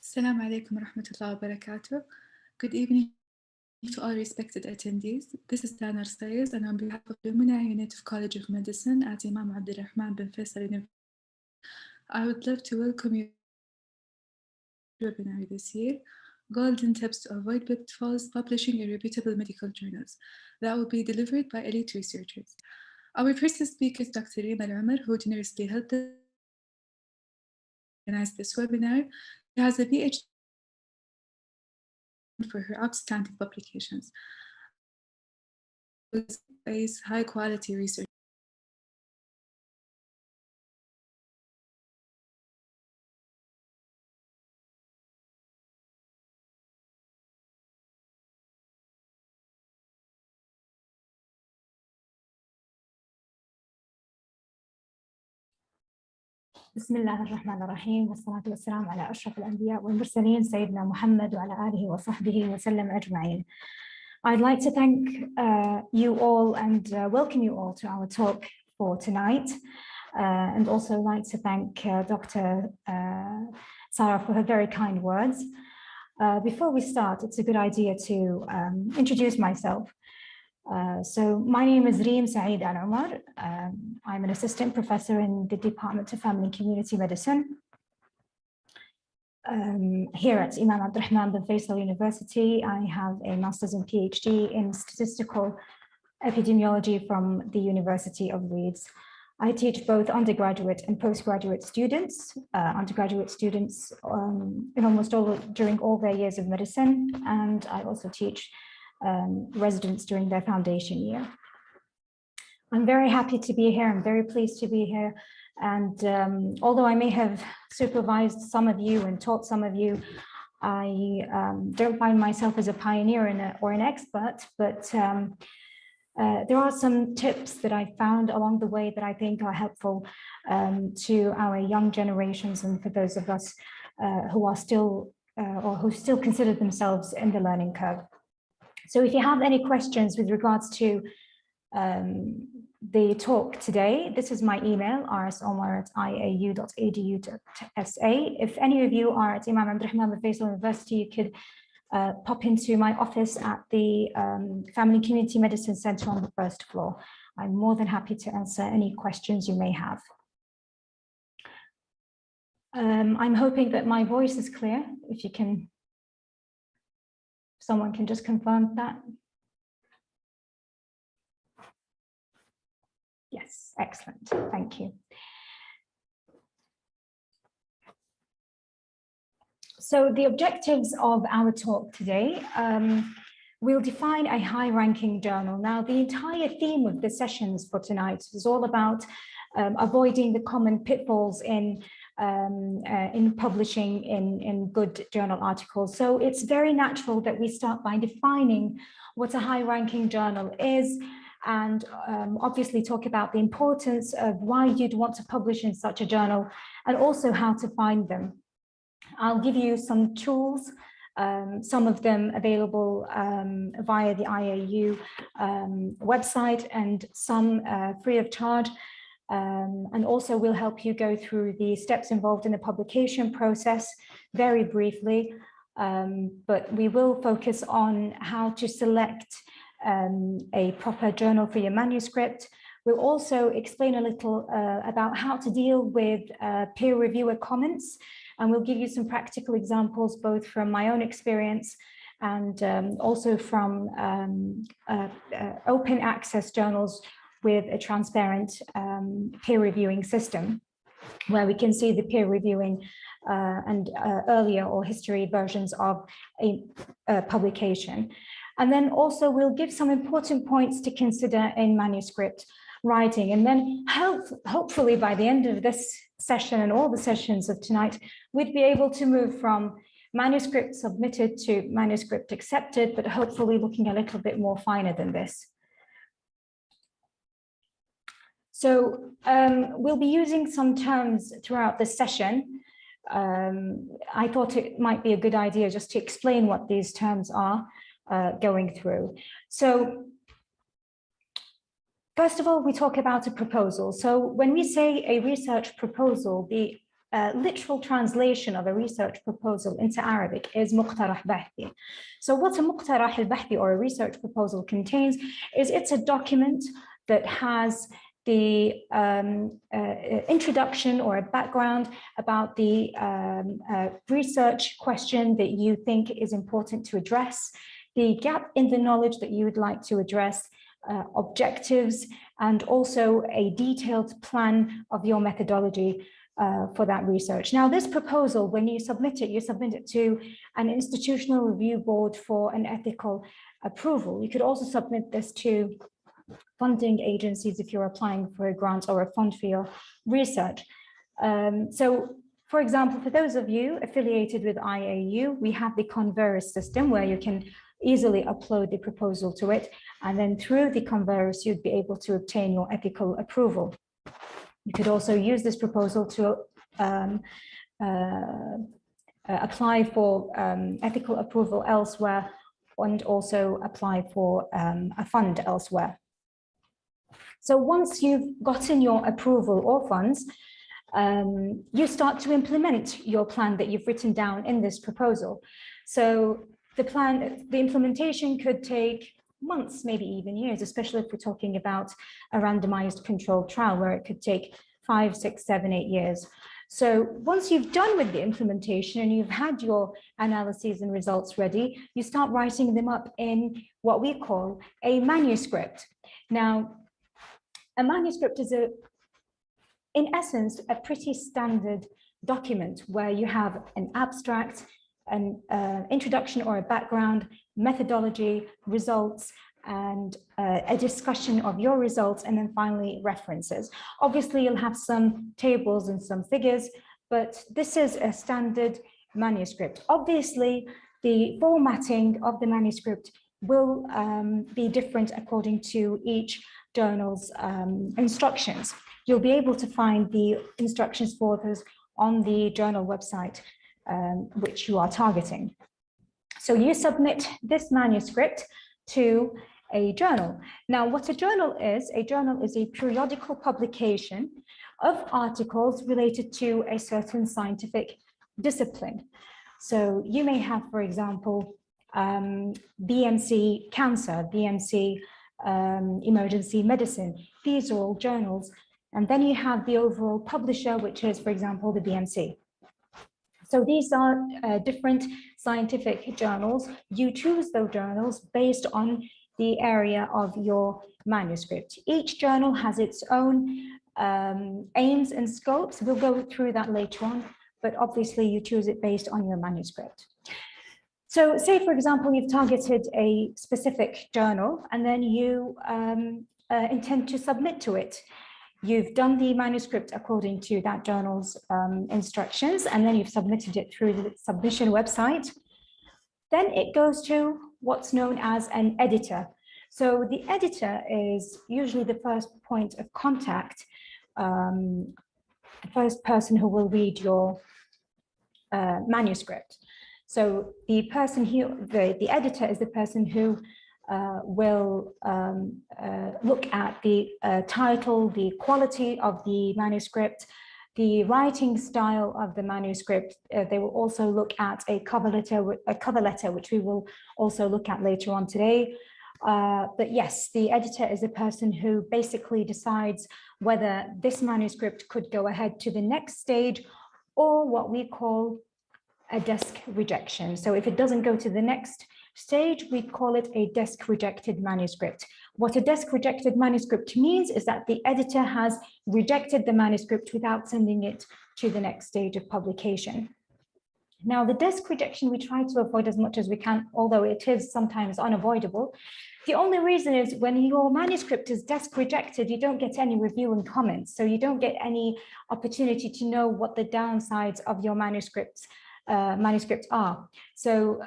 Assalamu alaikum wa rahmatullahi wa barakatuh. Good evening to all respected attendees. This is Tanar Sayers, and on behalf of the Lumina Unitive College of Medicine at Imam Abdurrahman bin Faisal University, I would love to welcome you to the webinar this year, Golden Tips to Avoid Pitfalls, Publishing in Reputable Medical Journals, that will be delivered by elite researchers. Our first speaker is Dr. Rima Al-Umar, who generously helped us organize this webinar. She has a PhD for her outstanding publications. Is high quality research. بسم الله الرحمن الرحيم والصلاة والسلام على أشرف الأنبياء والمرسلين سيدنا محمد وعلى آله وصحبه وسلم أجمعين. I'd like to thank you all and welcome you all to our talk for tonight, and also like to thank Dr. Sarah for her very kind words. Before we start, it's a good idea to introduce myself. So my name is Reem Saeed Al-Umar. I'm an assistant professor in the Department of Family and Community Medicine here at Imam Abdurrahman bin Faisal University. I have a master's and PhD in statistical epidemiology from the University of Leeds. I teach both undergraduate and postgraduate students, in almost all during all their years of medicine, and I also teach residents during their foundation year. I'm very happy to be here. I'm very pleased to be here. And although I may have supervised some of you and taught some of you, I don't find myself as a pioneer or an expert, but there are some tips that I found along the way that I think are helpful to our young generations and for those of us who are still or who still consider themselves in the learning curve. So if you have any questions with regards to the talk today, this is my email, rsomar@iau.edu.sa. If any of you are at Imam Abdurrahman bin Faisal University, you could pop into my office at the Family and Community Medicine Center on the first floor. I'm more than happy to answer any questions you may have. I'm hoping that my voice is clear. If you can, someone can just confirm that. Yes, excellent, thank you. So the objectives of our talk today, we'll define a high-ranking journal. Now, the entire theme of the sessions for tonight is all about avoiding the common pitfalls in publishing in good journal articles. So it's very natural that we start by defining what a high-ranking journal is, and obviously talk about the importance of why you'd want to publish in such a journal, and also how to find them. I'll give you some tools, some of them available via the IAU website, and some free of charge. And also we'll help you go through the steps involved in the publication process very briefly, but we will focus on how to select a proper journal for your manuscript. We'll also explain a little about how to deal with peer reviewer comments, and we'll give you some practical examples both from my own experience and also from open access journals with a transparent peer reviewing system, where we can see the peer reviewing and earlier or history versions of a publication. And then also we'll give some important points to consider in manuscript writing. And then hopefully by the end of this session and all the sessions of tonight, we'd be able to move from manuscript submitted to manuscript accepted, but hopefully looking a little bit more finer than this. So we'll be using some terms throughout the session. I thought it might be a good idea just to explain what these terms are going through. So first of all, we talk about a proposal. So when we say a research proposal, the literal translation of a research proposal into Arabic is مقترح بحثي. So what a مقترح البحثي or a research proposal contains is it's a document that has the introduction or a background about the research question that you think is important to address, the gap in the knowledge that you would like to address, objectives, and also a detailed plan of your methodology for that research. Now, this proposal, when you submit it to an institutional review board for an ethical approval. You could also submit this to funding agencies if you're applying for a grant or a fund for your research. So, for example, for those of you affiliated with IAU, we have the Converse system where you can easily upload the proposal to it, and then through the Converse, you'd be able to obtain your ethical approval. You could also use this proposal to apply for ethical approval elsewhere, and also apply for a fund elsewhere. So once you've gotten your approval or funds, you start to implement your plan that you've written down in this proposal. So the implementation could take months, maybe even years, especially if we're talking about a randomized controlled trial where it could take 5, 6, 7, 8 years. So once you've done with the implementation and you've had your analyses and results ready, you start writing them up in what we call a manuscript. Now, a manuscript is in essence, a pretty standard document where you have an abstract, an introduction or a background, methodology, results, and a discussion of your results, and then finally references. Obviously, you'll have some tables and some figures, but this is a standard manuscript. Obviously, the formatting of the manuscript will be different according to each journal's instructions. You'll be able to find the instructions for this on the journal website, which you are targeting. So you submit this manuscript to a journal. Now, what a journal is a periodical publication of articles related to a certain scientific discipline. So you may have, for example, BMC Cancer, BMC Emergency Medicine. These are all journals. And then you have the overall publisher, which is, for example, the BMC. So these are different scientific journals. You choose those journals based on the area of your manuscript. Each journal has its own aims and scopes. We'll go through that later on, but obviously you choose it based on your manuscript. So say, for example, you've targeted a specific journal and then you intend to submit to it. You've done the manuscript according to that journal's instructions, and then you've submitted it through the submission website. Then it goes to what's known as an editor. So the editor is usually the first point of contact, the first person who will read your manuscript. So the person here, the editor is the person who will look at the title, the quality of the manuscript, the writing style of the manuscript. They will also look at a cover letter, which we will also look at later on today. But yes, the editor is the person who basically decides whether this manuscript could go ahead to the next stage, or what we call a desk rejection. So if it doesn't go to the next stage, we call it a desk rejected manuscript. What a desk rejected manuscript means is that the editor has rejected the manuscript without sending it to the next stage of publication. Now, the desk rejection we try to avoid as much as we can, although it is sometimes unavoidable. The only reason is when your manuscript is desk rejected, you don't get any review and comments. So you don't get any opportunity to know what the downsides of your manuscripts are. So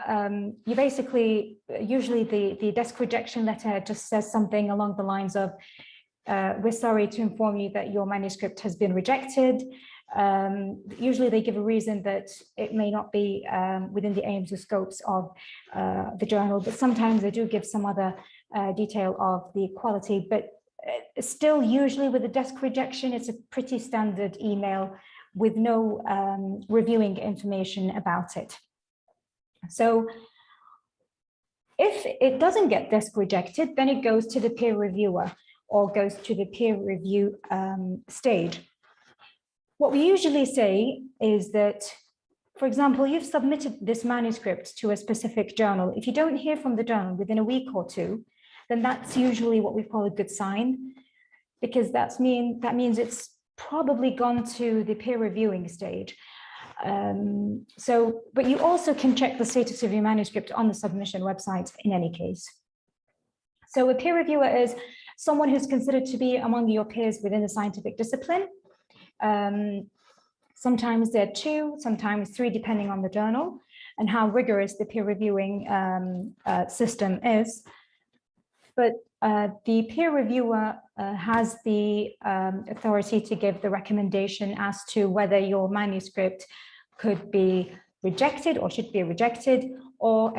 you basically, usually the desk rejection letter just says something along the lines of, we're sorry to inform you that your manuscript has been rejected. Usually they give a reason that it may not be within the aims or scopes of the journal, but sometimes they do give some other detail of the quality. But still, usually with the desk rejection, it's a pretty standard email with no reviewing information about it. So if it doesn't get desk rejected, then it goes to the peer reviewer or goes to the peer review stage. What we usually say is that, for example, you've submitted this manuscript to a specific journal. If you don't hear from the journal within a week or two, then that's usually what we call a good sign, because that means it's probably gone to the peer reviewing stage. But you also can check the status of your manuscript on the submission website in any case. So a peer reviewer is someone who's considered to be among your peers within a scientific discipline. Sometimes there are 2, sometimes 3, depending on the journal and how rigorous the peer reviewing system is. But the peer reviewer has the authority to give the recommendation as to whether your manuscript could be rejected or should be rejected or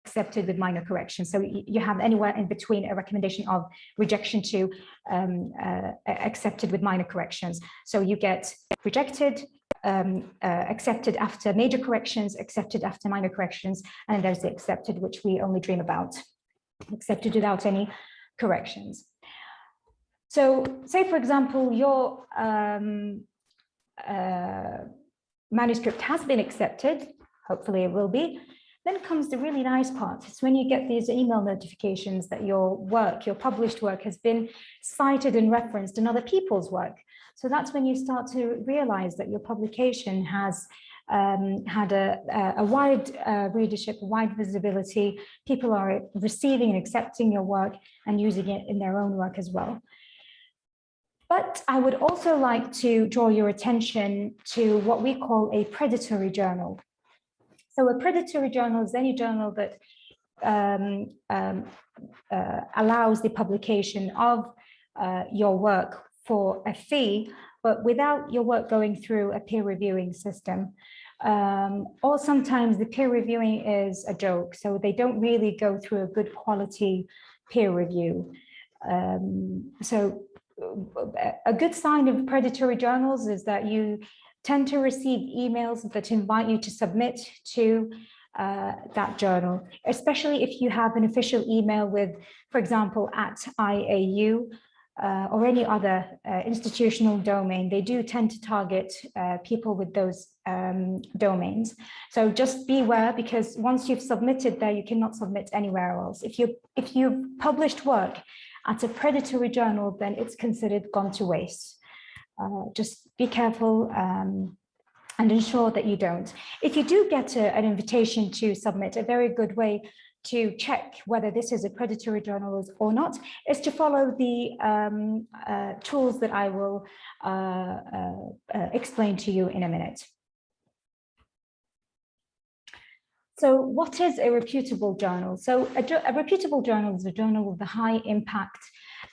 accepted with minor corrections. So you have anywhere in between a recommendation of rejection to accepted with minor corrections. So you get rejected, accepted after major corrections, accepted after minor corrections, and there's the accepted, which we only dream about, accepted without any corrections. So say, for example, your manuscript has been accepted, hopefully it will be. Then comes the really nice part. It's when you get these email notifications that your work, your published work, has been cited and referenced in other people's work. So that's when you start to realize that your publication has had a wide readership, wide visibility. People are receiving and accepting your work and using it in their own work as well. But I would also like to draw your attention to what we call a predatory journal. So a predatory journal is any journal that allows the publication of your work for a fee, but without your work going through a peer reviewing system. Or sometimes the peer reviewing is a joke, so they don't really go through a good quality peer review. So a good sign of predatory journals is that you tend to receive emails that invite you to submit to that journal, especially if you have an official email with, for example, @IAU or any other institutional domain. They do tend to target people with those domains. So just beware, because once you've submitted there, you cannot submit anywhere else. If you've published work at a predatory journal, then it's considered gone to waste. Just be careful and ensure that you don't. If you do get an invitation to submit, a very good way to check whether this is a predatory journal or not is to follow the tools that I will explain to you in a minute. So what is a reputable journal? So a reputable journal is a journal with a high impact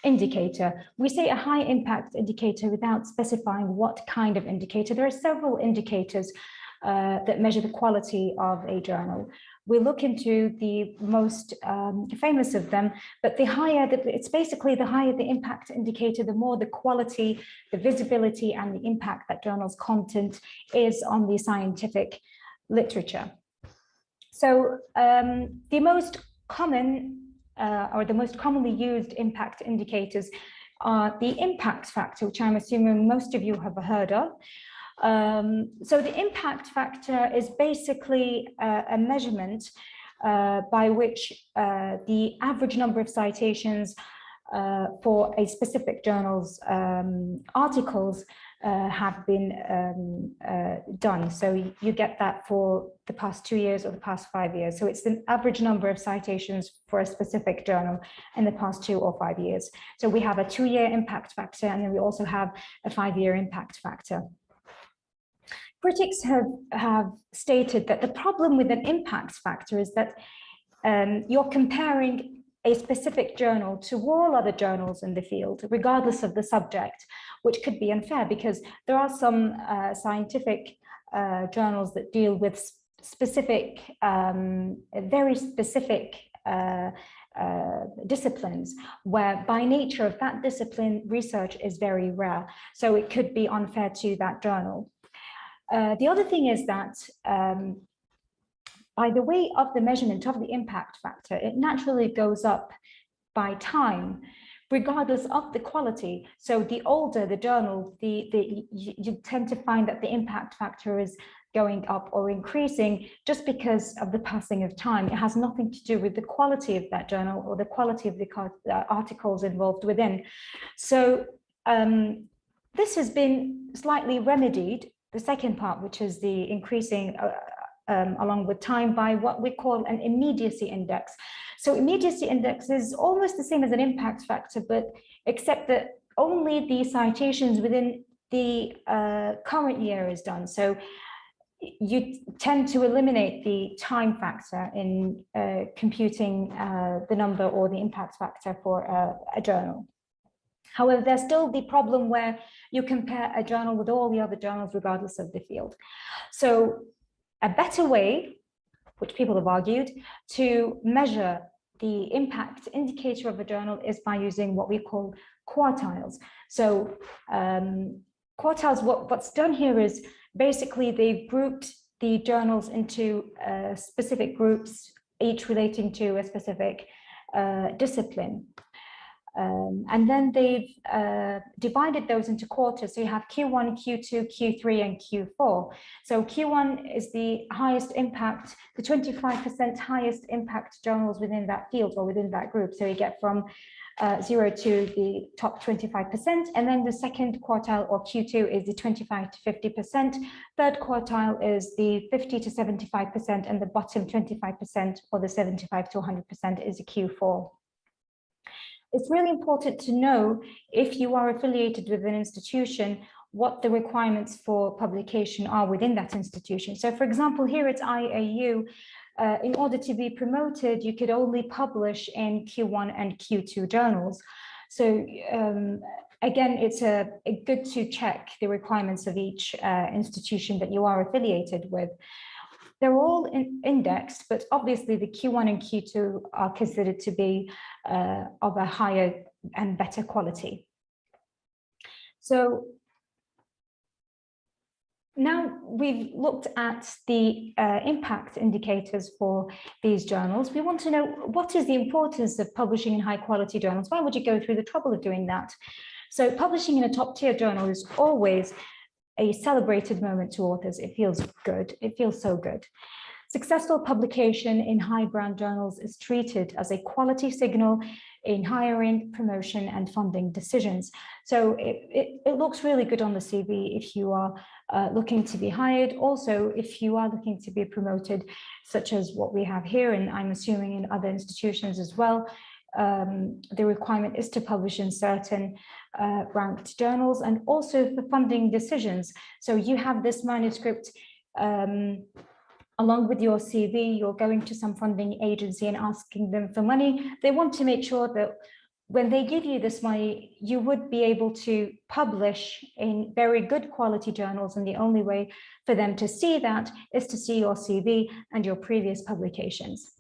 indicator. We say a high impact indicator without specifying what kind of indicator. There are several indicators that measure the quality of a journal. We look into the most famous of them, but the higher, it's basically the higher the impact indicator, the more the quality, the visibility, and the impact that journal's content is on the scientific literature. So the most common or the most commonly used impact indicators are the impact factor, which I'm assuming most of you have heard of. So the impact factor is basically a measurement by which the average number of citations for a specific journal's articles have been done. So you get that for the past 2 years or the past 5 years. So it's the average number of citations for a specific journal in the past 2 or 5 years. So we have a 2-year impact factor, and then we also have a 5-year impact factor. Critics have stated that the problem with an impact factor is that you're comparing a specific journal to all other journals in the field, regardless of the subject, which could be unfair because there are some scientific journals that deal with specific, very specific disciplines, where by nature of that discipline, research is very rare. So it could be unfair to that journal. The other thing is that by the way of the measurement of the impact factor, it naturally goes up by time, regardless of the quality. So the older the journal, you tend to find that the impact factor is going up or increasing just because of the passing of time. It has nothing to do with the quality of that journal or the quality of the articles involved within. So this has been slightly remedied, the second part, which is the increasing along with time, by what we call an immediacy index. So immediacy index is almost the same as an impact factor, but except that only the citations within the current year is done. So you tend to eliminate the time factor in computing the number or the impact factor for a journal. However, there's still the problem where you compare a journal with all the other journals regardless of the field. So a better way, which people have argued, to measure the impact indicator of a journal is by using what we call quartiles. So quartiles, what's done here is basically they've grouped the journals into specific groups, each relating to a specific discipline. And then they've divided those into quarters. So you have Q1, Q2, Q3, and Q4. So Q1 is the highest impact, the 25% highest impact journals within that field or within that group. So you get from 0 to the top 25%. And then the second quartile, or Q2, is the 25 to 50%. Third quartile is the 50 to 75%. And the bottom 25%, or the 75 to 100%, is the Q4. It's really important to know, if you are affiliated with an institution, what the requirements for publication are within that institution. So for example, here at IAU, in order to be promoted, you could only publish in Q1 and Q2 journals. So again, it's good to check the requirements of each institution that you are affiliated with. They're all indexed, but obviously the Q1 and Q2 are considered to be of a higher and better quality. So now we've looked at the impact indicators for these journals. We want to know, what is the importance of publishing in high quality journals? Why would you go through the trouble of doing that? So publishing in a top tier journal is always a celebrated moment to authors. It feels good. It feels so good. Successful publication in high brand journals is treated as a quality signal in hiring, promotion, and funding decisions. So it looks really good on the CV if you are looking to be hired. Also, if you are looking to be promoted, such as what we have here, and I'm assuming in other institutions as well, the requirement is to publish in certain ranked journals, and also for funding decisions. So you have this manuscript along with your CV, you're going to some funding agency and asking them for money. They want to make sure that when they give you this money, you would be able to publish in very good quality journals. And the only way for them to see that is to see your CV and your previous publications.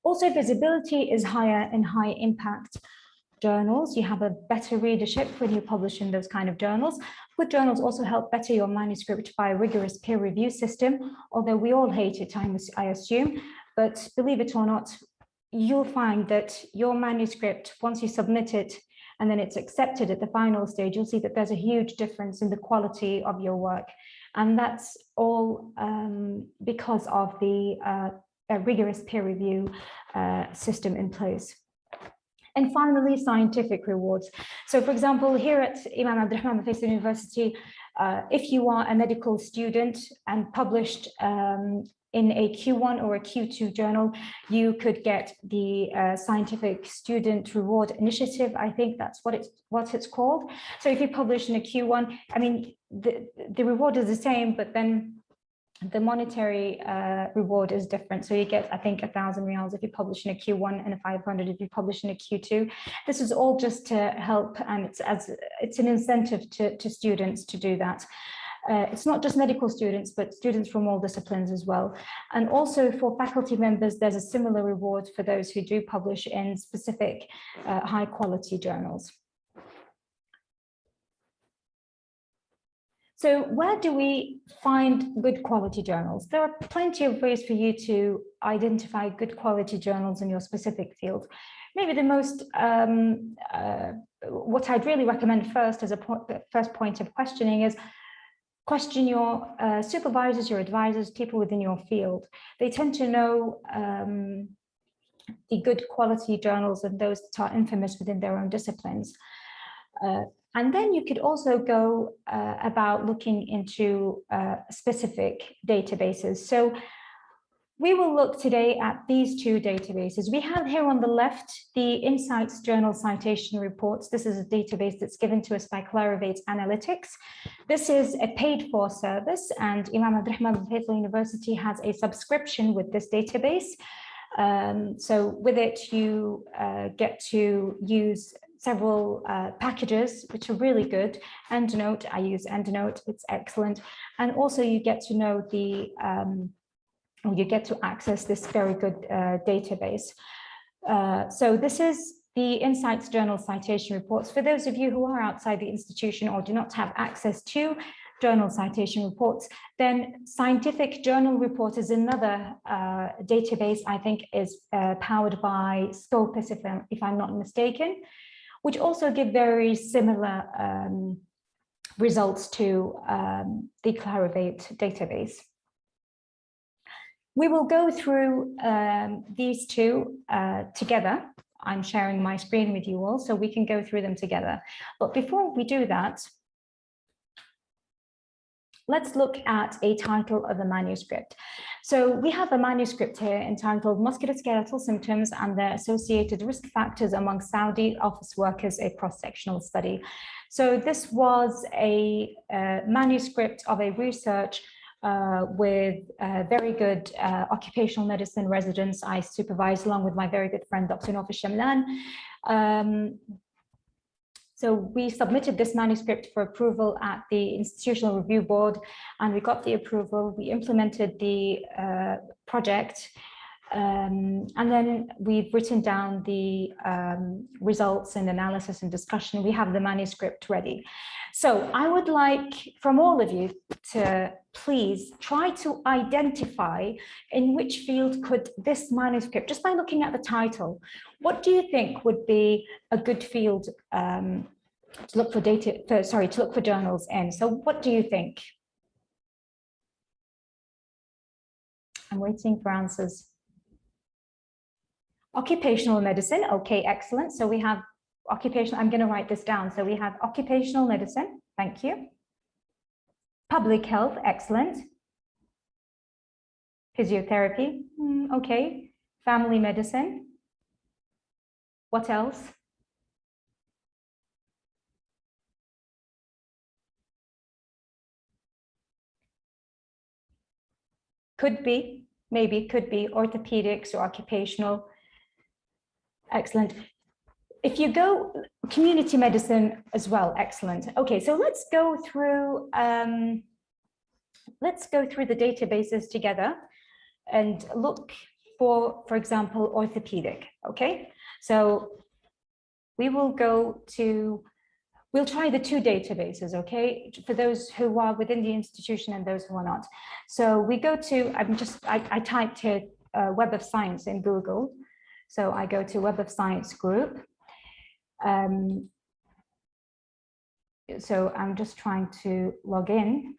Also, visibility is higher in high impact journals. You have a better readership when you publish in those kind of journals. Good journals also help better your manuscript by a rigorous peer review system, although we all hate it, I assume. But believe it or not, you'll find that your manuscript, once you submit it and then it's accepted at the final stage, you'll see that there's a huge difference in the quality of your work. And that's all because of the rigorous peer review system in place. And finally, scientific rewards. So for example, here at Imam Abdurrahman bin Faisal University, if you are a medical student and published in a Q1 or a Q2 journal, you could get the Scientific Student Reward Initiative. I think that's what it's called. So if you publish in a Q1, I mean, the reward is the same, but then the monetary reward is different. So you get, I think, 1,000 riyals if you publish in a Q1 and 500 if you publish in a Q2. This is all just to help, and it's an incentive to students to do that. It's not just medical students, but students from all disciplines as well. And also for faculty members, there's a similar reward for those who do publish in specific high quality journals. So where do we find good quality journals? There are plenty of ways for you to identify good quality journals in your specific field. Maybe the most, what I'd really recommend first as a first point of questioning is question your supervisors, your advisors, people within your field. They tend to know the good quality journals and those that are infamous within their own disciplines. And then you could also go about looking into specific databases. So we will look today at these two databases. We have here on the left, the Insights Journal Citation Reports. This is a database that's given to us by Clarivate Analytics. This is a paid-for service, and Imam Abdurrahman bin Faisal University has a subscription with this database. So with it, you get to use several packages, which are really good. EndNote, I use EndNote, it's excellent. And also you get to know the, you get to access this very good database. So this is the Insights Journal Citation Reports. For those of you who are outside the institution or do not have access to journal citation reports, then Scientific Journal Report is another database, I think is powered by Scopus, if I'm not mistaken, which also give very similar results to the Clarivate database. We will go through these two together. I'm sharing my screen with you all, so we can go through them together. But before we do that, let's look at a title of a manuscript. So we have a manuscript here entitled Musculoskeletal Symptoms and Their Associated Risk Factors Among Saudi Office Workers, a Cross-Sectional Study. So this was a manuscript of a research with very good occupational medicine residents I supervised along with my very good friend, Dr. Nof Shamlan. So we submitted this manuscript for approval at the Institutional Review Board, and we got the approval. We implemented the project, and then we've written down the results and analysis and discussion. We have the manuscript ready. So I would like from all of you to please try to identify in which field could this manuscript, just by looking at the title, what do you think would be a good field to look for to look for journals in? So what do you think? I'm waiting for answers. Occupational medicine, okay, excellent. So we have occupational, I'm going to write this down. So we have occupational medicine, thank you. Public health, excellent. Physiotherapy, okay. Family medicine. What else? Could be, maybe, could be orthopedics or occupational. Excellent. If you go community medicine as well, excellent. Okay, so let's go through the databases together and look for example, orthopedic. Okay, so we will go to, we'll try the two databases, okay, for those who are within the institution and those who are not. So we go to, I typed here Web of Science in Google. So I go to Web of Science group. So I'm just trying to log in.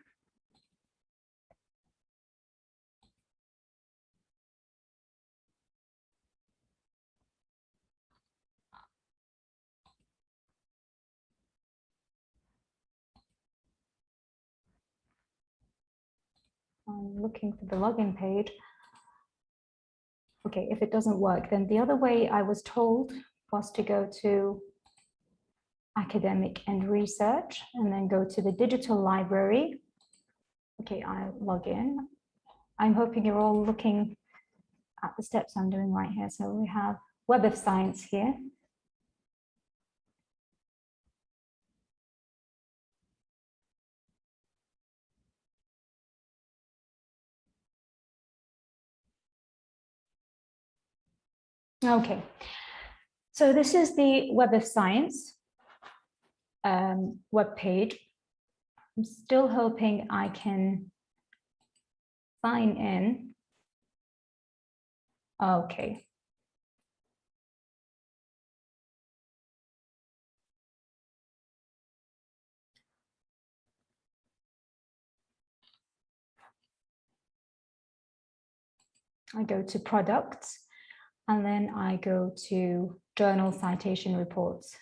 I'm looking for the login page. Okay, if it doesn't work, then the other way I was told was to go to academic and research and then go to the digital library. Okay, I log in. I'm hoping you're all looking at the steps I'm doing right here. So we have Web of Science here. Okay, so this is the Web of Science web page. I'm still hoping I can sign in. Okay. I go to products, and then I go to journal citation reports.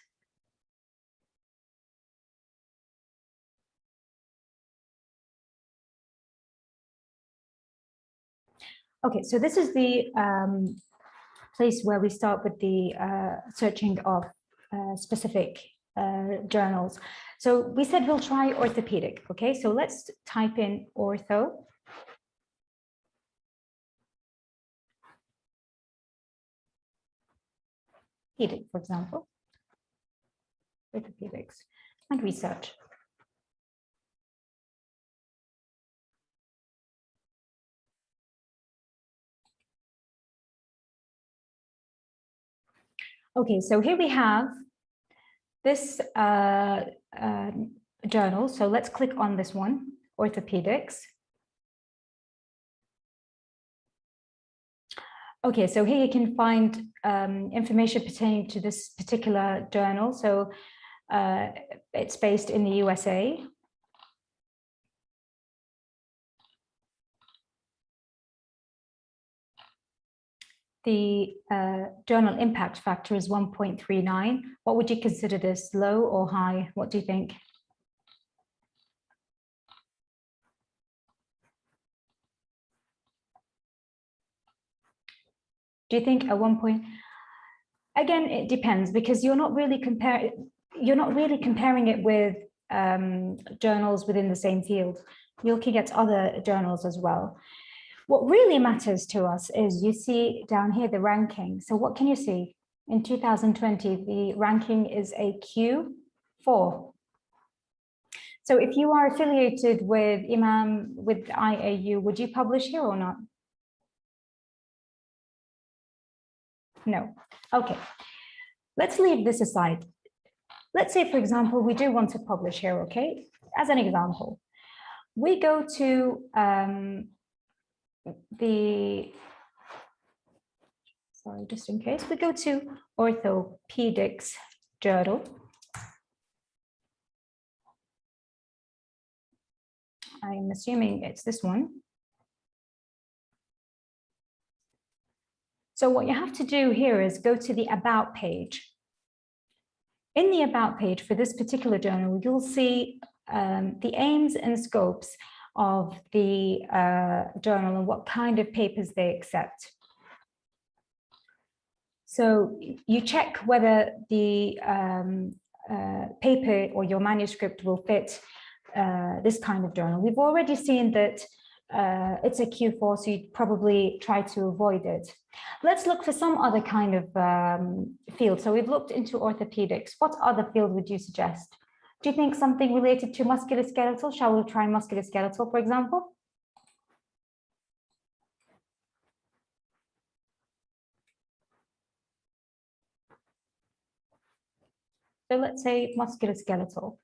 Okay, so this is the place where we start with the searching of specific journals. So we said we'll try orthopedic. Okay, so let's type in ortho. For example, orthopedics, and research. Okay, so here we have this journal. So let's click on this one, orthopedics. Okay, so here you can find information pertaining to this particular journal. So it's based in the USA. The journal impact factor is 1.39. What would you consider this, low or high? What do you think? Do you think a 1 point? Again, it depends, because you're not really comparing it with journals within the same field. You're looking at other journals as well. What really matters to us is, you see down here the ranking. So what can you see? In 2020, the ranking is a Q4. So if you are affiliated with Imam, with IAU, would you publish here or not? No. Okay. Let's leave this aside. Let's say, for example, we do want to publish here, okay? As an example, we go to just in case, we go to orthopedics journal. I'm assuming it's this one. So what you have to do here is go to the About page. In the About page for this particular journal, you'll see the aims and scopes of the journal and what kind of papers they accept. So you check whether the paper or your manuscript will fit this kind of journal. We've already seen that it's a Q4, so you'd probably try to avoid it. Let's look for some other kind of field. So we've looked into orthopedics. What other field would you suggest? Do you think something related to musculoskeletal? Shall we try musculoskeletal, for example? So let's say musculoskeletal.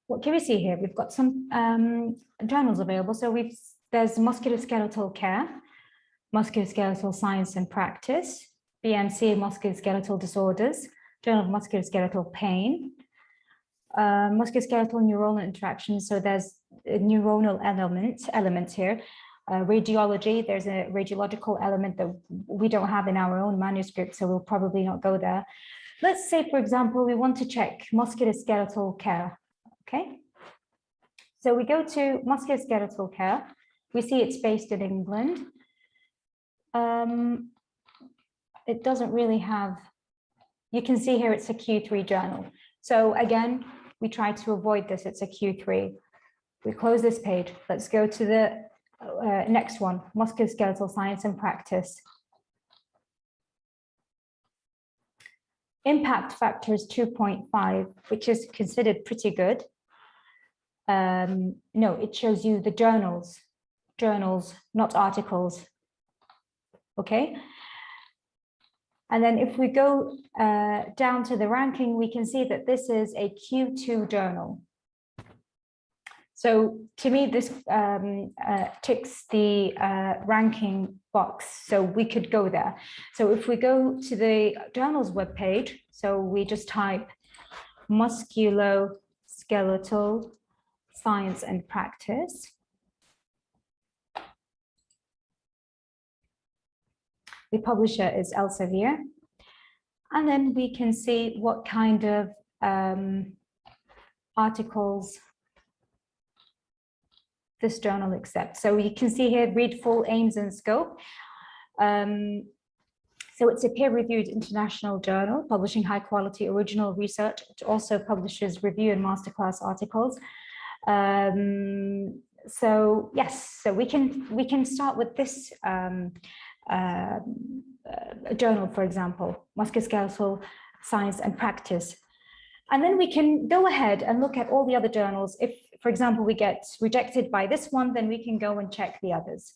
What can we see here? We've got some journals available. So there's musculoskeletal care, musculoskeletal science and practice, BMC, musculoskeletal disorders, Journal of musculoskeletal pain, musculoskeletal neuronal interactions. So there's a neuronal element here. Radiology, there's a radiological element that we don't have in our own manuscript, so we'll probably not go there. Let's say, for example, we want to check musculoskeletal care. Okay, so we go to musculoskeletal care. We see it's based in England. It doesn't really have, you can see here it's a Q3 journal. So again, we try to avoid this, it's a Q3. We close this page. Let's go to the next one, musculoskeletal science and practice. Impact factor is 2.5, which is considered pretty good. No, it shows you the journals. journals, not articles. Okay. And then if we go down to the ranking, we can see that this is a Q2 journal. So to me, this ticks the ranking box, so we could go there. So if we go to the journal's webpage, so we just type musculoskeletal science and practice. The publisher is Elsevier. And then we can see what kind of articles this journal accepts. So you can see here, read full aims and scope. So it's a peer-reviewed international journal publishing high-quality original research. It also publishes review and masterclass articles. So yes, so we can start with this journal, for example, Musculoskeletal Science and Practice. And then we can go ahead and look at all the other journals. If, for example, we get rejected by this one, then we can go and check the others.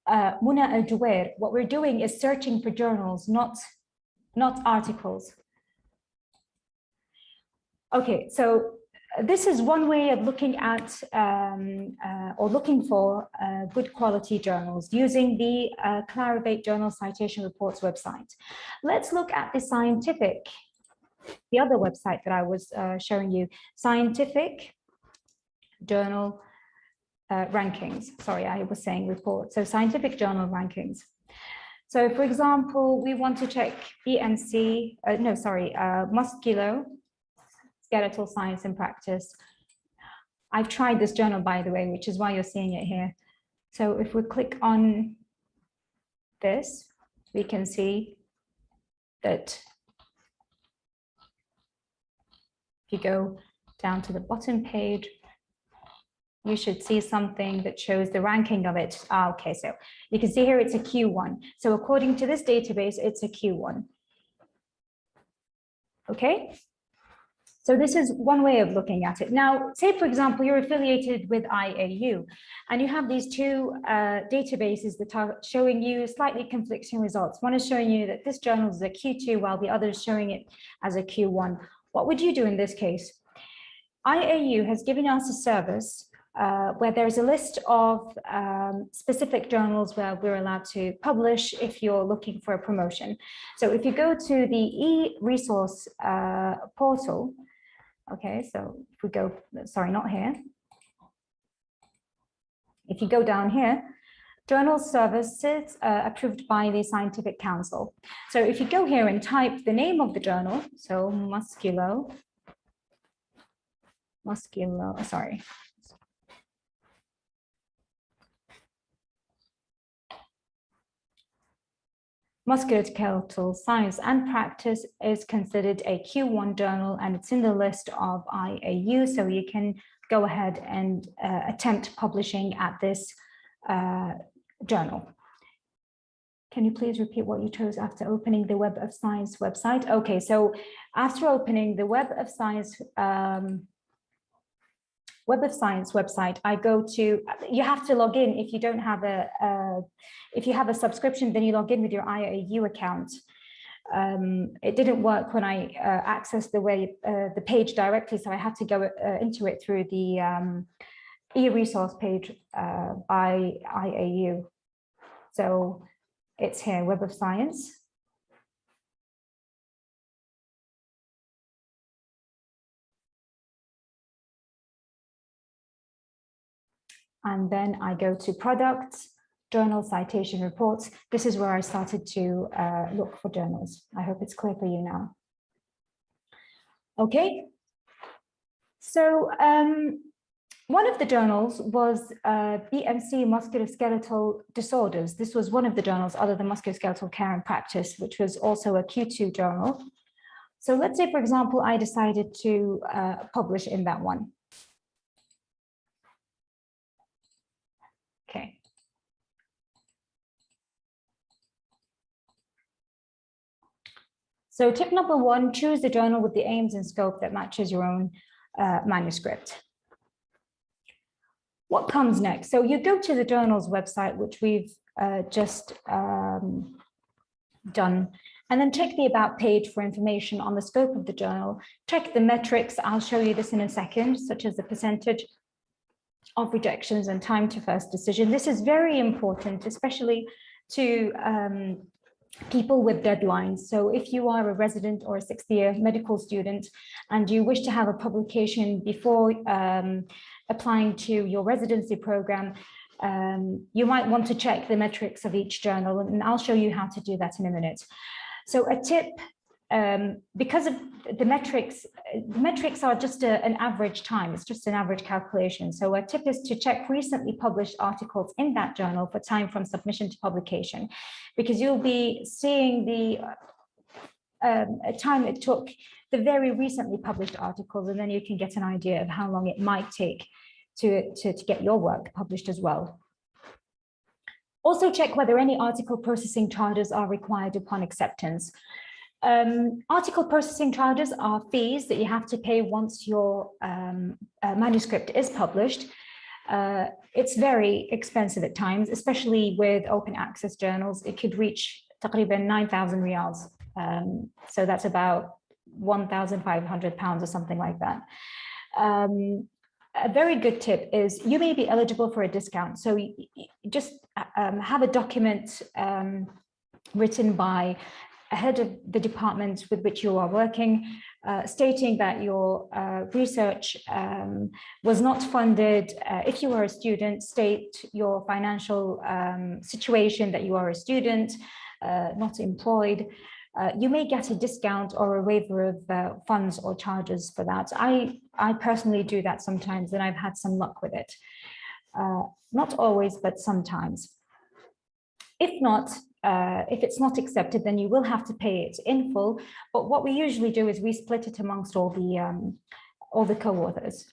Muna al-Juwair, what we're doing is searching for journals, not articles. Okay, so this is one way of looking at or looking for good quality journals using the Clarivate Journal Citation Reports website. Let's look at the scientific, the other website that I was showing you, Scientific Journal Rankings. Sorry, I was saying report. So Scientific Journal Rankings. So for example, we want to check BMC, Musculoskeletal Science and Practice. I've tried this journal, by the way, which is why you're seeing it here. So if we click on this, we can see that if you go down to the bottom page, you should see something that shows the ranking of it. Okay, so you can see here it's a Q1. So according to this database, it's a Q1. Okay. So this is one way of looking at it. Now, say, for example, you're affiliated with IAU, and you have these two databases that are showing you slightly conflicting results. One is showing you that this journal is a Q2, while the other is showing it as a Q1. What would you do in this case? IAU has given us a service where there's a list of specific journals where we're allowed to publish if you're looking for a promotion. So if you go to the e-resource portal, okay, so if we go, sorry, not here. If you go down here, journal services approved by the Scientific Council. So if you go here and type the name of the journal, so Musculoskeletal Science and Practice is considered a Q1 journal, and it's in the list of IAU, so you can go ahead and attempt publishing at this journal. Can you please repeat what you chose after opening the Web of Science website? Okay, so after opening the Web of Science website, I go to, you have to log in if you don't have if you have a subscription, then you log in with your IAU account. It didn't work when I accessed the page directly, so I had to go into it through the e-resource page by IAU. So it's here, Web of Science. And then I go to Products, Journal Citation Reports. This is where I started to look for journals. I hope it's clear for you now. Okay. So one of the journals was BMC Musculoskeletal Disorders. This was one of the journals other than Musculoskeletal Care and Practice, which was also a Q2 journal. So let's say, for example, I decided to publish in that one. Okay. So tip number one, choose the journal with the aims and scope that matches your own manuscript. What comes next? So you go to the journal's website, which we've just done, and then check the About page for information on the scope of the journal. Check the metrics. I'll show you this in a second, such as the percentage of rejections and time to first decision. This is very important, especially to people with deadlines. So if you are a resident or a sixth-year medical student and you wish to have a publication before applying to your residency program, you might want to check the metrics of each journal, and I'll show you how to do that in a minute. So a tip, because of the metrics are just an average time, it's just an average calculation. So a tip is to check recently published articles in that journal for time from submission to publication, because you'll be seeing the time it took the very recently published articles, and then you can get an idea of how long it might take to get your work published as well. Also check whether any article processing charges are required upon acceptance. Article processing charges are fees that you have to pay once your manuscript is published. It's very expensive at times, especially with open access journals. It could reach تقريبا 9,000 riyals. So that's about £1,500 or something like that. A very good tip is you may be eligible for a discount. So you just have a document written by a head of the department with which you are working, stating that your research was not funded. If you are a student, state your financial situation, that you are a student, not employed. You may get a discount or a waiver of funds or charges for that. I personally do that sometimes, and I've had some luck with it. Not always, but sometimes. If not, if it's not accepted, then you will have to pay it in full. But what we usually do is we split it amongst all the co-authors.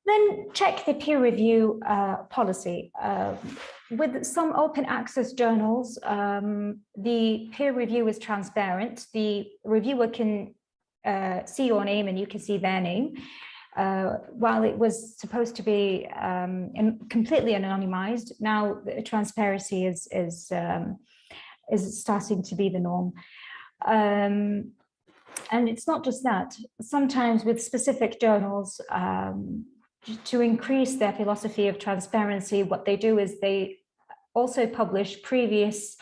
Then check the peer review policy. With some open access journals, the peer review is transparent. The reviewer can see your name and you can see their name. While it was supposed to be completely anonymized, now transparency is starting to be the norm. And it's not just that. Sometimes with specific journals, to increase their philosophy of transparency, what they do is they also publish previous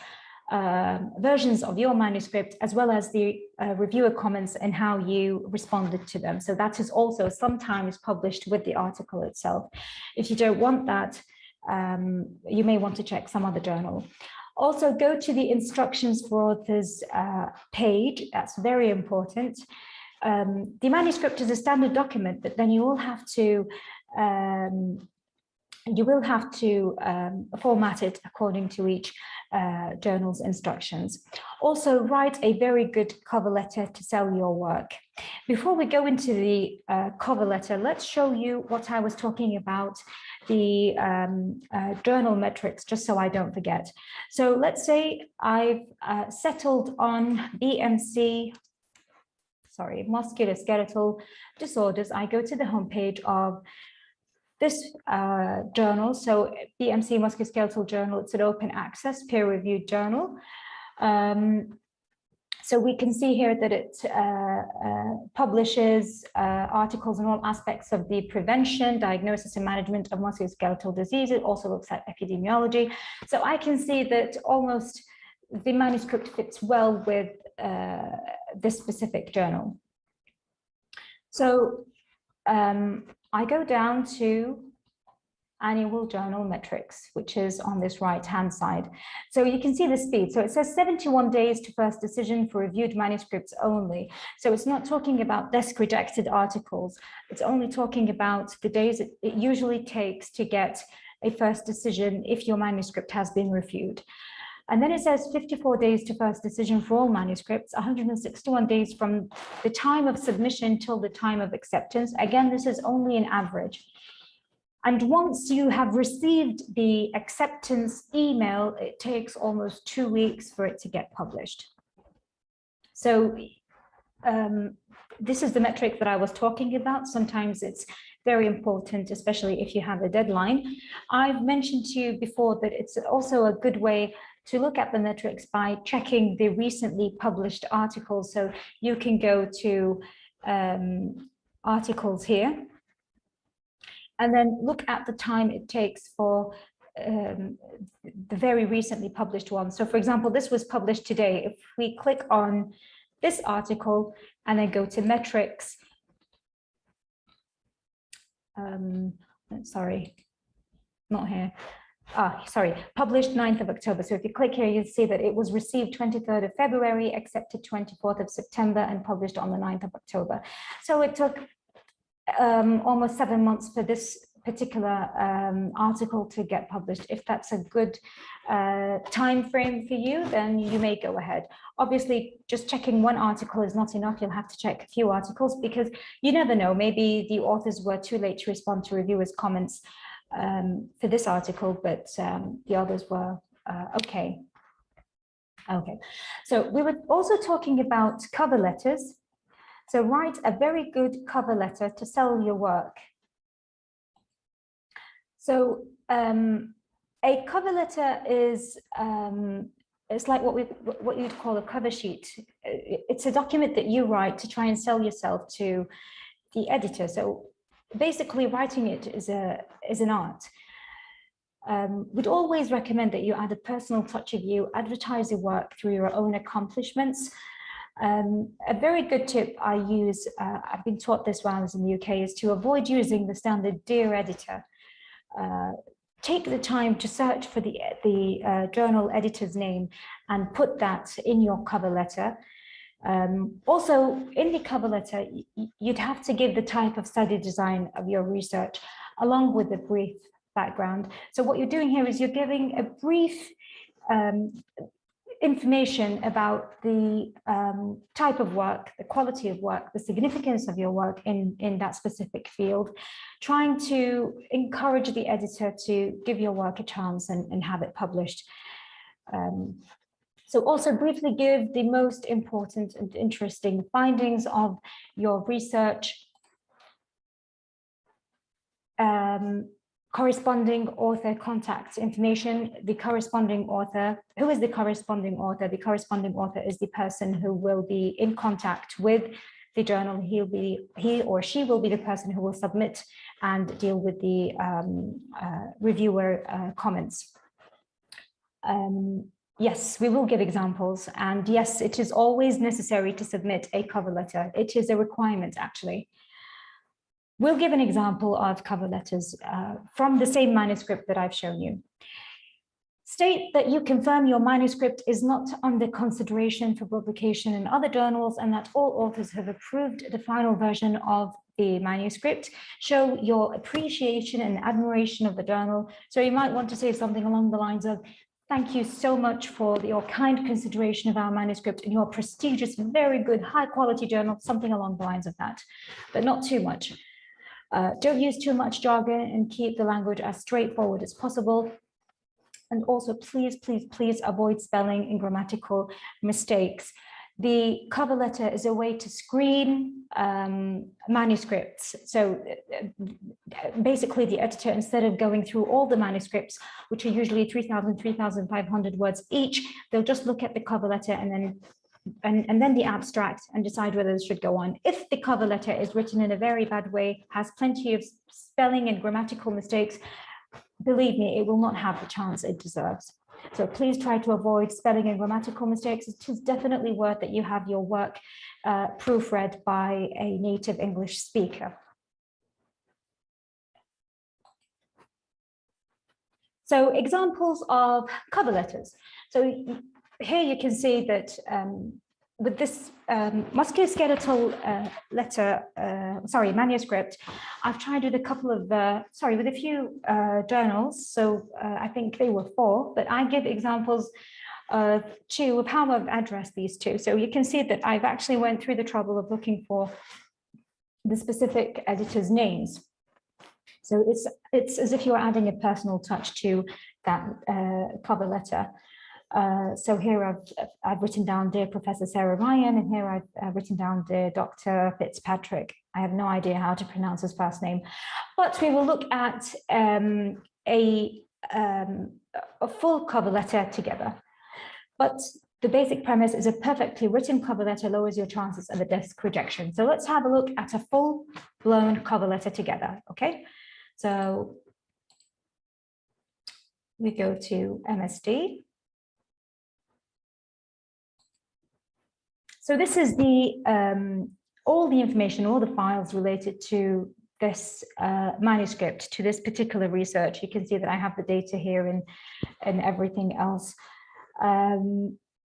versions of your manuscript, as well as the reviewer comments and how you responded to them. So that is also sometimes published with the article itself. If you don't want that, you may want to check some other journal. Also, go to the instructions for authors page. That's very important. The manuscript is a standard document, but then you will have to format it according to each journal's instructions. Also, write a very good cover letter to sell your work. Before we go into the cover letter, let's show you what I was talking about, the journal metrics, just so I don't forget. So let's say I've settled on BMC, sorry, musculoskeletal disorders. I go to the homepage of this journal. So BMC Musculoskeletal Journal, it's an open access peer-reviewed journal. So we can see here that it publishes articles on all aspects of the prevention, diagnosis and management of musculoskeletal disease. It also looks at epidemiology. So I can see that almost the manuscript fits well with this specific journal. So I go down to annual journal metrics, which is on this right-hand side. So you can see the speed. So it says 71 days to first decision for reviewed manuscripts only. So it's not talking about desk rejected articles. It's only talking about the days it usually takes to get a first decision if your manuscript has been reviewed. And then it says 54 days to first decision for all manuscripts, 161 days from the time of submission till the time of acceptance. Again, this is only an average. And once you have received the acceptance email, it takes almost 2 weeks for it to get published. So this is the metric that I was talking about. Sometimes it's very important, especially if you have a deadline. I've mentioned to you before that it's also a good way to look at the metrics by checking the recently published articles. So you can go to articles here, and then look at the time it takes for the very recently published one. So for example, this was published today. If we click on this article and then go to metrics, sorry, not here. Sorry, published 9th of October. So if you click here, you'll see that it was received 23rd of February, accepted 24th of September, and published on the 9th of October. So it took almost 7 months for this particular article to get published. If that's a good time frame for you, then you may go ahead. Obviously, just checking one article is not enough. You'll have to check a few articles, because you never know, maybe the authors were too late to respond to reviewers' comments for this article, but the others were okay. Okay, so we were also talking about cover letters. So write a very good cover letter to sell your work. So a cover letter is it's like what you'd call a cover sheet. It's a document that you write to try and sell yourself to the editor. So basically, writing it is an art. We'd always recommend that you add a personal touch of you, advertise your work through your own accomplishments. A very good tip I use, I've been taught this while I was in the UK, is to avoid using the standard Dear Editor. Take the time to search for the journal editor's name and put that in your cover letter. Also, in the cover letter, you'd have to give the type of study design of your research along with a brief background. So what you're doing here is you're giving a brief information about the type of work, the quality of work, the significance of your work in that specific field, trying to encourage the editor to give your work a chance and have it published. So also briefly give the most important and interesting findings of your research, corresponding author contact information, the corresponding author. Who is the corresponding author? The corresponding author is the person who will be in contact with the journal. He or she will be the person who will submit and deal with the reviewer comments. Yes, we will give examples, and yes, it is always necessary to submit a cover letter. It is a requirement, actually. We'll give an example of cover letters from the same manuscript that I've shown you. State that you confirm your manuscript is not under consideration for publication in other journals and that all authors have approved the final version of the manuscript. Show your appreciation and admiration of the journal. So you might want to say something along the lines of, thank you so much for your kind consideration of our manuscript in your prestigious, very good, high quality journal, something along the lines of that, but not too much. Don't use too much jargon and keep the language as straightforward as possible. And also, please, please, please avoid spelling and grammatical mistakes. The cover letter is a way to screen manuscripts. So basically the editor, instead of going through all the manuscripts, which are usually 3,000, 3,500 words each, they'll just look at the cover letter and then the abstract and decide whether this should go on. If the cover letter is written in a very bad way, has plenty of spelling and grammatical mistakes, believe me, it will not have the chance it deserves. So please try to avoid spelling and grammatical mistakes. It is definitely worth that you have your work proofread by a native English speaker. So examples of cover letters. So here you can see that with this musculoskeletal manuscript, I've tried with a couple of, with a few journals. So I think they were 4, but I give examples of 2 of how I've addressed these 2. So you can see that I've actually went through the trouble of looking for the specific editors' names. So it's as if you're adding a personal touch to that cover letter. So here I've written down Dear Professor Sarah Ryan, and here I've written down Dear Dr. Fitzpatrick. I have no idea how to pronounce his first name, but we will look at a full cover letter together. But the basic premise is a perfectly written cover letter lowers your chances of a desk rejection. So let's have a look at a full-blown cover letter together, okay? So we go to MSD. So this is the all the information, all the files related to this manuscript, to this particular research. You can see that I have the data here and everything else.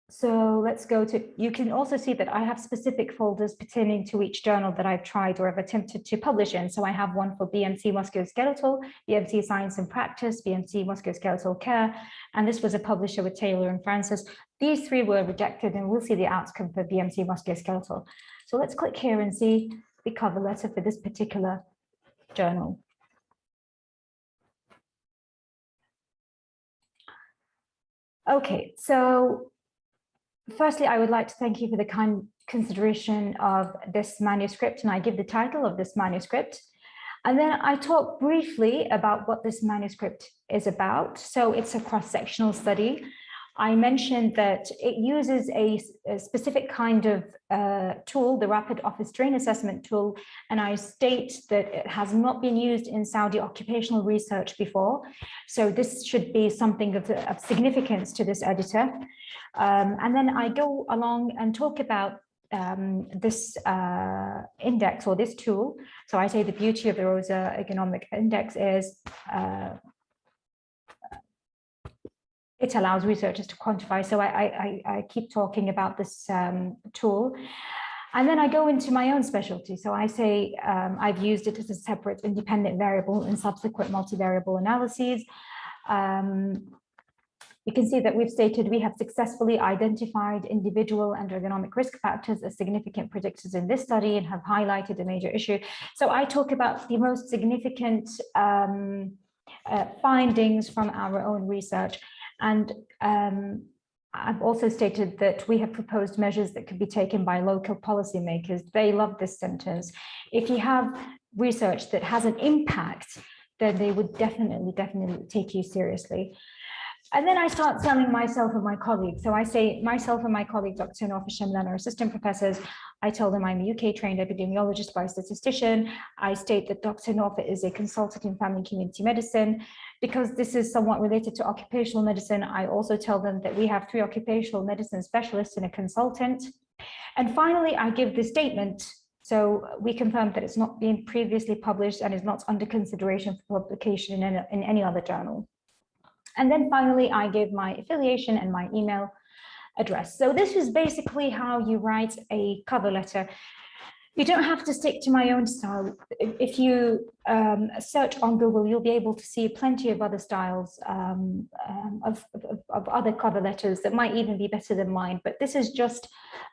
So let's go to, you can also see that I have specific folders pertaining to each journal that I've tried or have attempted to publish in. So I have one for BMC Musculoskeletal, BMC Science and Practice, BMC Musculoskeletal Care, and this was a publisher with Taylor and Francis. These three were rejected, and we'll see the outcome for BMC Musculoskeletal. So let's click here and see the cover letter for this particular journal. Okay, so firstly, I would like to thank you for the kind consideration of this manuscript, and I give the title of this manuscript. And then I talk briefly about what this manuscript is about. So it's a cross-sectional study. I mentioned that it uses a specific kind of tool, the Rapid Office Train Assessment tool, and I state that it has not been used in Saudi occupational research before. So this should be something of significance to this editor. And then I go along and talk about this index or this tool. So I say the beauty of the ROSA Ergonomic Index is it allows researchers to quantify. So I keep talking about this tool. And then I go into my own specialty. So I say I've used it as a separate independent variable in subsequent multivariable analyses. You can see that we've stated we have successfully identified individual and ergonomic risk factors as significant predictors in this study and have highlighted a major issue. So I talk about the most significant findings from our own research. And I've also stated that we have proposed measures that could be taken by local policymakers. They love this sentence. If you have research that has an impact, then they would definitely take you seriously. And then I start selling myself and my colleagues. So I say myself and my colleague, Dr. Norfa Shemlan, are assistant professors. I tell them I'm a UK trained epidemiologist by statistician. I state that Dr. Norfa is a consultant in family community medicine. Because this is somewhat related to occupational medicine, I also tell them that we have 3 occupational medicine specialists and a consultant. And finally, I give the statement. So we confirm that it's not been previously published and is not under consideration for publication in any other journal. And then finally, I give my affiliation and my email address. So this is basically how you write a cover letter. You don't have to stick to my own style. If you search on Google, you'll be able to see plenty of other styles of other cover letters that might even be better than mine. But this is just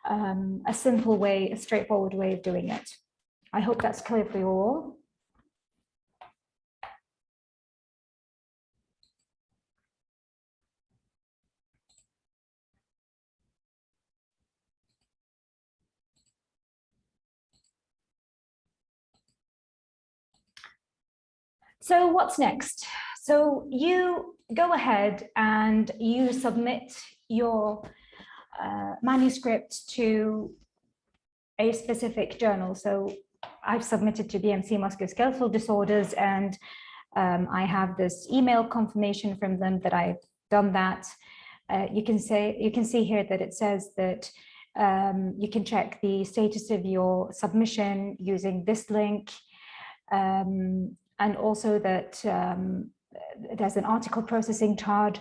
a simple way, a straightforward way of doing it. I hope that's clear for you all. So what's next? So you go ahead and you submit your manuscript to a specific journal. So I've submitted to BMC Musculoskeletal Disorders, and I have this email confirmation from them that I've done that. You can see here that it says that you can check the status of your submission using this link. And also that there's an article processing charge.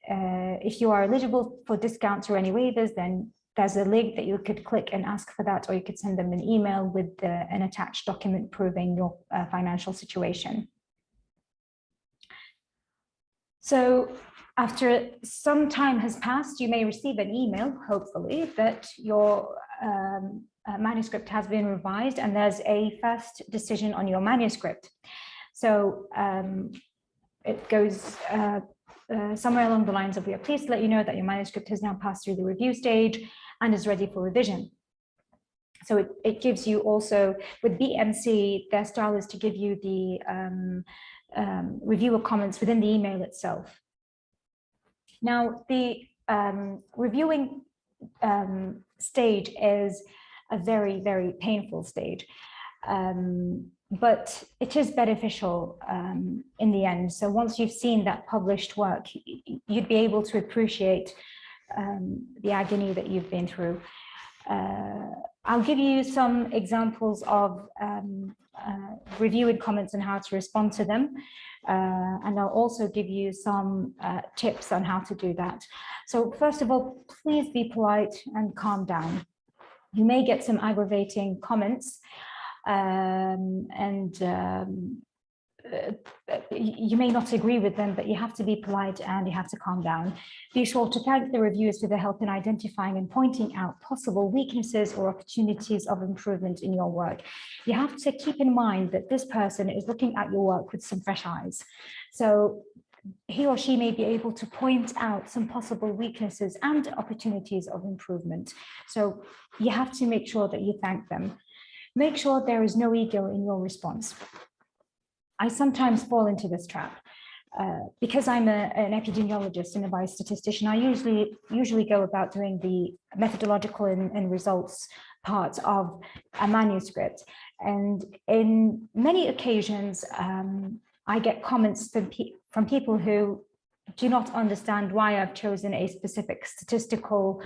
If you are eligible for discounts or any waivers, then there's a link that you could click and ask for that, or you could send them an email with an attached document proving your financial situation. So after some time has passed, you may receive an email, hopefully, that your manuscript has been revised and there's a first decision on your manuscript. So it goes somewhere along the lines of, we are pleased to let you know that your manuscript has now passed through the review stage and is ready for revision. So it gives you also, with BMC, their style is to give you the reviewer comments within the email itself. Now, the reviewing stage is a very, very painful stage, but it is beneficial in the end. So once you've seen that published work, you'd be able to appreciate the agony that you've been through. I'll give you some examples of reviewing comments and how to respond to them. And I'll also give you some tips on how to do that. So first of all, please be polite and calm down. You may get some aggravating comments you may not agree with them, but you have to be polite and you have to calm down. Be sure to thank the reviewers for their help in identifying and pointing out possible weaknesses or opportunities of improvement in your work. You have to keep in mind that this person is looking at your work with some fresh eyes. So he or she may be able to point out some possible weaknesses and opportunities of improvement. So you have to make sure that you thank them. Make sure there is no ego in your response. I sometimes fall into this trap. Because I'm an epidemiologist and a biostatistician, I usually go about doing the methodological and results part of a manuscript. And in many occasions, I get comments from people who do not understand why I've chosen a specific statistical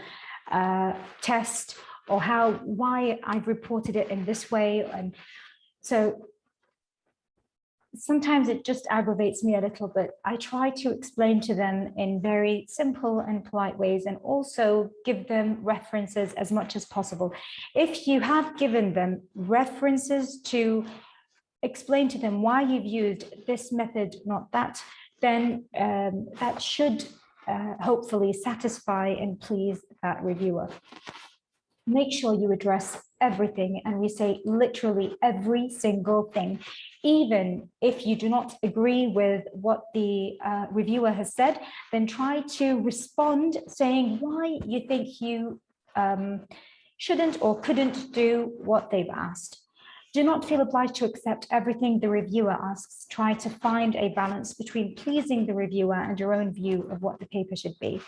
test or why I've reported it in this way. And so sometimes it just aggravates me a little bit. I try to explain to them in very simple and polite ways and also give them references as much as possible. If you have given them references to explain to them why you've used this method, not that, then that should hopefully satisfy and please that reviewer. Make sure you address everything, and we say literally every single thing. Even if you do not agree with what the reviewer has said, then try to respond saying why you think you shouldn't or couldn't do what they've asked. Do not feel obliged to accept everything the reviewer asks. Try to find a balance between pleasing the reviewer and your own view of what the paper should be.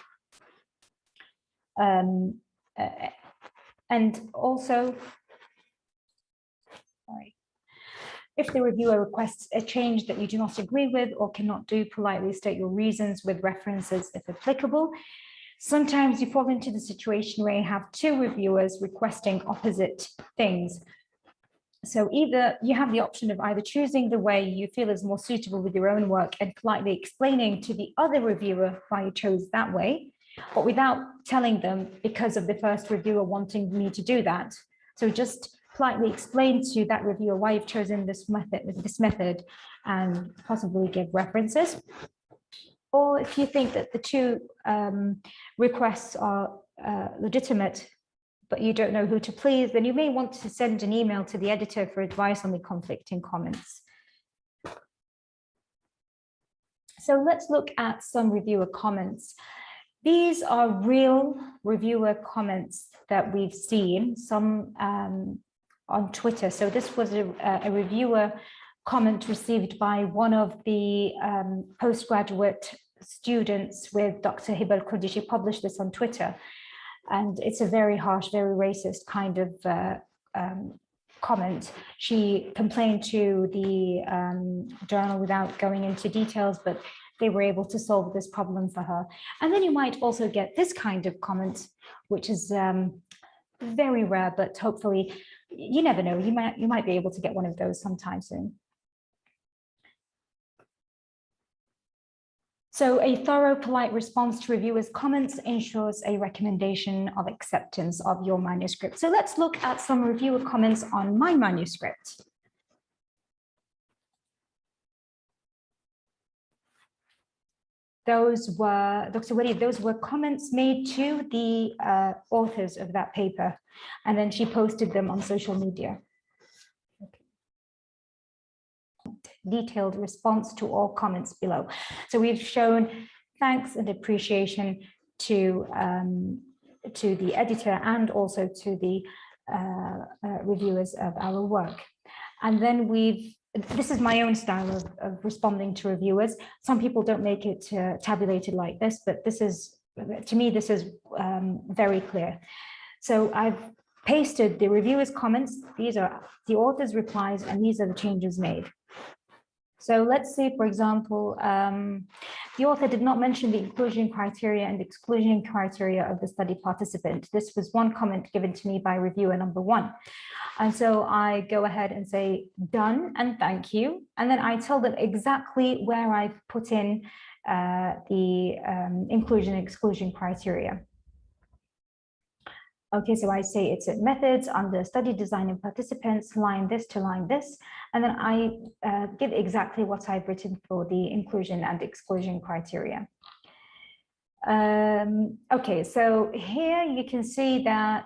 And also, if the reviewer requests a change that you do not agree with or cannot do, politely state your reasons with references if applicable. Sometimes you fall into the situation where you have two reviewers requesting opposite things. So either you have the option of either choosing the way you feel is more suitable with your own work and politely explaining to the other reviewer why you chose that way, but without telling them because of the first reviewer wanting me to do that. So just politely explain to that reviewer why you've chosen this method and possibly give references. Or if you think that the two requests are legitimate, but you don't know who to please, then you may want to send an email to the editor for advice on the conflicting comments. So let's look at some reviewer comments. These are real reviewer comments that we've seen, some on Twitter. So this was a reviewer comment received by one of the postgraduate students with Dr. Hiba Al-Kurdi. She published this on Twitter. And it's a very harsh, very racist kind of comment. She complained to the journal without going into details, but they were able to solve this problem for her. And then you might also get this kind of comment, which is very rare, but hopefully, you never know, you might be able to get one of those sometime soon. So a thorough, polite response to reviewers' comments ensures a recommendation of acceptance of your manuscript. So let's look at some reviewer comments on my manuscript. Those were, Dr. Wali, those were comments made to the authors of that paper, and then she posted them on social media. Detailed response to all comments below. So we've shown thanks and appreciation to the editor and also to the reviewers of our work. And then this is my own style of responding to reviewers. Some people don't make it tabulated like this, but this is, to me, this is very clear. So I've pasted the reviewers' comments. These are the author's replies, and these are the changes made. So let's say, for example, the author did not mention the inclusion criteria and exclusion criteria of the study participant. This was one comment given to me by reviewer number 1. And so I go ahead and say done and thank you. And then I tell them exactly where I've put in the inclusion and exclusion criteria. Okay, so I say it's at methods under study design and participants, line this to line this, and then I give exactly what I've written for the inclusion and exclusion criteria. Okay, so here you can see that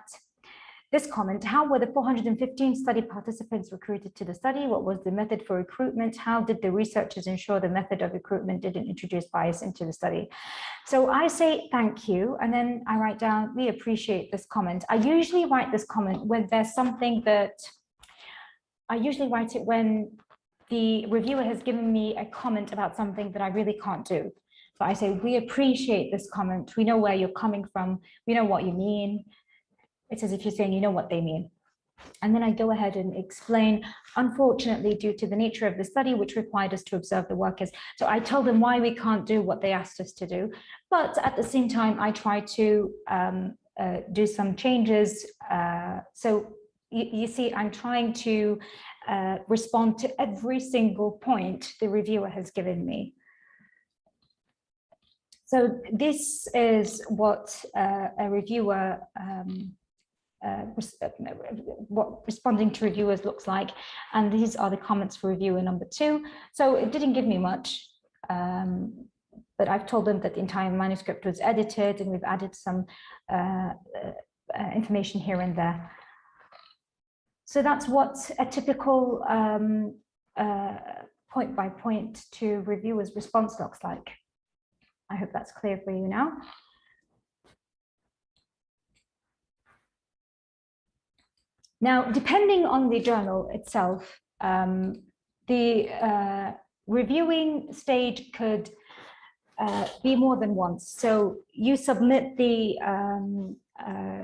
this comment, how were the 415 study participants recruited to the study? What was the method for recruitment? How did the researchers ensure the method of recruitment didn't introduce bias into the study? So I say thank you, and then I write down, we appreciate this comment. I usually write this comment when there's something that, I usually write it when the reviewer has given me a comment about something that I really can't do. So I say, we appreciate this comment. We know where you're coming from. We know what you mean. It's as if you're saying, you know what they mean. And then I go ahead and explain, unfortunately, due to the nature of the study, which required us to observe the workers. So I tell them why we can't do what they asked us to do. But at the same time, I try to do some changes. So you see, I'm trying to respond to every single point the reviewer has given me. So this is what a reviewer what responding to reviewers looks like, and these are the comments for reviewer number 2. So it didn't give me much, but I've told them that the entire manuscript was edited and we've added some information here and there. So that's what a typical point by point to reviewers response looks like. I hope that's clear for you now. Now, depending on the journal itself, the reviewing stage could be more than once. So you submit the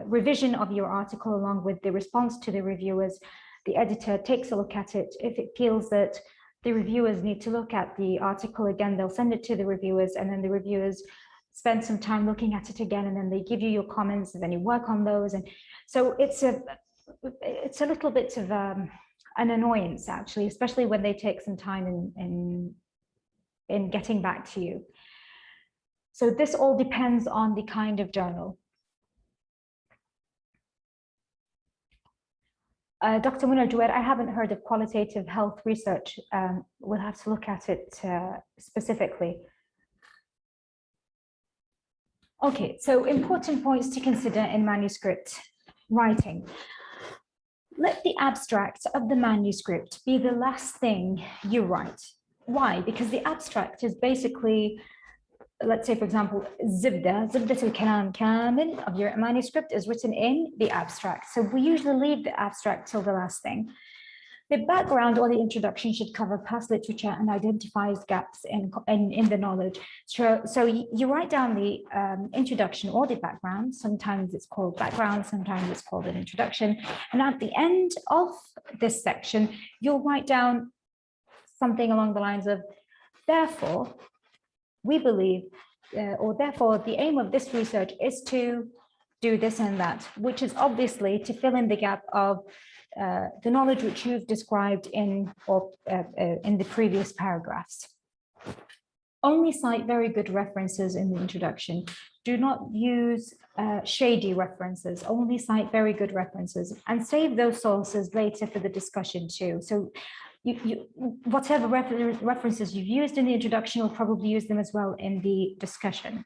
revision of your article along with the response to the reviewers. The editor takes a look at it. If it feels that the reviewers need to look at the article again, they'll send it to the reviewers, and then the reviewers spend some time looking at it again, and then they give you your comments, and then you work on those. And so it's a little bit of an annoyance, actually, especially when they take some time in getting back to you. So this all depends on the kind of journal. Dr. Munir Juwair, I haven't heard of qualitative health research. We'll have to look at it specifically. Okay, so important points to consider in manuscript writing. Let the abstract of the manuscript be the last thing you write. Why? Because the abstract is basically, let's say, for example, zibda al-kalam kamil of your manuscript is written in the abstract. So we usually leave the abstract till the last thing. The background or the introduction should cover past literature and identifies gaps in the knowledge. So you write down the introduction or the background. Sometimes it's called background, sometimes it's called an introduction. And at the end of this section, you'll write down something along the lines of, therefore, we believe, or therefore, the aim of this research is to do this and that, which is obviously to fill in the gap of the knowledge which you've described in the previous paragraphs. Only cite very good references in the introduction. Do not use shady references. Only cite very good references, and save those sources later for the discussion too. So whatever references you've used in the introduction, you'll probably use them as well in the discussion.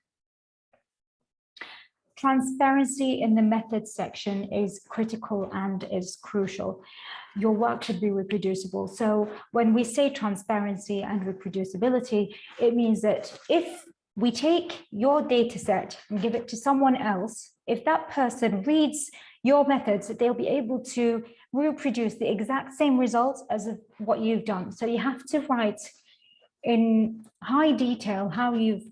Transparency in the methods section is critical and is crucial. Your work should be reproducible. So when we say transparency and reproducibility, it means that if we take your data set and give it to someone else. If that person reads your methods, they'll be able to reproduce the exact same results as what you've done. So you have to write in high detail how you've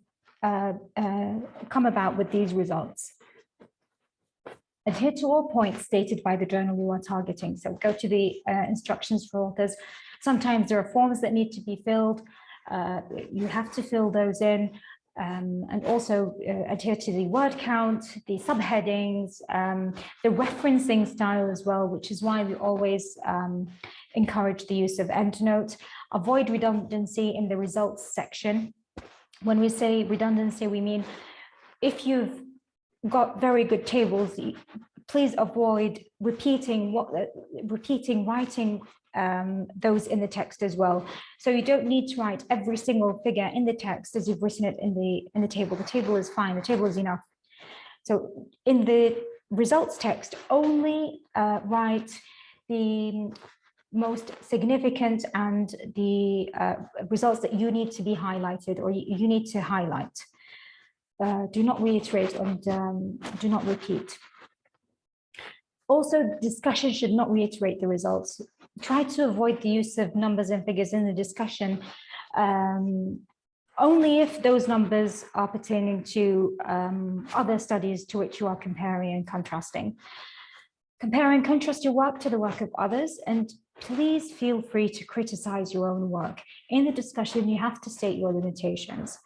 come about with these results. Adhere to all points stated by the journal you are targeting. So go to the instructions for authors. Sometimes there are forms that need to be filled. You have to fill those in. And also adhere to the word count, the subheadings, the referencing style as well, which is why we always encourage the use of endnote. Avoid redundancy in the results section. When we say redundancy, we mean if you've got very good tables, please avoid repeating writing those in the text as well. So you don't need to write every single figure in the text as you've written it in the table. The table is fine, the table is enough. So in the results text, only write the most significant and the results that you need to be highlighted or you need to highlight. Do not reiterate and do not repeat. Also, discussion should not reiterate the results. Try to avoid the use of numbers and figures in the discussion, only if those numbers are pertaining to other studies to which you are comparing and contrasting. Compare and contrast your work to the work of others, and please feel free to criticize your own work. In the discussion, you have to state your limitations.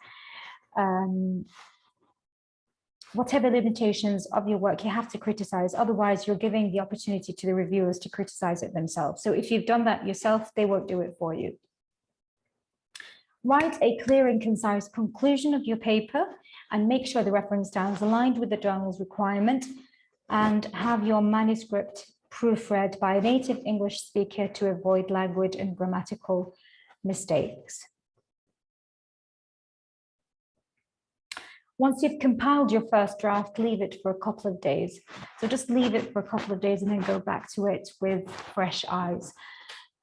Whatever limitations of your work, you have to criticize. Otherwise, you're giving the opportunity to the reviewers to criticize it themselves. So if you've done that yourself, they won't do it for you. Write a clear and concise conclusion of your paper and make sure the reference style is aligned with the journal's requirement, and have your manuscript proofread by a native English speaker to avoid language and grammatical mistakes. Once you've compiled your first draft, leave it for a couple of days. So just leave it for a couple of days and then go back to it with fresh eyes.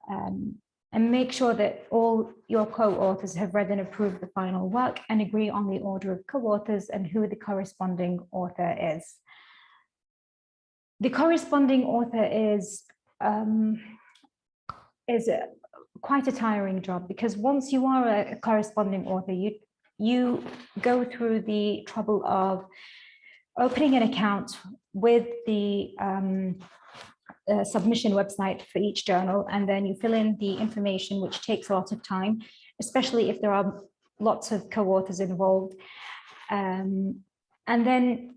And make sure that all your co-authors have read and approved the final work and agree on the order of co-authors and who the corresponding author is. The corresponding author is quite a tiring job, because once you are a corresponding author, you go through the trouble of opening an account with the submission website for each journal, and then you fill in the information, which takes a lot of time, especially if there are lots of co-authors involved. And then,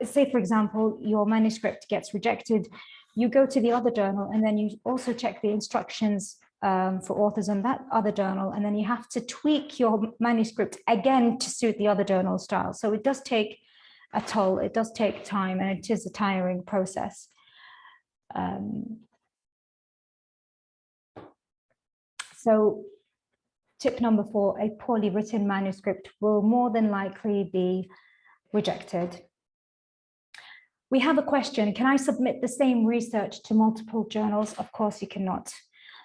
say, for example, your manuscript gets rejected, you go to the other journal, and then you also check the instructions for authors on that other journal, and then you have to tweak your manuscript again to suit the other journal style. So it does take a toll, it does take time, and it is a tiring process. So tip number 4, a poorly written manuscript will more than likely be rejected. We have a question: can I submit the same research to multiple journals? Of course you cannot.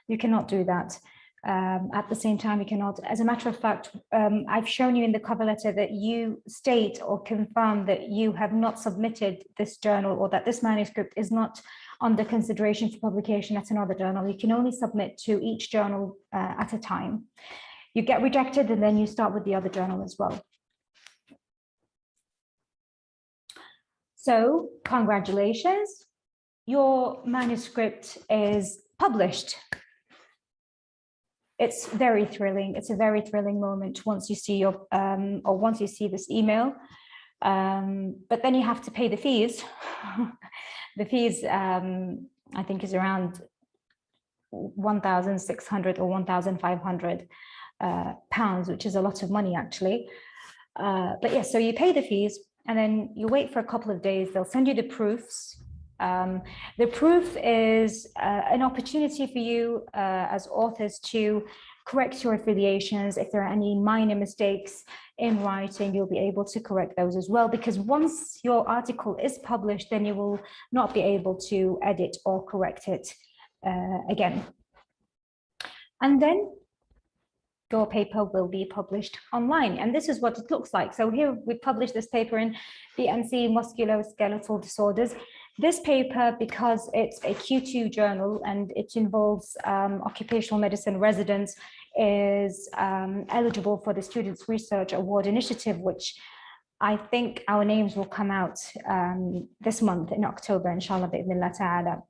You cannot do that. At the same time, you cannot. As a matter of fact, I've shown you in the cover letter that you state or confirm that you have not submitted this journal, or that this manuscript is not under consideration for publication at another journal. You can only submit to each journal at a time. You get rejected, and then you start with the other journal as well. So congratulations, your manuscript is published. It's very thrilling. It's a very thrilling moment once you see your once you see this email. But then you have to pay the fees. The fees, I think, is around 1,600 or 1,500 pounds, which is a lot of money, actually. But yes, so you pay the fees, and then you wait for a couple of days. They'll send you the proofs. The proof is an opportunity for you as authors to correct your affiliations. If there are any minor mistakes in writing, you'll be able to correct those as well, because once your article is published, then you will not be able to edit or correct it again. And then your paper will be published online. And this is what it looks like. So here we published this paper in BNC Musculoskeletal Disorders. This paper, because it's a Q2 journal and it involves occupational medicine residents, is eligible for the Students' Research Award Initiative, which I think our names will come out this month in October, inshallah, bi'idhnillah ta'ala.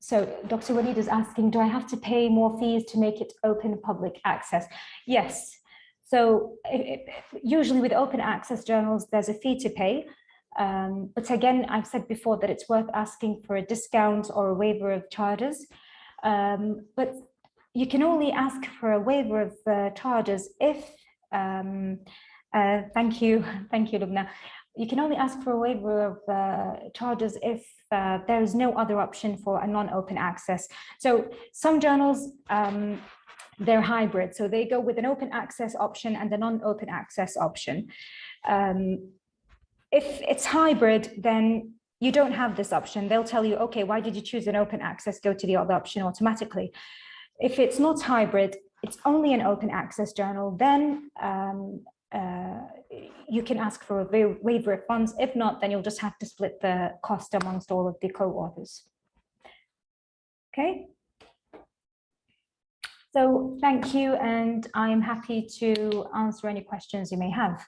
So Dr. Walid is asking, do I have to pay more fees to make it open public access? Yes. So usually with open access journals, there's a fee to pay. But again, I've said before that it's worth asking for a discount or a waiver of charges. But you can only ask for a waiver of charges if, thank you, Lubna. You can only ask for a waiver of charges if there is no other option for a non-open access. So some journals, they're hybrid. So they go with an open access option and a non-open access option. If it's hybrid, then you don't have this option. They'll tell you, okay, why did you choose an open access? Go to the other option automatically. If it's not hybrid, it's only an open access journal, then you can ask for a waiver of funds. If not, then you'll just have to split the cost amongst all of the co-authors. Okay. So thank you, and I'm happy to answer any questions you may have.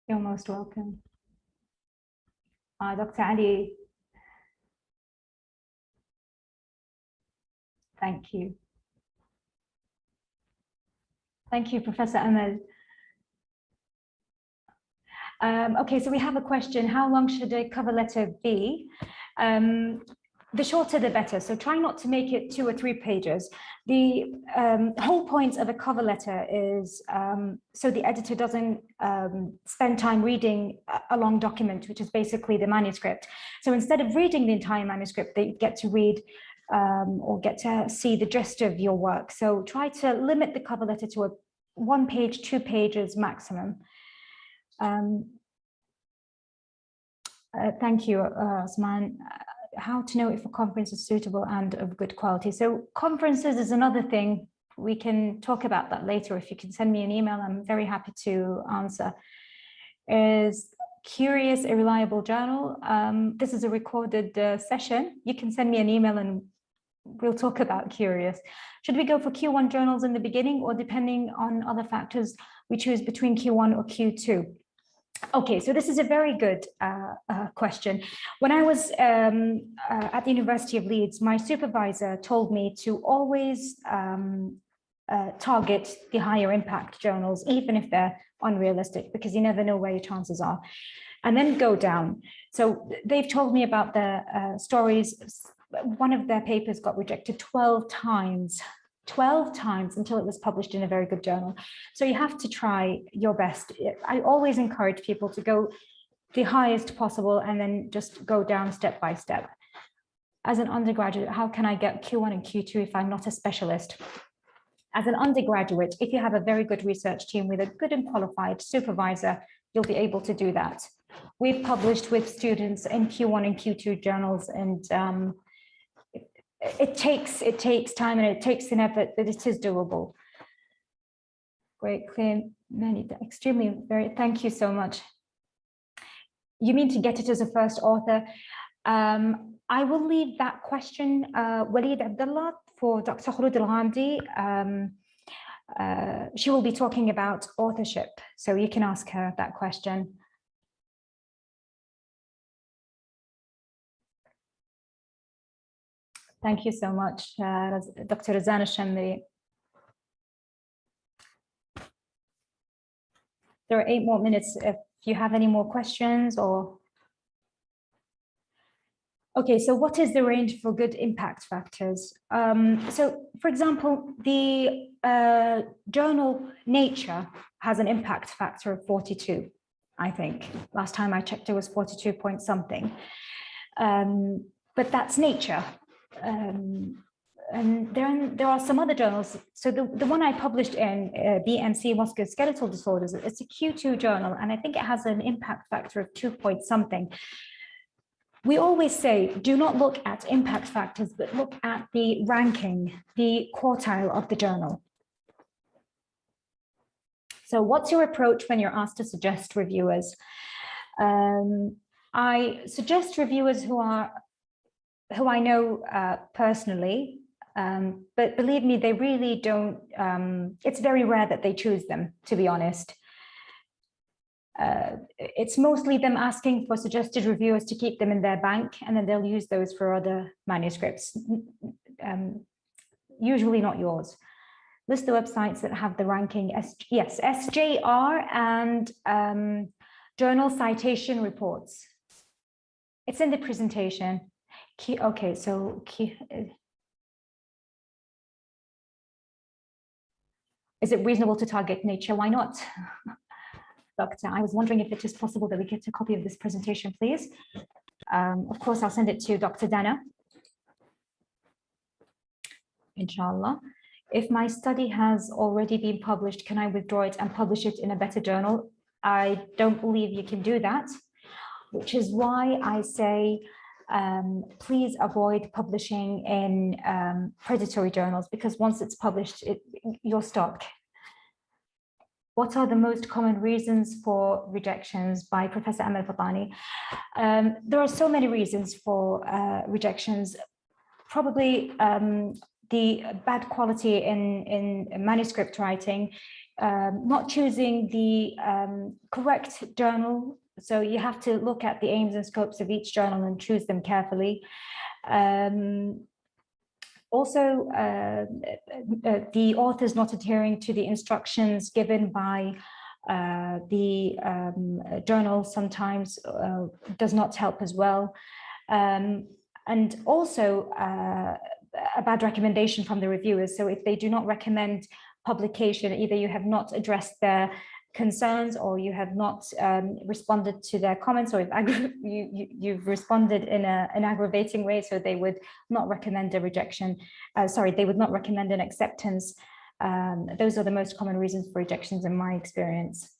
You're most welcome. Dr. Ali. Thank you. Thank you, Professor Ahmed. Okay, so we have a question. How long should a cover letter be? The shorter, the better. So try not to make it 2 or 3 pages. The whole point of a cover letter is so the editor doesn't spend time reading a long document, which is basically the manuscript. So instead of reading the entire manuscript, they get to read or get to see the gist of your work. So try to limit the cover letter to a 1 page, 2 pages maximum. Thank you, Osman. How to know if a conference is suitable and of good quality. So conferences is another thing. We can talk about that later. If you can send me an email, I'm very happy to answer. Is Curious a reliable journal? This is a recorded session. You can send me an email and we'll talk about Curious. Should we go for Q1 journals in the beginning, or depending on other factors, we choose between Q1 or Q2? Okay, so this is a very good question. When I was at the University of Leeds, my supervisor told me to always target the higher impact journals, even if they're unrealistic, because you never know where your chances are, and then go down. So they've told me about the stories. One of their papers got rejected 12 times until it was published in a very good journal. So you have to try your best. I always encourage people to go the highest possible and then just go down step by step. As an undergraduate, how can I get Q1 and Q2 if I'm not a specialist? As an undergraduate, if you have a very good research team with a good and qualified supervisor, you'll be able to do that. We've published with students in Q1 and Q2 journals, and it takes time and it takes an effort, but it is doable. Great, clear, many, extremely, very, thank you so much. You mean to get it as a first author? I will leave that question, Walid Abdullah, for Dr. Khulud Al-Ghamdi. She will be talking about authorship, so you can ask her that question. Thank you so much, Dr. Razan Al-Shamri. There are 8 more minutes if you have any more questions or... Okay, so what is the range for good impact factors? So, for example, the journal Nature has an impact factor of 42, I think. Last time I checked, it was 42 point something. But that's Nature. And there are some other journals. So the one I published in BMC, musculoskeletal disorders, it's a Q2 journal, and I think it has an impact factor of 2 point something. We always say, do not look at impact factors, but look at the ranking, the quartile of the journal. So what's your approach when you're asked to suggest reviewers? I suggest reviewers who I know personally, but believe me, they really don't, it's very rare that they choose them, to be honest. It's mostly them asking for suggested reviewers to keep them in their bank, and then they'll use those for other manuscripts, usually not yours. List the websites that have the ranking. Yes, SJR and journal citation reports. It's in the presentation. Okay, so is it reasonable to target Nature? Why not? Doctor, I was wondering if it is possible that we get a copy of this presentation, please. Of course, I'll send it to Dr. Dana. Inshallah. If my study has already been published, can I withdraw it and publish it in a better journal? I don't believe you can do that, which is why I say, please avoid publishing in predatory journals, because once it's published, you're stuck. What are the most common reasons for rejections by Professor Amal Fatani? There are so many reasons for rejections. Probably the bad quality in manuscript writing, not choosing the correct journal. So you have to look at the aims and scopes of each journal and choose them carefully. Also, the authors not adhering to the instructions given by the journal sometimes does not help as well. And also a bad recommendation from the reviewers. So if they do not recommend publication, either you have not addressed their concerns, or you have not responded to their comments, or you've responded in an aggravating way, so they would not recommend a rejection. They would not recommend an acceptance. Those are the most common reasons for rejections in my experience.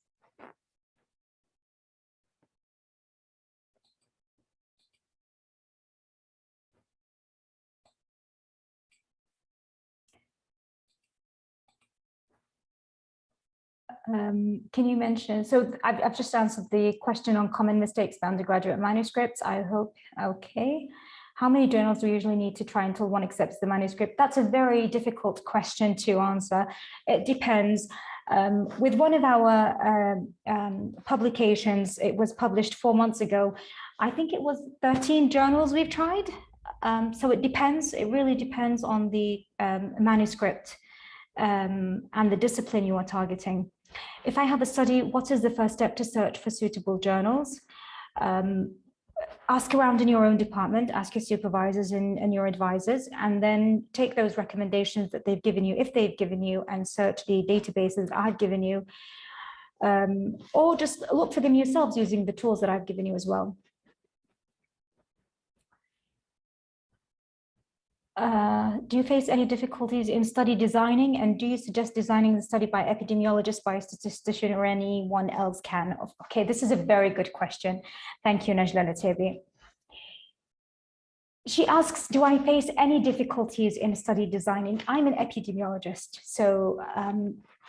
Can you mention, so I've just answered the question on common mistakes by undergraduate manuscripts, I hope. Okay. How many journals do we usually need to try until one accepts the manuscript? That's a very difficult question to answer. It depends. With one of our publications, it was published 4 months ago. I think it was 13 journals we've tried. So it depends. It really depends on the manuscript and the discipline you are targeting. If I have a study, what is the first step to search for suitable journals? Ask around in your own department, ask your supervisors and your advisors, and then take those recommendations that they've given you, if they've given you, and search the databases I've given you, or just look for them yourselves using the tools that I've given you as well. Do you face any difficulties in study designing, and do you suggest designing the study by epidemiologist, by a statistician, or anyone else can? Okay, this is a very good question. Thank you, Najla Latebi. She asks, do I face any difficulties in study designing? I'm an epidemiologist, so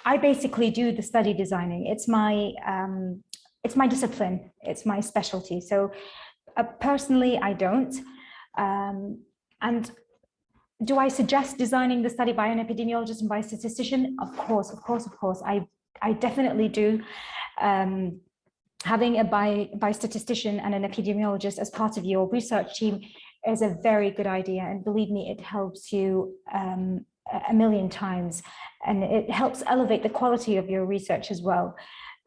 I basically do the study designing. It's my discipline, it's my specialty. So personally, I don't. And do I suggest designing the study by an epidemiologist and by a statistician? Of course. I definitely do. Having a biostatistician and an epidemiologist as part of your research team is a very good idea. And believe me, it helps you a million times. And it helps elevate the quality of your research as well.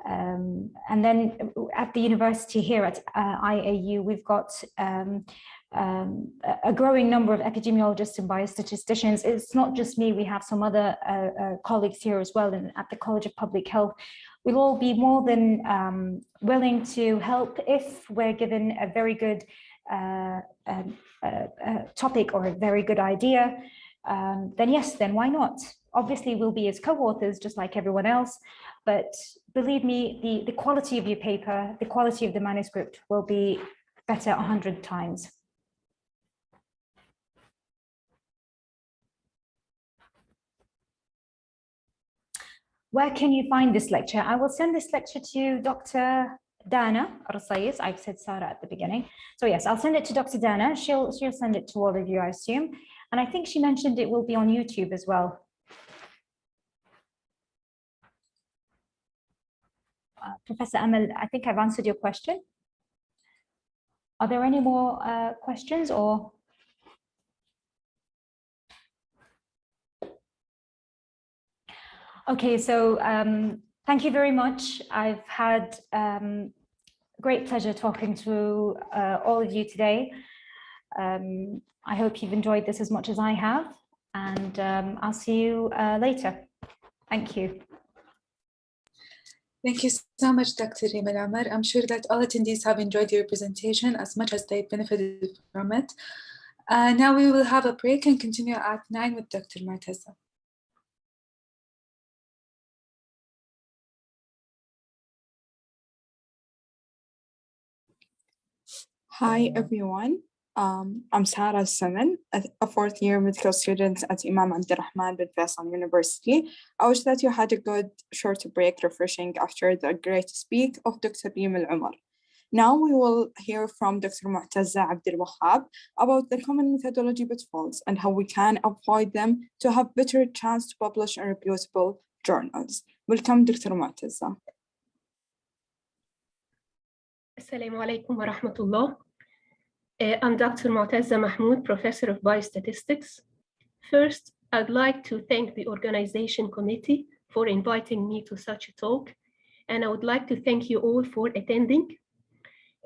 And then at the university here at IAU, we've got a growing number of epidemiologists and biostatisticians. It's not just me, we have some other colleagues here as well at the College of Public Health. We'll all be more than willing to help if we're given a very good topic or a very good idea. Then yes, then why not? Obviously, we'll be as co-authors just like everyone else, but believe me, the quality of your paper, the quality of the manuscript will be better 100 times. Where can you find this lecture? I will send this lecture to Dr. Dana Rasayis. I've said Sarah at the beginning. So yes, I'll send it to Dr. Dana. She'll send it to all of you, I assume. And I think she mentioned it will be on YouTube as well. Professor Amal, I think I've answered your question. Are there any more questions or? Okay, so thank you very much. I've had great pleasure talking to all of you today. I hope you've enjoyed this as much as I have, and I'll see you later. Thank you. Thank you so much, Dr. Rima Al-Amar. I'm sure that all attendees have enjoyed your presentation as much as they benefited from it. Now we will have a break and continue at 9 with Dr. Mu'tazza. Hi, everyone. I'm Sarah Saman, a fourth-year medical student at Imam Abdurrahman bin Faisal University. I wish that you had a good short break refreshing after the great speak of Dr. Rima Al-Amar. Now we will hear from Dr. Mu'tazza Abdul Wahab about the common methodology pitfalls and how we can avoid them to have better chance to publish in reputable journals. Welcome, Dr. Mu'tazza. Assalamu alaikum wa rahmatullah. I'm Dr. Mu'tazza Mahmoud, Professor of Biostatistics. First, I'd like to thank the organization committee for inviting me to such a talk, and I would like to thank you all for attending.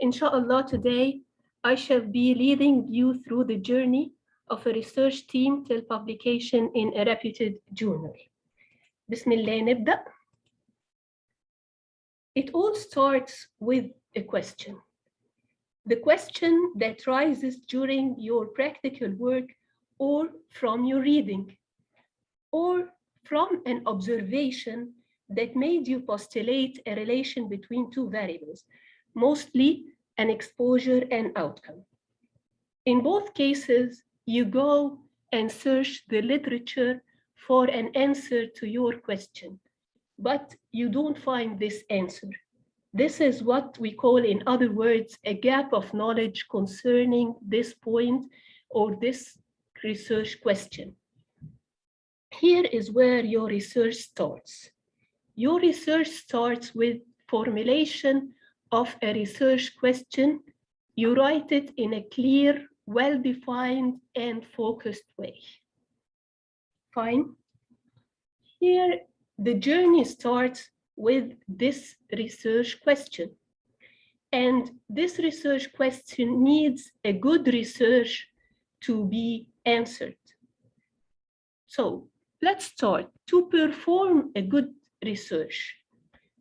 Inshallah, today I shall be leading you through the journey of a research team till publication in a reputed journal. Bismillah nibda. It all starts with a question. The question that rises during your practical work or from your reading, or from an observation that made you postulate a relation between two variables, mostly an exposure and outcome. In both cases, you go and search the literature for an answer to your question, but you don't find this answer. This is what we call, in other words, a gap of knowledge concerning this point or this research question. Here is where your research starts. Your research starts with formulation of a research question. You write it in a clear, well-defined, and focused way. Fine. Here, the journey starts with this research question. And this research question needs a good research to be answered. So let's start. To perform a good research,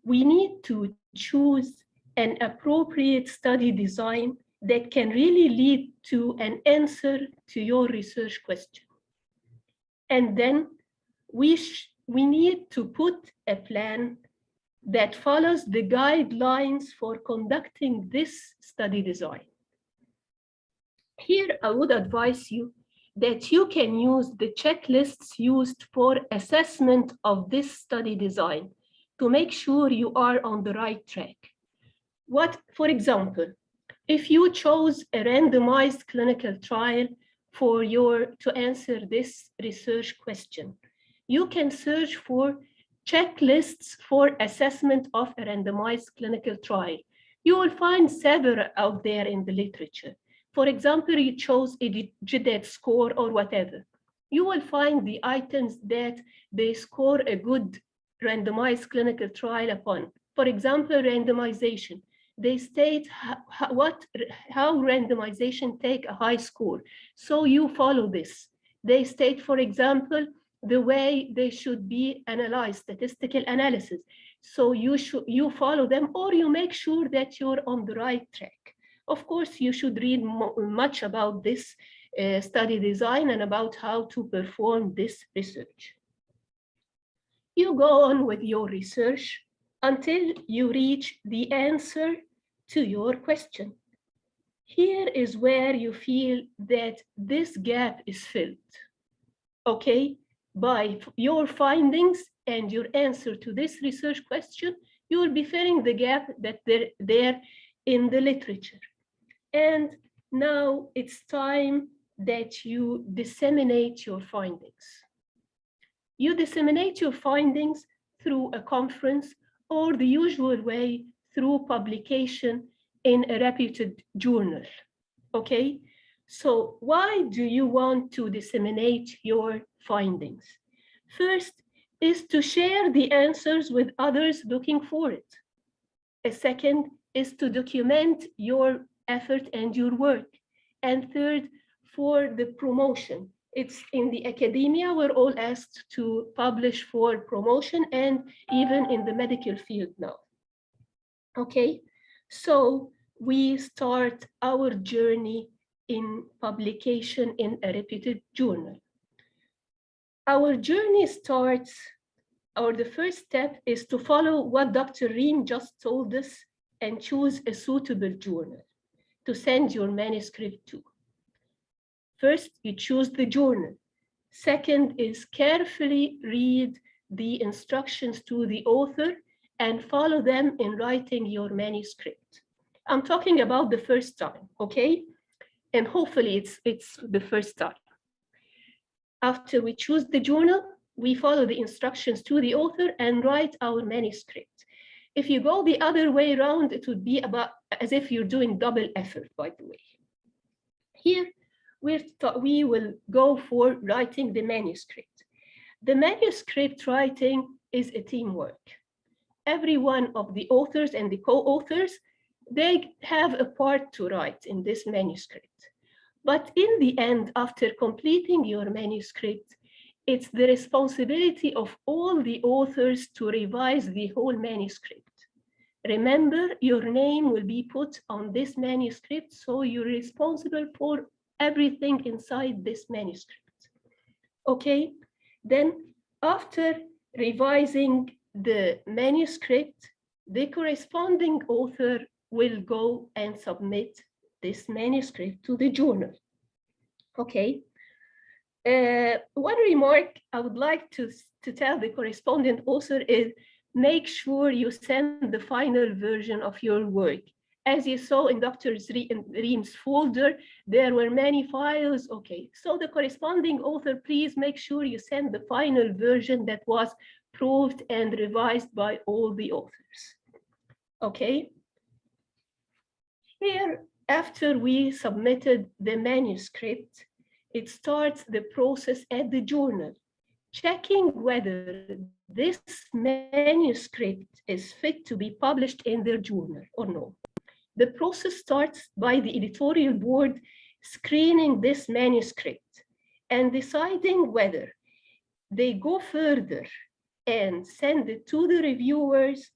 we need to choose an appropriate study design that can really lead to an answer to your research question. And then we need to put a plan that follows the guidelines for conducting this study design. Here, I would advise you that you can use the checklists used for assessment of this study design to make sure you are on the right track. For example, if you chose a randomized clinical trial to answer this research question, you can search for checklists for assessment of a randomized clinical trial. You will find several out there in the literature. For example, you chose a GDET score or whatever. You will find the items that they score a good randomized clinical trial upon. For example, randomization. they state how randomization take a high score. So you follow this. They state, for example, the way they should be analyzed, statistical analysis. So you follow them, or you make sure that you're on the right track. Of course, you should read much about this study design and about how to perform this research. You go on with your research until you reach the answer to your question. Here is where you feel that this gap is filled, okay? By your findings and your answer to this research question, you will be filling the gap that there in the literature. And now it's time that you disseminate your findings. You disseminate your findings through a conference or the usual way through publication in a reputed journal, okay? So why do you want to disseminate your findings? First is to share the answers with others looking for it. A second is to document your effort and your work. And third, for the promotion. It's in the academia, we're all asked to publish for promotion, and even in the medical field now. Okay, so we start our journey in publication in a reputed journal. Our journey starts, or the first step is to follow what Dr. Reem just told us and choose a suitable journal to send your manuscript to. First, you choose the journal. Second is carefully read the instructions to the author and follow them in writing your manuscript. I'm talking about the first time, okay? And hopefully it's the first time. After we choose the journal, we follow the instructions to the author and write our manuscript. If you go the other way around, it would be about as if you're doing double effort, by the way. Here, we will go for writing the manuscript. The manuscript writing is a teamwork. Every one of the authors and the co-authors, they have a part to write in this manuscript. But in the end, after completing your manuscript, it's the responsibility of all the authors to revise the whole manuscript. Remember, your name will be put on this manuscript, so you're responsible for everything inside this manuscript. Okay, then after revising the manuscript, the corresponding author will go and submit this manuscript to the journal. Okay, one remark I would like to tell the correspondent author is make sure you send the final version of your work. As you saw in Dr. Reem's folder, there were many files. Okay, so the corresponding author, please make sure you send the final version that was proved and revised by all the authors. Okay. Here, after we submitted the manuscript, it starts the process at the journal, checking whether this manuscript is fit to be published in their journal or no. The process starts by the editorial board screening this manuscript and deciding whether they go further and send it to the reviewers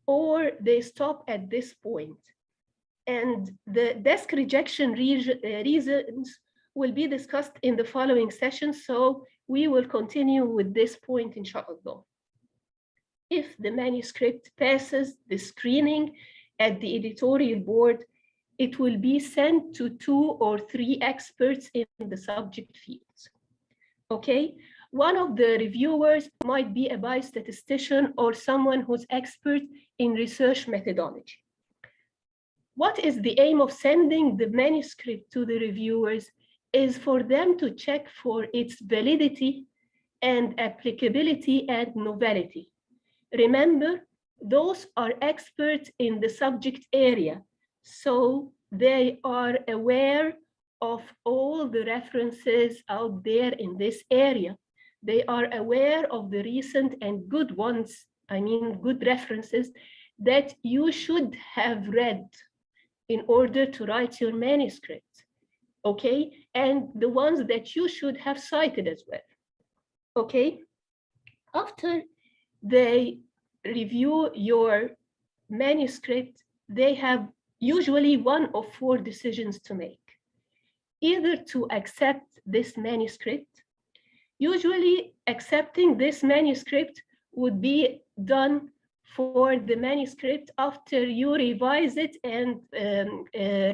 or they stop at this point. And the desk rejection reasons will be discussed in the following session, so we will continue with this point, inshallah. If the manuscript passes the screening at the editorial board, it will be sent to 2 or 3 experts in the subject fields. Okay, one of the reviewers might be a biostatistician or someone who's expert in research methodology. What is the aim of sending the manuscript to the reviewers is for them to check for its validity and applicability and novelty. Remember, those are experts in the subject area, so they are aware of all the references out there in this area. They are aware of the recent and good ones, I mean good references, that you should have read in order to write your manuscript, okay? And the ones that you should have cited as well, okay? After they review your manuscript, they have usually one of 4 decisions to make. Either to accept this manuscript. Usually accepting this manuscript would be done for the manuscript after you revise it and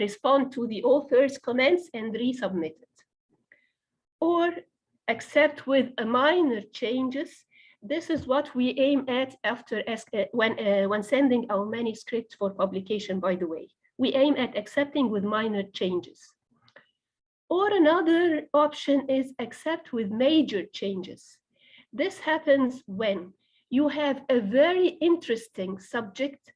respond to the author's comments and resubmit it. Or accept with a minor changes. This is what we aim at after when sending our manuscript for publication, by the way. We aim at accepting with minor changes. Or another option is accept with major changes. This happens when you have a very interesting subject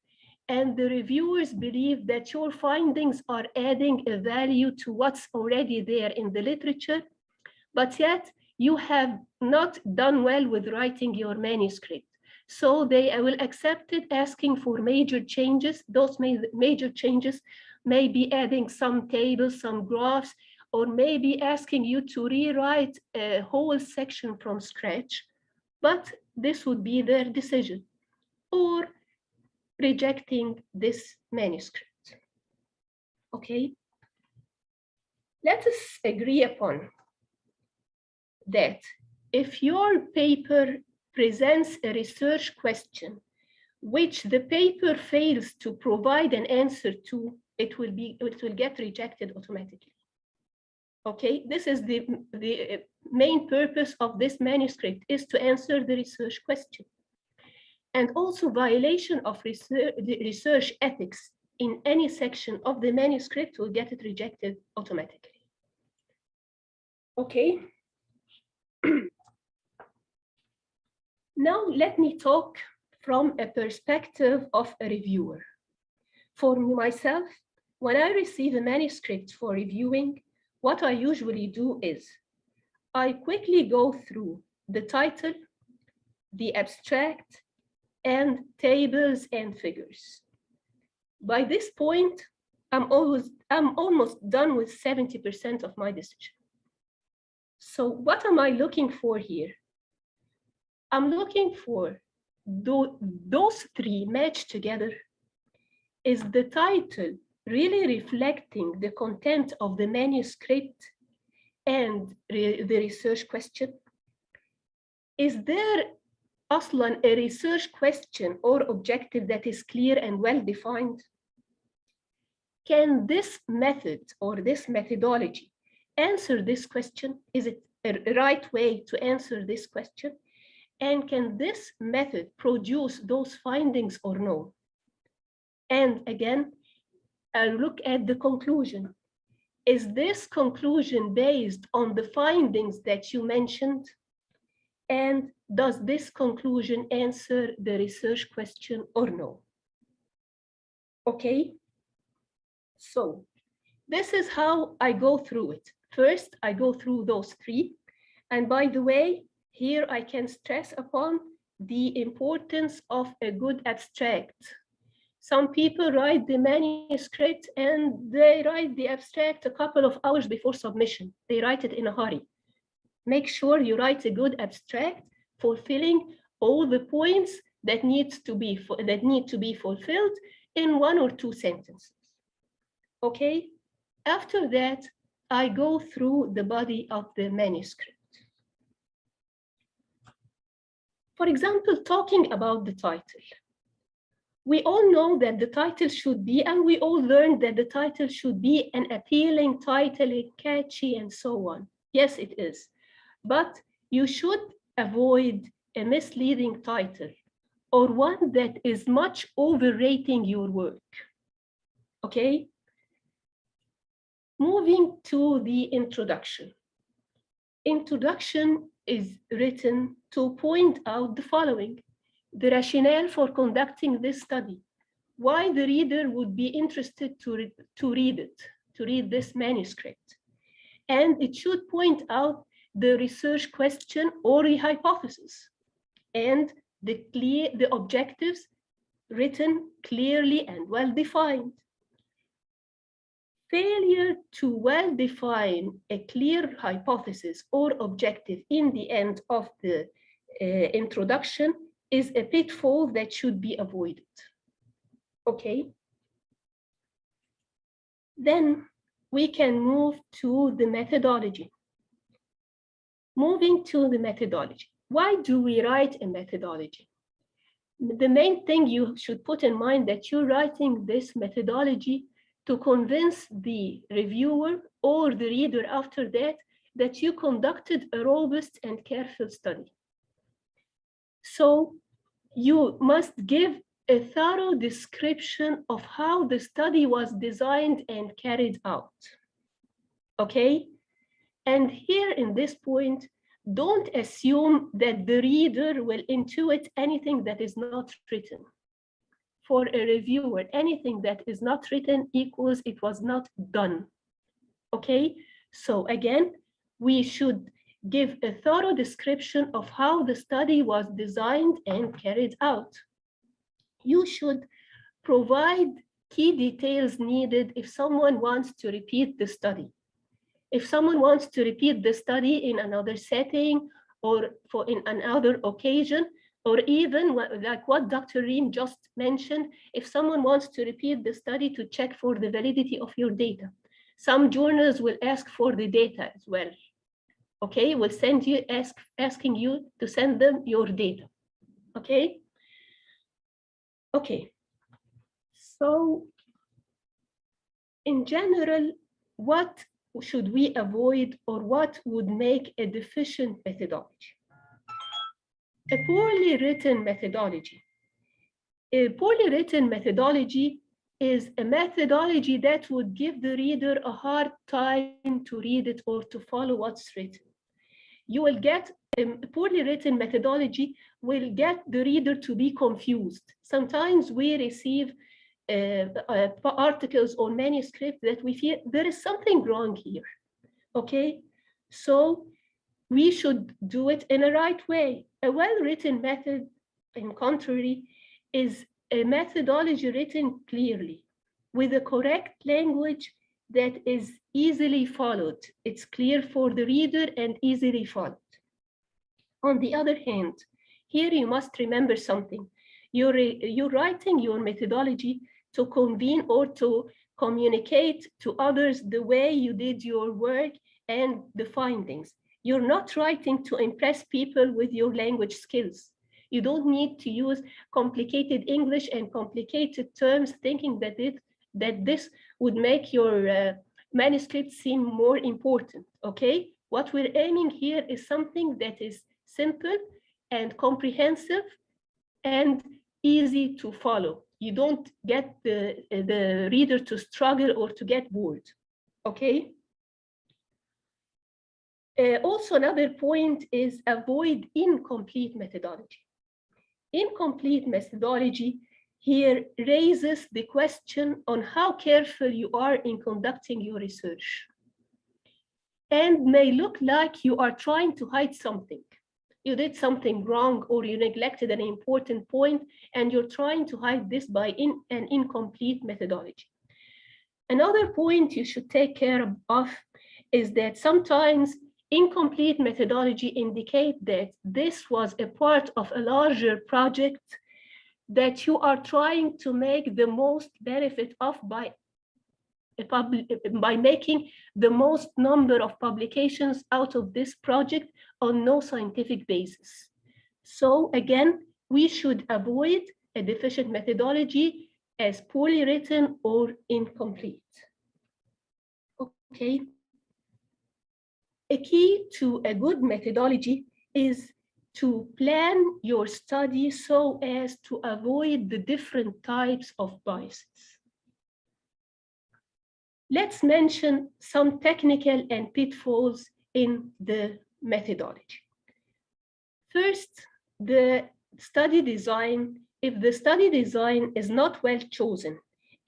and the reviewers believe that your findings are adding a value to what's already there in the literature, but yet you have not done well with writing your manuscript. So they will accept it, asking for major changes. Those major changes may be adding some tables, some graphs, or maybe asking you to rewrite a whole section from scratch, but this would be their decision, or rejecting this manuscript. Okay, let us agree upon that if your paper presents a research question which the paper fails to provide an answer to, it will get rejected automatically. Okay, this is the main purpose of this manuscript, is to answer the research question. And also violation of research ethics in any section of the manuscript will get it rejected automatically. Okay. Now let me talk from a perspective of a reviewer. For myself, when I receive a manuscript for reviewing, what I usually do is I quickly go through the title, the abstract, and tables and figures. By this point, I'm almost done with 70% of my decision. So what am I looking for here? I'm looking for those 3 matched together. Is the title really reflecting the content of the manuscript and the research question? Is there aslan a research question or objective that is clear and well defined? Can this method or this methodology answer this question? Is it a right way to answer this question? And can this method produce those findings or no? And again, I'll look at the conclusion. Is this conclusion based on the findings that you mentioned? And does this conclusion answer the research question or no? Okay, so this is how I go through it. First, I go through those 3. And by the way, here I can stress upon the importance of a good abstract. Some people write the manuscript and they write the abstract a couple of hours before submission. They write it in a hurry. Make sure you write a good abstract, fulfilling all the points that need to be fulfilled in 1 or 2 sentences. Okay, after that, I go through the body of the manuscript. For example, talking about the title. We all know that the title should be, and we all learned that the title should be an appealing title, catchy, and so on. Yes, it is. But you should avoid a misleading title or one that is much overrating your work. Okay? Moving to the introduction. Introduction is written to point out the following: the rationale for conducting this study, why the reader would be interested to read this manuscript. And it should point out the research question or the hypothesis and the objectives written clearly and well-defined. Failure to well-define a clear hypothesis or objective in the end of the introduction is a pitfall that should be avoided. Okay. Then we can move to the methodology. Moving to the methodology. Why do we write a methodology? The main thing you should put in mind that you're writing this methodology to convince the reviewer or the reader after that you conducted a robust and careful study. So you must give a thorough description of how the study was designed and carried out. Okay? And here in this point, don't assume that the reader will intuit anything that is not written. For a reviewer, anything that is not written equals it was not done. Okay? So again, we should give a thorough description of how the study was designed and carried out. You should provide key details needed if someone wants to repeat the study. If someone wants to repeat the study in another setting or in another occasion, or even like what Dr. Reem just mentioned, if someone wants to repeat the study to check for the validity of your data. Some journals will ask for the data as well. Okay, will send you, asking you to send them your data. Okay? Okay. So in general, what should we avoid or what would make a deficient methodology? A poorly written methodology. A poorly written methodology is a methodology that would give the reader a hard time to read it or to follow what's written. You will get a poorly written methodology will get the reader to be confused. Sometimes we receive articles or manuscripts that we feel there is something wrong here. Okay, so we should do it in a right way. A well-written method, in contrary, is a methodology written clearly with a correct language that is easily followed. It's clear for the reader and easily followed. On the other hand, here you must remember something. You're writing your methodology to convene or to communicate to others the way you did your work and the findings. You're not writing to impress people with your language skills. You don't need to use complicated English and complicated terms thinking that this would make your manuscript seem more important, okay? What we're aiming here is something that is simple and comprehensive and easy to follow. You don't get the reader to struggle or to get bored, okay? Also, another point is avoid incomplete methodology. Incomplete methodology here raises the question on how careful you are in conducting your research and may look like you are trying to hide something. You did something wrong or you neglected an important point and you're trying to hide this by an incomplete methodology. Another point you should take care of is that sometimes incomplete methodology indicate that this was a part of a larger project that you are trying to make the most benefit of by making the most number of publications out of this project on no scientific basis. So again, we should avoid a deficient methodology as poorly written or incomplete. Okay. A key to a good methodology is to plan your study so as to avoid the different types of biases. Let's mention some technical and pitfalls in the methodology. First, the study design. If the study design is not well chosen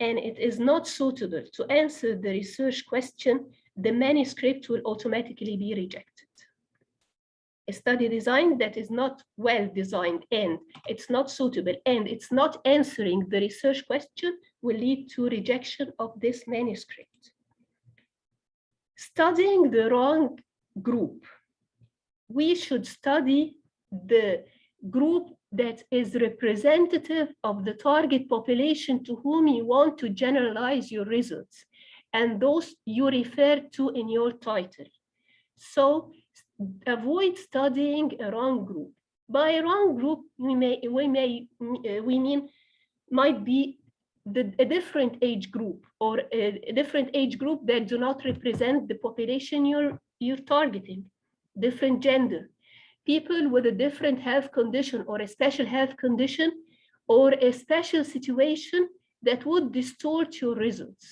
and it is not suitable to answer the research question, the manuscript will automatically be rejected. A study design that is not well designed and it's not suitable and it's not answering the research question will lead to rejection of this manuscript. Studying the wrong group. We should study the group that is representative of the target population to whom you want to generalize your results and those you refer to in your title. So avoid studying a wrong group. By a wrong group, we mean might be a different age group or a different age group that do not represent the population you're targeting, different gender, people with a different health condition or a special health condition or a special situation that would distort your results.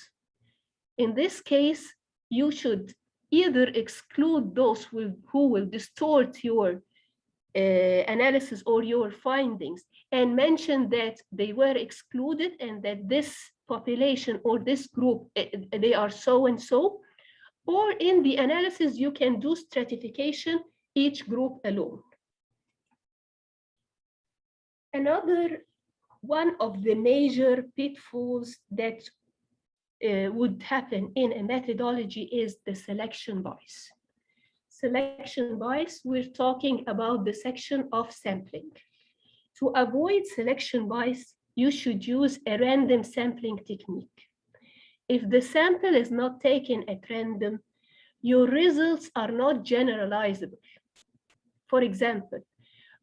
In this case, you should either exclude those who will distort your analysis or your findings and mention that they were excluded and that this population or this group, they are so and so, or in the analysis, you can do stratification, each group alone. Another one of the major pitfalls that would happen in a methodology is the selection bias. Selection bias, we're talking about the section of sampling. To avoid selection bias, you should use a random sampling technique. If the sample is not taken at random, your results are not generalizable. For example,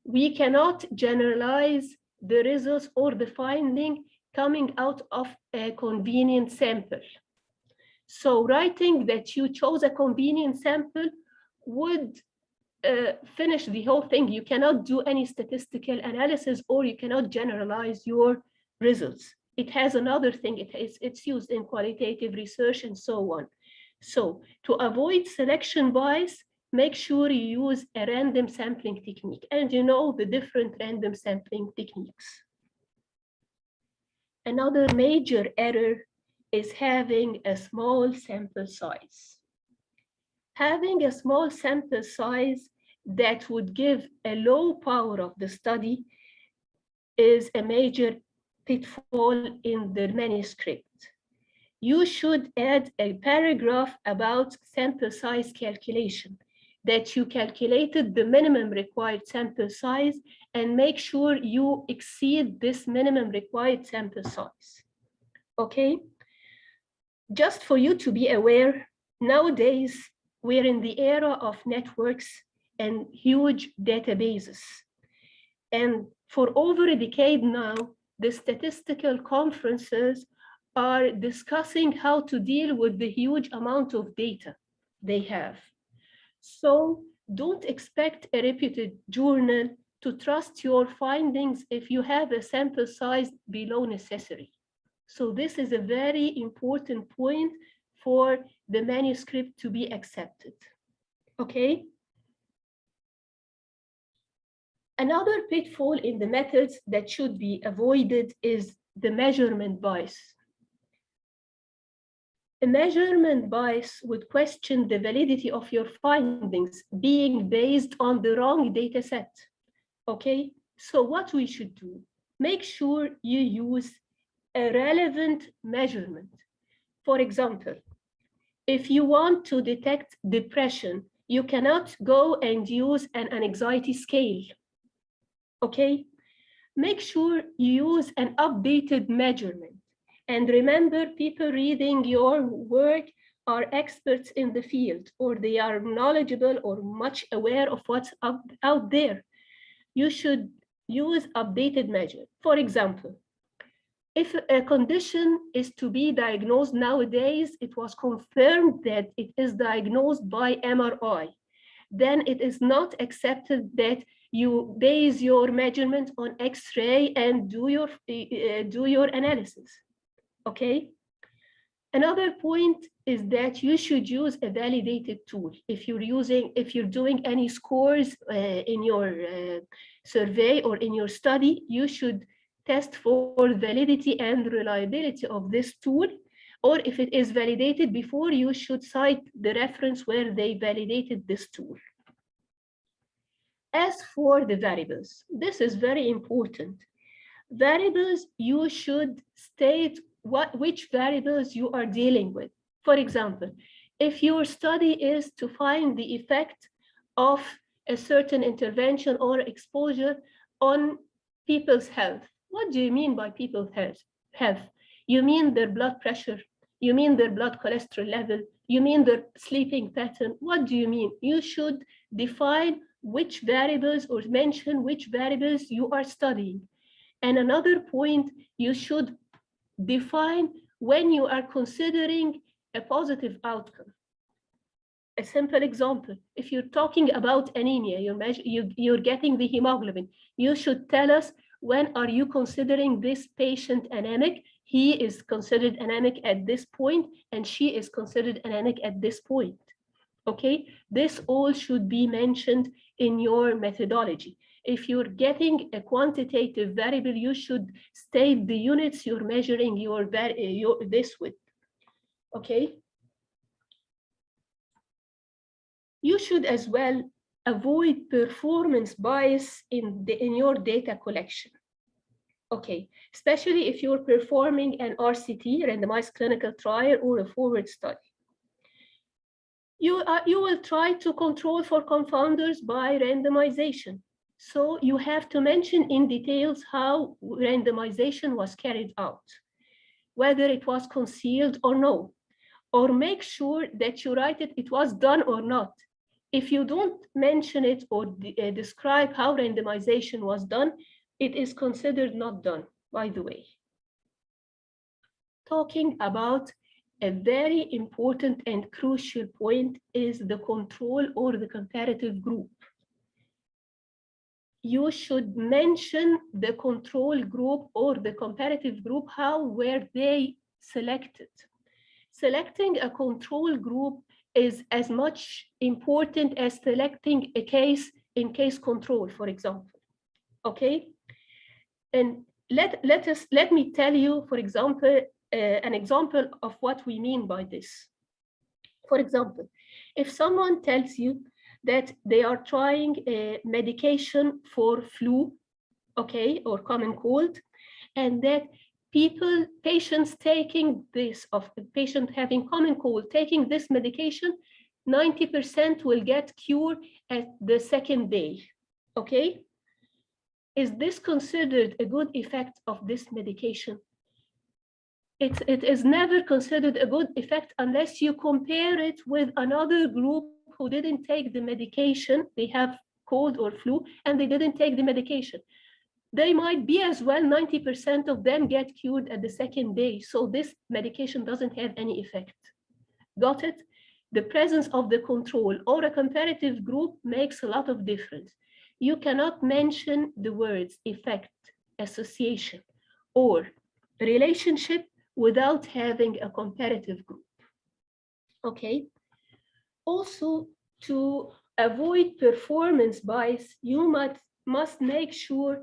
we cannot generalize the results or the finding coming out of a convenient sample. So writing that you chose a convenient sample would finish the whole thing. You cannot do any statistical analysis or you cannot generalize your results. It has another thing, it's used in qualitative research and so on. So to avoid selection bias, make sure you use a random sampling technique and you know the different random sampling techniques. Another major error is having a small sample size. Having a small sample size that would give a low power of the study is a major pitfall in the manuscript. You should add a paragraph about sample size calculation, that you calculated the minimum required sample size and make sure you exceed this minimum required sample size. Okay? Just for you to be aware, nowadays, we're in the era of networks and huge databases. And for over a decade now, the statistical conferences are discussing how to deal with the huge amount of data they have. So don't expect a reputed journal to trust your findings if you have a sample size below necessary. So this is a very important point for the manuscript to be accepted. Okay? Another pitfall in the methods that should be avoided is the measurement bias. A measurement bias would question the validity of your findings being based on the wrong data set. Okay, so what we should do, make sure you use a relevant measurement. For example, if you want to detect depression, you cannot go and use an anxiety scale. Okay, make sure you use an updated measurement. And remember, people reading your work are experts in the field, or they are knowledgeable or much aware of what's out there. You should use updated measure. For example, if a condition is to be diagnosed nowadays, it was confirmed that it is diagnosed by MRI, then it is not accepted that you base your measurement on X-ray and do your analysis. Okay. Another point is that you should use a validated tool. If you're doing any scores in your survey or in your study, you should test for validity and reliability of this tool. Or if it is validated before, you should cite the reference where they validated this tool. As for the variables, this is very important. Variables, you should state which variables you are dealing with. For example, if your study is to find the effect of a certain intervention or exposure on people's health, what do you mean by people's health? You mean their blood pressure? You mean their blood cholesterol level? You mean their sleeping pattern? What do you mean? You should define which variables or mention which variables you are studying. And another point, you should define when you are considering a positive outcome. A simple example, if you're talking about anemia, you're getting the hemoglobin, you should tell us when are you considering this patient anemic. He is considered anemic at this point, and she is considered anemic at this point. Okay, this all should be mentioned in your methodology. If you're getting a quantitative variable, you should state the units you're measuring this with. Okay. You should as well avoid performance bias in your data collection. Okay, especially if you're performing an RCT, randomized clinical trial, or a forward study. You will try to control for confounders by randomization. So you have to mention in details how randomization was carried out, whether it was concealed or no, or make sure that you write it was done or not. If you don't mention it or describe how randomization was done, it is considered not done, by the way. Talking about a very important and crucial point is the control or the comparative group. You should mention the control group or the comparative group, how were they selected. Selecting a control group is as much important as selecting a case in case control, for example. Okay, and let me tell you, for example, an example of what we mean by this. For example, if someone tells you that they are trying a medication for flu, okay, or common cold, and that patients taking this, of a patient having common cold, taking this medication, 90% will get cured at the second day, okay? Is this considered a good effect of this medication? It is never considered a good effect unless you compare it with another group who didn't take the medication. They have cold or flu and they didn't take the medication. They might be as well, 90% of them get cured at the second day. So this medication doesn't have any effect. Got it? The presence of the control or a comparative group makes a lot of difference. You cannot mention the words effect, association, or relationship without having a comparative group. Okay. Also, to avoid performance bias, you must make sure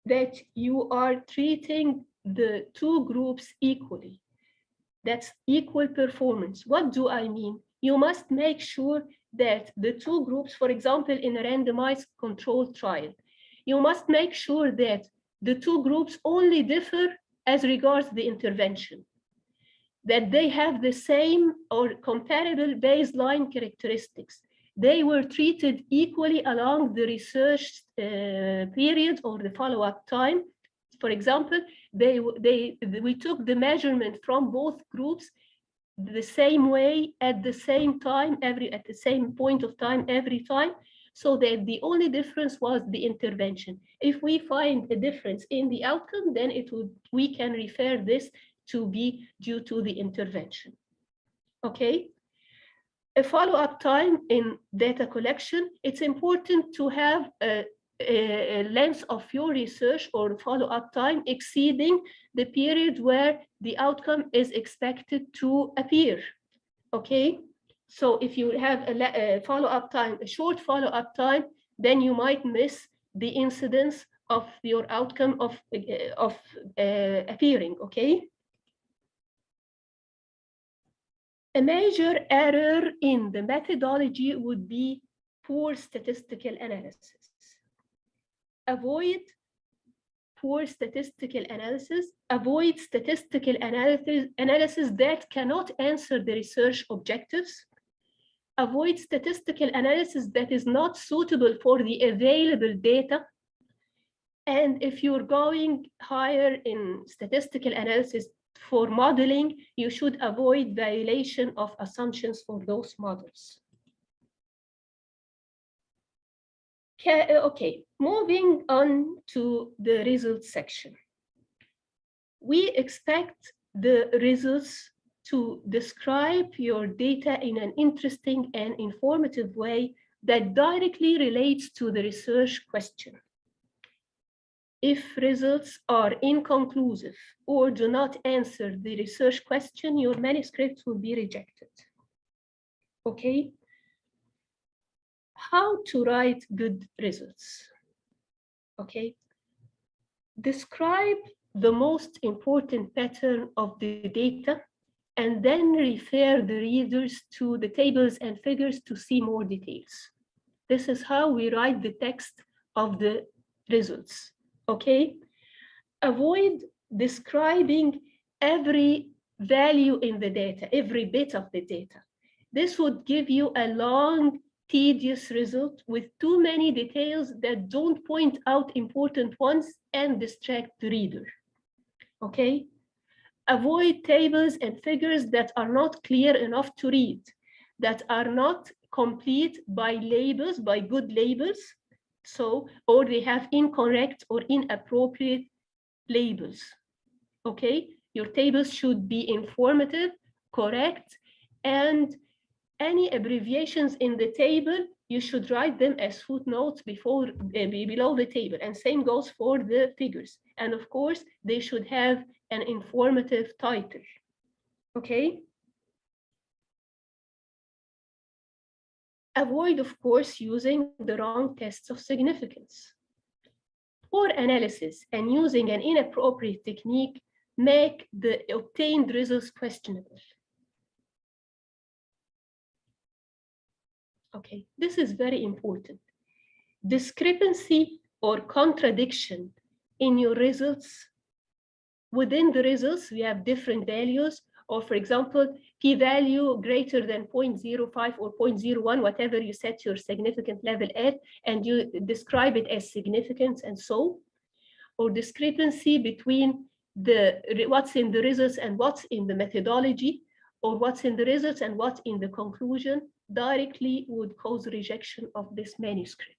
that you are treating the two groups equally. That's equal performance. What do I mean? You must make sure that the two groups, for example, in a randomized controlled trial, you must make sure that the two groups only differ as regards the intervention, that they have the same or comparable baseline characteristics. They were treated equally along the research period or the follow-up time. For example, we took the measurement from both groups the same way at the same time, at the same point of time every time, so that the only difference was the intervention. If we find a difference in the outcome, then we can refer this to be due to the intervention. Okay. A follow-up time in data collection, it's important to have a length of your research or follow-up time exceeding the period where the outcome is expected to appear. Okay, so if you have a follow-up time, a short follow-up time, then you might miss the incidence of your outcome of appearing. Okay. A major error in the methodology would be poor statistical analysis. Avoid poor statistical analysis. Avoid statistical analysis that cannot answer the research objectives. Avoid statistical analysis that is not suitable for the available data. And if you're going higher in statistical analysis for modeling, you should avoid violation of assumptions for those models. Okay, moving on to the results section. We expect the results to describe your data in an interesting and informative way that directly relates to the research question. If results are inconclusive or do not answer the research question, your manuscript will be rejected. Okay? How to write good results? Okay? Describe the most important pattern of the data and then refer the readers to the tables and figures to see more details. This is how we write the text of the results. Okay? Avoid describing every value in the data, every bit of the data. This would give you a long, tedious result with too many details that don't point out important ones and distract the reader. Okay? Avoid tables and figures that are not clear enough to read, that are not complete by labels, by good labels, or they have incorrect or inappropriate labels. Okay? Your tables should be informative, correct, and any abbreviations in the table, you should write them as footnotes below the table, and same goes for the figures. And of course, they should have an informative title. Okay? Avoid, of course, using the wrong tests of significance. Poor analysis and using an inappropriate technique make the obtained results questionable. Okay, this is very important. Discrepancy or contradiction in your results. Within the results, we have different values, or for example, p-value greater than 0.05 or 0.01, whatever you set your significant level at, and you describe it as significance and so, or discrepancy between what's in the results and what's in the methodology, or what's in the results and what's in the conclusion, directly would cause rejection of this manuscript.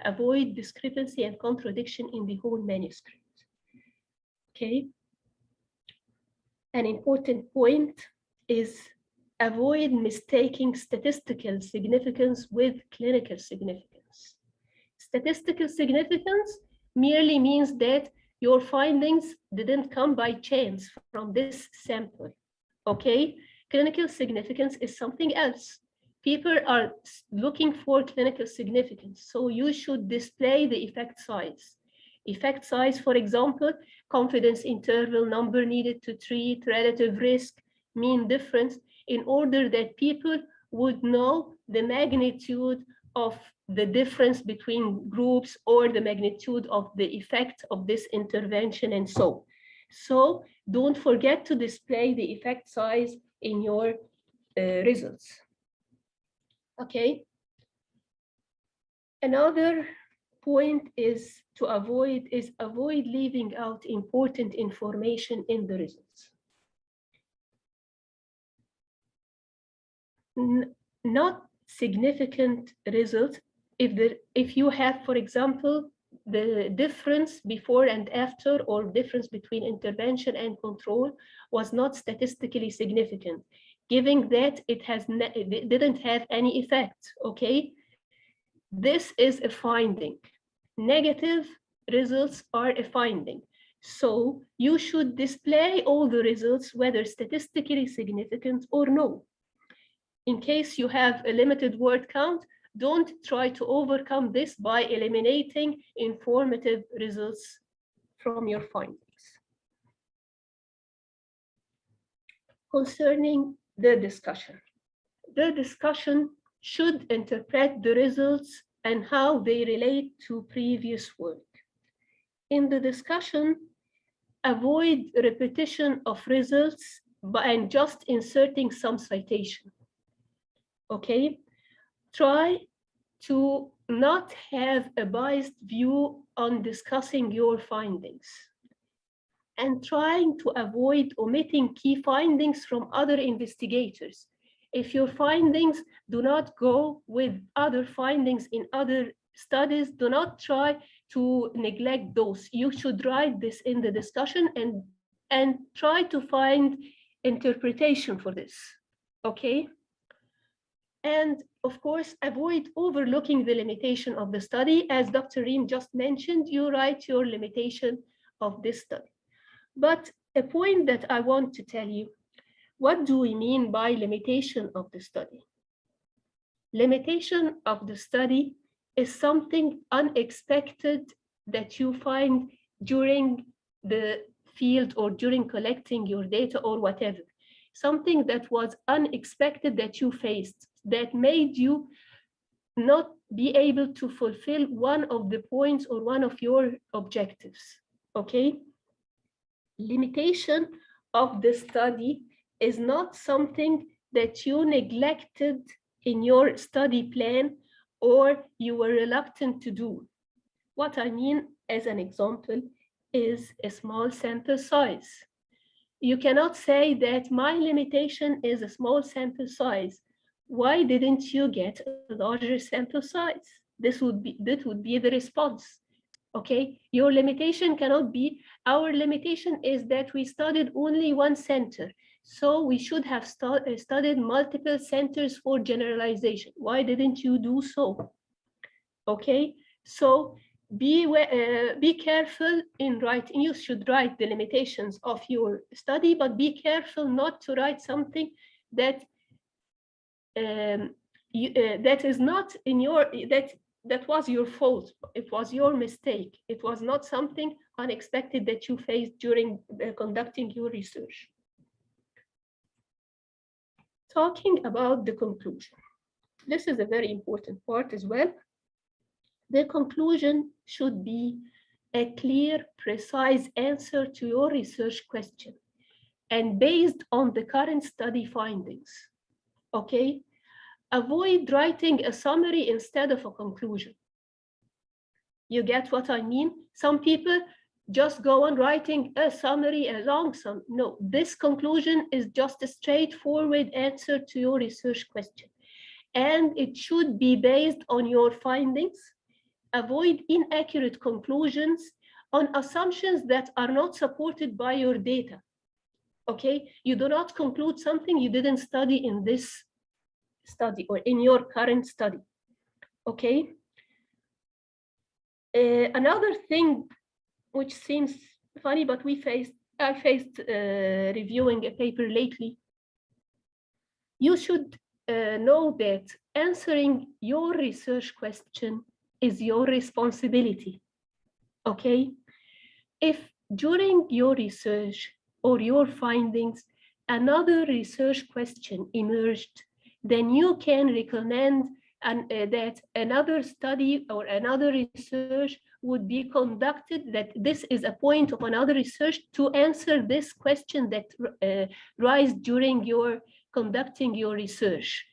Avoid discrepancy and contradiction in the whole manuscript. Okay. An important point is avoid mistaking statistical significance with clinical significance. Statistical significance merely means that your findings didn't come by chance from this sample. Okay? Clinical significance is something else. People are looking for clinical significance, so you should display the effect size. Effect size, for example, confidence interval, number needed to treat, relative risk, mean difference, in order that people would know the magnitude of the difference between groups or the magnitude of the effect of this intervention and so. So don't forget to display the effect size in your results. Okay. Another point is to avoid leaving out important information in the results. Not significant results if you have, for example, the difference before and after, or difference between intervention and control was not statistically significant, given that it didn't have any effect. Okay, this is a finding. Negative results are a finding. So you should display all the results, whether statistically significant or no. In case you have a limited word count, don't try to overcome this by eliminating informative results from your findings. Concerning the discussion should interpret the results and how they relate to previous work. In the discussion, avoid repetition of results and just inserting some citation. Okay? Try to not have a biased view on discussing your findings, and trying to avoid omitting key findings from other investigators. If your findings do not go with other findings in other studies, do not try to neglect those. You should write this in the discussion and try to find interpretation for this, okay? And of course, avoid overlooking the limitation of the study. As Dr. Reem just mentioned, you write your limitation of this study. But a point that I want to tell you, what do we mean by limitation of the study? Limitation of the study is something unexpected that you find during the field or during collecting your data or whatever. Something that was unexpected that you faced that made you not be able to fulfill one of the points or one of your objectives, okay? Limitation of the study is not something that you neglected in your study plan or you were reluctant to do. What I mean, as an example, is a small sample size. You cannot say that my limitation is a small sample size. Why didn't you get a larger sample size? That would be the response. Okay, your limitation cannot be, our limitation is that we studied only one center. So we should have studied multiple centers for generalization. Why didn't you do so? Okay, so be careful in writing. You should write the limitations of your study, but be careful not to write something that that is not in your, that was your fault. It was your mistake. It was not something unexpected that you faced during conducting your research. Talking about the conclusion. This is a very important part as well. The conclusion should be a clear, precise answer to your research question and based on the current study findings. Okay? Avoid writing a summary instead of a conclusion. You get what I mean? Some people just go on writing a summary, a long summary. No, this conclusion is just a straightforward answer to your research question. And it should be based on your findings. Avoid inaccurate conclusions on assumptions that are not supported by your data. Okay, you do not conclude something you didn't study in this study or in your current study. Okay. Another thing which seems funny, but I faced reviewing a paper lately. You should know that answering your research question is your responsibility. Okay. If during your research or your findings, another research question emerged, then you can recommend that another study or another research would be conducted, that this is a point of another research to answer this question that rise during your conducting your research.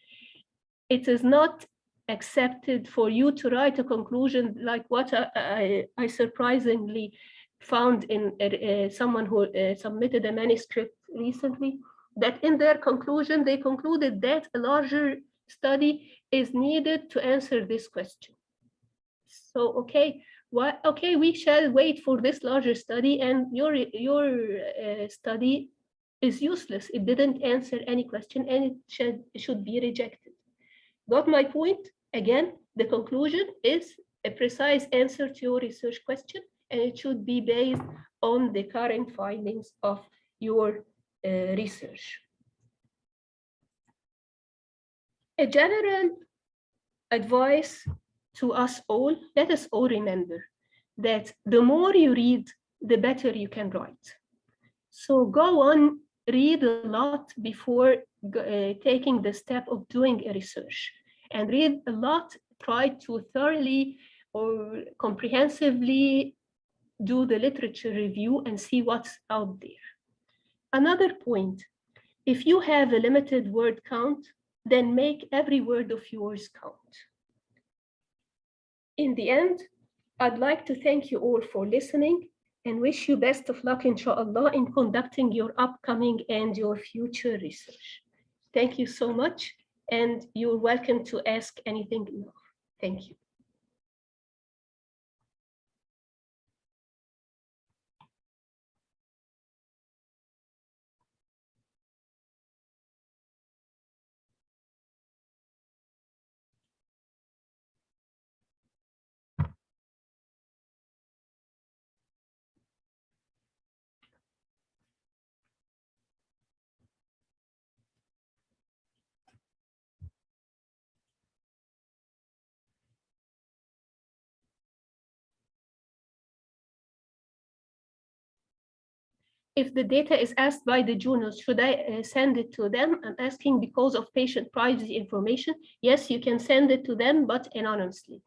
It is not accepted for you to write a conclusion like what I surprisingly found in someone who submitted a manuscript recently, that in their conclusion, they concluded that a larger study is needed to answer this question. So, okay, we shall wait for this larger study, and your study is useless. It didn't answer any question, and it should be rejected. Got my point? Again, the conclusion is a precise answer to your research question, and it should be based on the current findings of your research. A general advice to us all, let us all remember that the more you read, the better you can write. So go on, read a lot before taking the step of doing a research. and read a lot. Try to thoroughly or comprehensively do the literature review and see what's out there. Another point, if you have a limited word count, then make every word of yours count. In the end, I'd like to thank you all for listening and wish you best of luck, inshallah, in conducting your upcoming and your future research. Thank you so much, and you're welcome to ask anything now. Thank you. If the data is asked by the journals, should I send it to them? I'm asking because of patient privacy information. Yes, you can send it to them, but anonymously.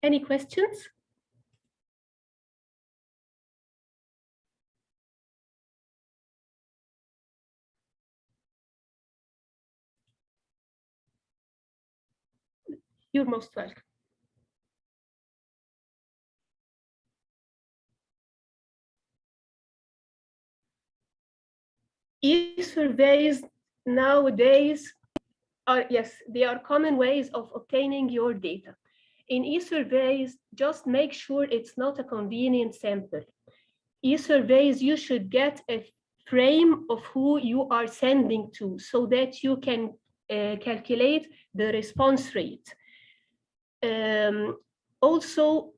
Any questions? You're most welcome. E-surveys nowadays are, yes, they are common ways of obtaining your data. In e-surveys, just make sure it's not a convenient sample. E-surveys, you should get a frame of who you are sending to so that you can calculate the response rate. Also,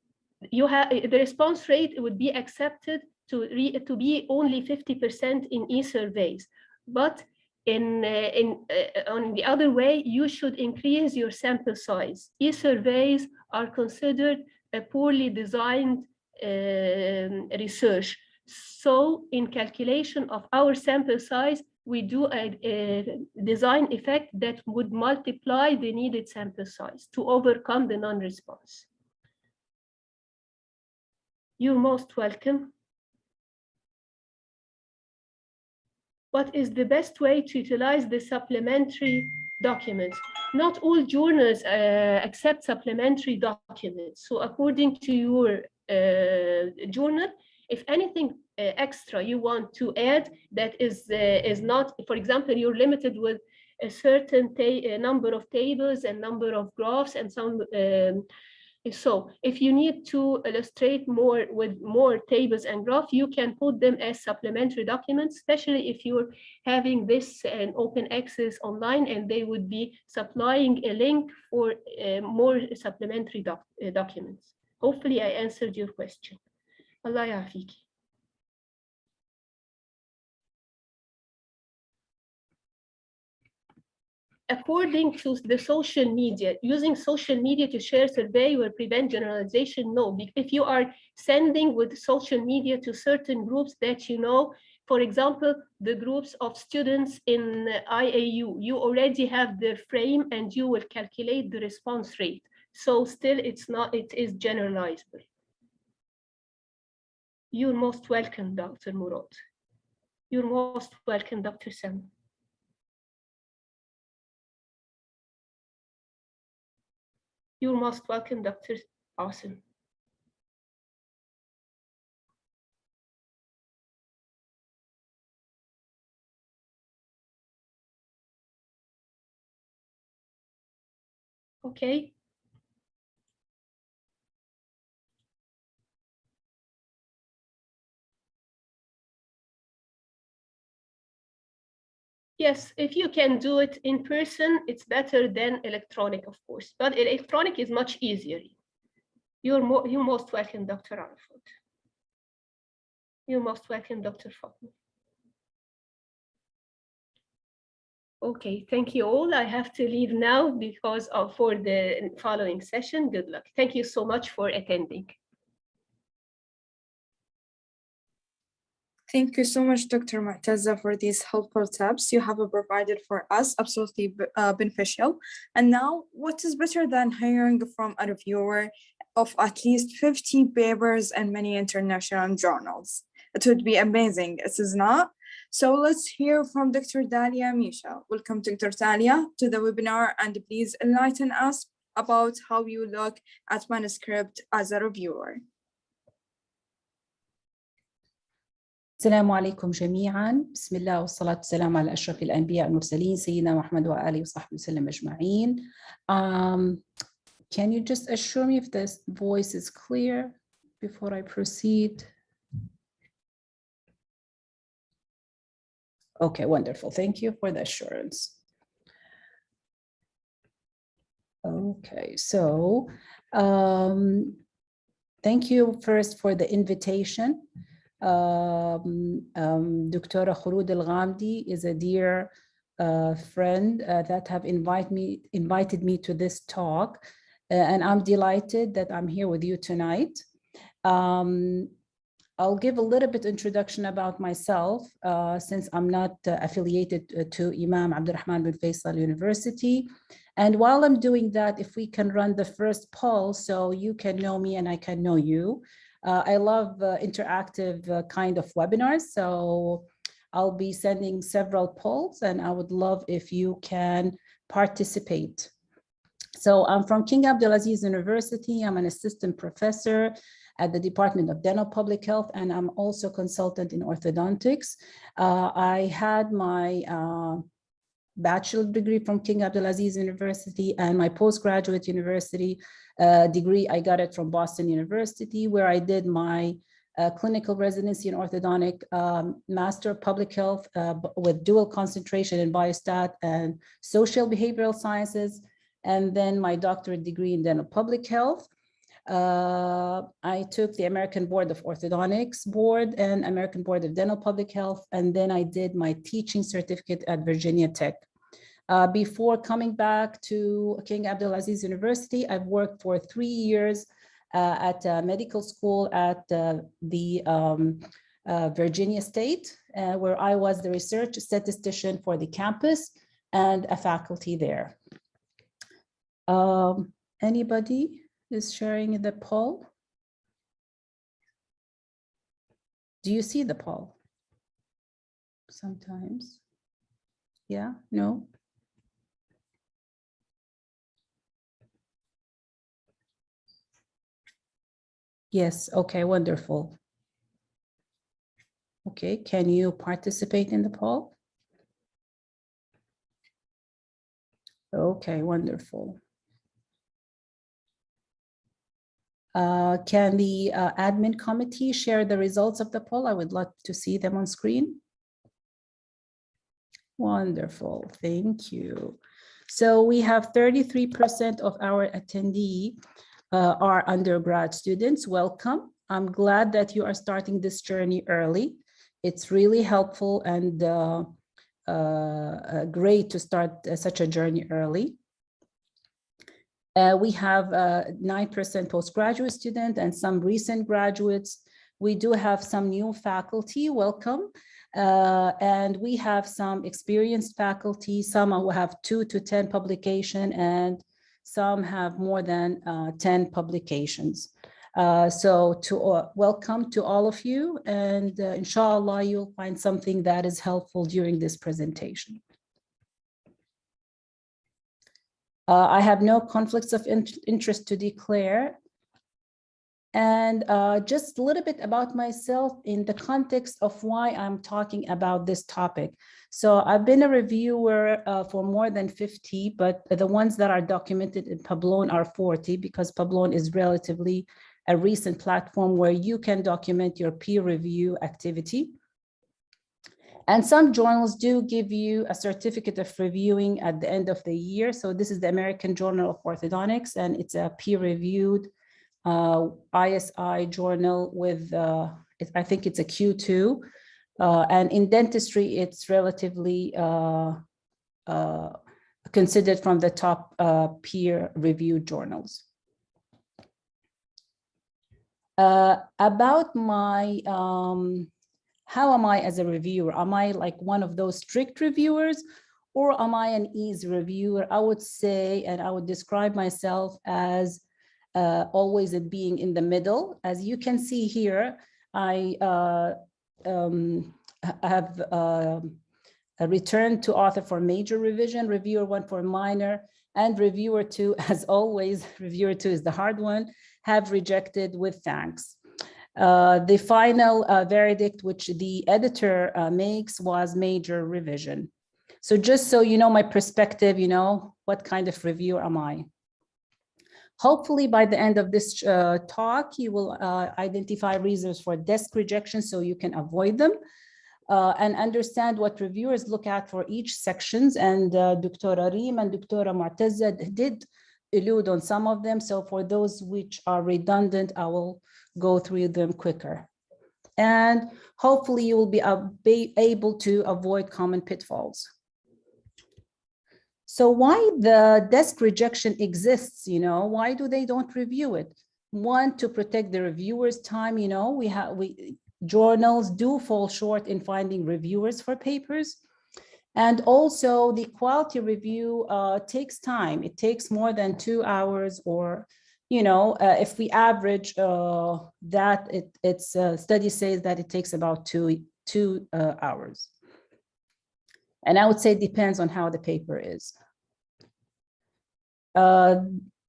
the response rate would be accepted to be only 50% in e-surveys, but on the other way, you should increase your sample size. E-surveys are considered a poorly designed research. So in calculation of our sample size, we do a design effect that would multiply the needed sample size to overcome the non-response. You're most welcome. What is the best way to utilize the supplementary documents? Not all journals accept supplementary documents. So according to your journal, if anything extra you want to add that is not, for example, you're limited with a certain number of tables and number of graphs and some, so if you need to illustrate more with more tables and graphs, you can put them as supplementary documents, especially if you're having this in open access online and they would be supplying a link for more supplementary documents. Hopefully I answered your question. Allah yafiki. According to the social media, using social media to share survey will prevent generalization? No, if you are sending with social media to certain groups that you know, for example, the groups of students in IAU, you already have their frame and you will calculate the response rate. So still it's not, it is generalizable. You're most welcome, Dr. Murad. You're most welcome, Dr. Sam. You're most welcome, Dr. Awesome. Okay. Yes, if you can do it in person, it's better than electronic, of course, but electronic is much easier. You're most welcome, Dr. Arafat. You're most welcome, Dr. Fatma. Okay, thank you all. I have to leave now because for the following session. Good luck. Thank you so much for attending. Thank you so much, Dr. Mu'tazza, for these helpful tips you have provided for us, absolutely beneficial. And now, what is better than hearing from a reviewer of at least 50 papers and many international journals? It would be amazing, it is not? So let's hear from Dr. Dalia Misha. Welcome, Dr. Dalia, to the webinar, and please enlighten us about how you look at Manuscript as a reviewer. السلام عليكم جميعا. بسم الله والصلاة والسلام على أشرف الأنبياء والمرسلين سيدنا محمد وآله وصحبه وسلم أجمعين. Can you just assure me if this voice is clear before I proceed? Okay, wonderful. Thank you for the assurance. Okay, so thank you first for the invitation. Dr. Khurud Al-Ghamdi is a dear friend that have invited me to this talk, and I'm delighted that I'm here with you tonight. I'll give a little bit introduction about myself since I'm not affiliated to Imam Abdurrahman bin Faisal University. And while I'm doing that, if we can run the first poll so you can know me and I can know you. I love interactive kind of webinars, so I'll be sending several polls and I would love if you can participate. So I'm from King Abdulaziz University. I'm an assistant professor at the Department of Dental Public Health, and I'm also consultant in orthodontics. I had my bachelor degree from King Abdulaziz University, and my postgraduate university degree, I got it from Boston University, where I did my clinical residency in orthodontic, master of public health with dual concentration in biostat and social behavioral sciences, and then my doctorate degree in dental public health. I took the American Board of Orthodontics board and American Board of Dental Public Health, and then I did my teaching certificate at Virginia Tech. Before coming back to King Abdulaziz University, I've worked for 3 years at medical school at the Virginia State, where I was the research statistician for the campus and a faculty there. Anybody is sharing the poll? Do you see the poll? Sometimes. Yeah, no? Yes, okay, wonderful. Okay, can you participate in the poll? Okay, wonderful. Can the admin committee share the results of the poll? I would love to see them on screen. Wonderful, thank you. So we have 33% of our attendee are undergrad students. Welcome. I'm glad that you are starting this journey early. It's really helpful and great to start such a journey early. We have 9% postgraduate student and some recent graduates. We do have some new faculty, welcome. And we have some experienced faculty. Some will have 2 to 10 publication and some have more than 10 publications. So welcome to all of you, and inshallah, you'll find something that is helpful during this presentation. I have no conflicts of interest to declare. And just a little bit about myself in the context of why I'm talking about this topic. So I've been a reviewer for more than 50, but the ones that are documented in Publon are 40, because Publon is relatively a recent platform where you can document your peer review activity. And some journals do give you a certificate of reviewing at the end of the year. So this is the American Journal of Orthodontics, and it's a peer-reviewed ISI journal with, I think it's a Q2. And in dentistry, it's relatively considered from the top peer-reviewed journals. About my, how am I as a reviewer? Am I like one of those strict reviewers, or am I an easy reviewer? I would say, and I would describe myself as always at being in the middle. As you can see here, I have a return to author for major revision, reviewer 1 for minor, and reviewer 2, as always, reviewer 2 is the hard one, have rejected with thanks. The final verdict, which the editor makes, was major revision. So just so you know my perspective, you know, what kind of reviewer am I? Hopefully by the end of this talk, you will identify reasons for desk rejection so you can avoid them. And understand what reviewers look at for each sections. And Dr. Reem and Dr. Mu'tazza did allude on some of them. So for those which are redundant, I will go through them quicker. And hopefully you will be able to avoid common pitfalls. So why the desk rejection exists, you know, why do they don't review it? One, to protect the reviewer's time, you know, journals do fall short in finding reviewers for papers. And also the quality review takes time. It takes more than 2 hours, or, you know, if we average that, study says that it takes about two hours. And I would say it depends on how the paper is.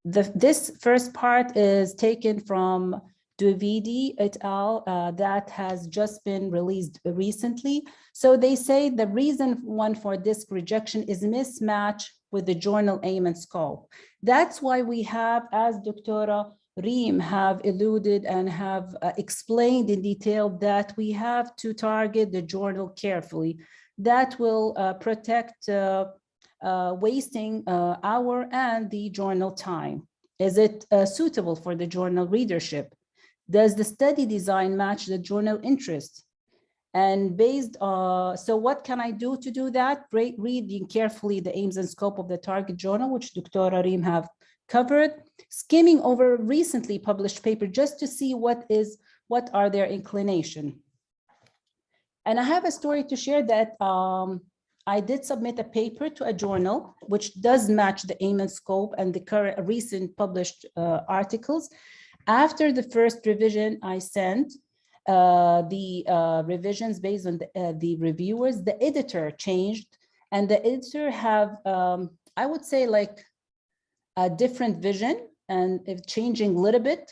This first part is taken from Duvidi et al. That has just been released recently. So they say the reason one for disc rejection is mismatch with the journal aim and scope. That's why we have, as Dr. Reem have alluded and have explained in detail, that we have to target the journal carefully. That will protect wasting our and the journal time. Is it suitable for the journal readership? Does the study design match the journal interest? And based so what can I do to do that? Reading carefully the aims and scope of the target journal, which Dr. Reem have covered, skimming over recently published paper just to see what are their inclination. And I have a story to share that I did submit a paper to a journal which does match the aim and scope and the current recent published articles. After the first revision, I sent the revisions based on the reviewers. The editor changed, and the editor have, I would say, like a different vision, and it's changing a little bit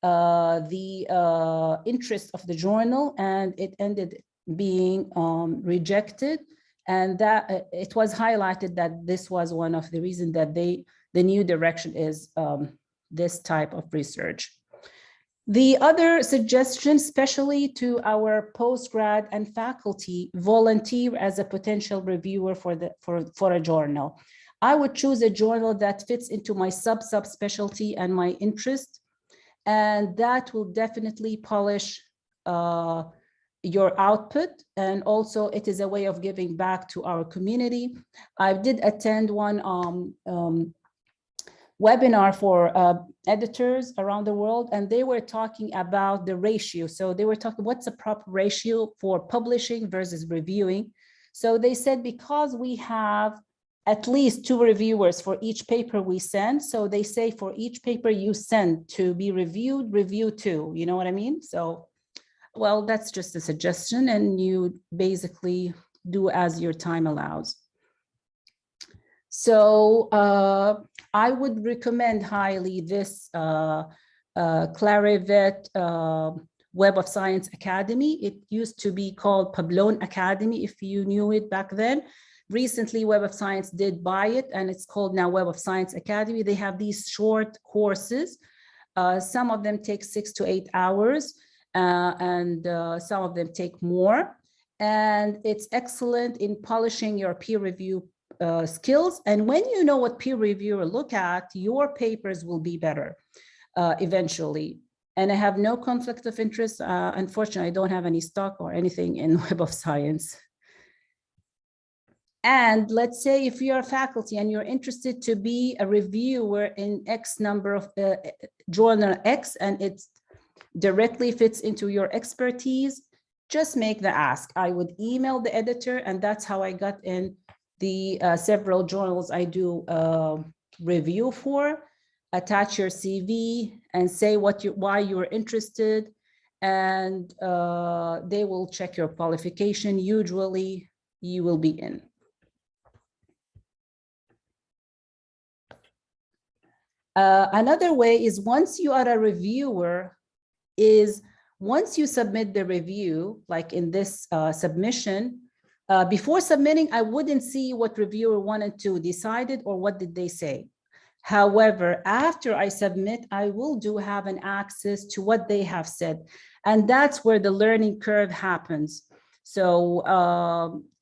the interest of the journal, and it ended being rejected. And that it was highlighted that this was one of the reasons that the new direction is this type of research. The other suggestion, especially to our postgrad and faculty, volunteer as a potential reviewer for a journal. I would choose a journal that fits into my subspecialty and my interest, and that will definitely polish your output. And also it is a way of giving back to our community. I did attend one webinar for editors around the world, and they were talking about the ratio. So they were talking, what's the proper ratio for publishing versus reviewing? So they said, because we have at least 2 reviewers for each paper we send. So they say for each paper you send to be reviewed, review 2, you know what I mean? So, well, that's just a suggestion, and you basically do as your time allows. So I would recommend highly this Clarivet Web of Science Academy. It used to be called Pablon Academy, if you knew it back then. Recently, Web of Science did buy it, and it's called now Web of Science Academy. They have these short courses. Some of them take 6 to 8 hours, and some of them take more. and it's excellent in polishing your peer review skills. And when you know what peer reviewer look at, your papers will be better eventually. And I have no conflict of interest. Unfortunately, I don't have any stock or anything in Web of Science. And let's say if you're a faculty and you're interested to be a reviewer in X number of journal X, and it directly fits into your expertise, just make the ask. I would email the editor, and that's how I got in the several journals I do review for. Attach your CV and say why you're interested, and they will check your qualification. Usually you will be in. Another way is, once you are a reviewer, is once you submit the review, like in this submission, before submitting, I wouldn't see what reviewer 1 and 2 decided or what did they say. However, after I submit, I will have an access to what they have said. And that's where the learning curve happens. So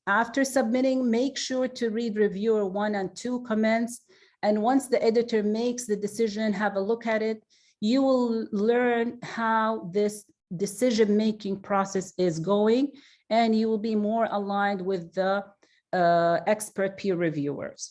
after submitting, make sure to read reviewer 1 and 2 comments. And once the editor makes the decision, have a look at it, you will learn how this decision-making process is going, and you will be more aligned with the expert peer reviewers.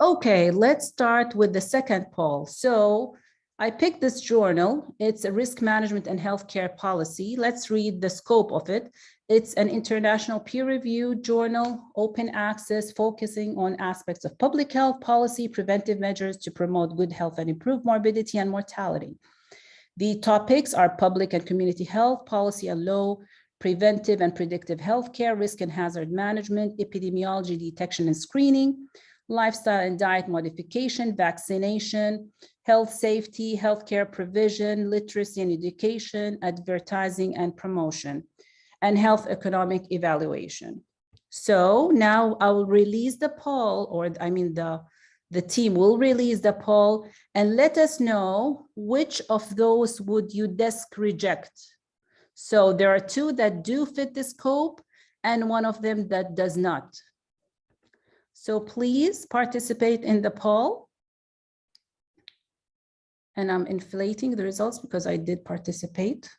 Okay, let's start with the second poll. So I picked this journal. It's a risk management and healthcare policy. Let's read the scope of it. It's an international peer-reviewed journal, open access, focusing on aspects of public health policy, preventive measures to promote good health and improve morbidity and mortality. The topics are public and community health, policy and law, preventive and predictive healthcare, risk and hazard management, epidemiology, detection and screening, lifestyle and diet modification, vaccination, health safety, healthcare provision, literacy and education, advertising and promotion, and health economic evaluation. So now I will release the poll, or I mean the team will release the poll, and let us know which of those would you desk reject. So there are 2 that do fit the scope and 1 of them that does not. So please participate in the poll. And I'm inflating the results because I did participate.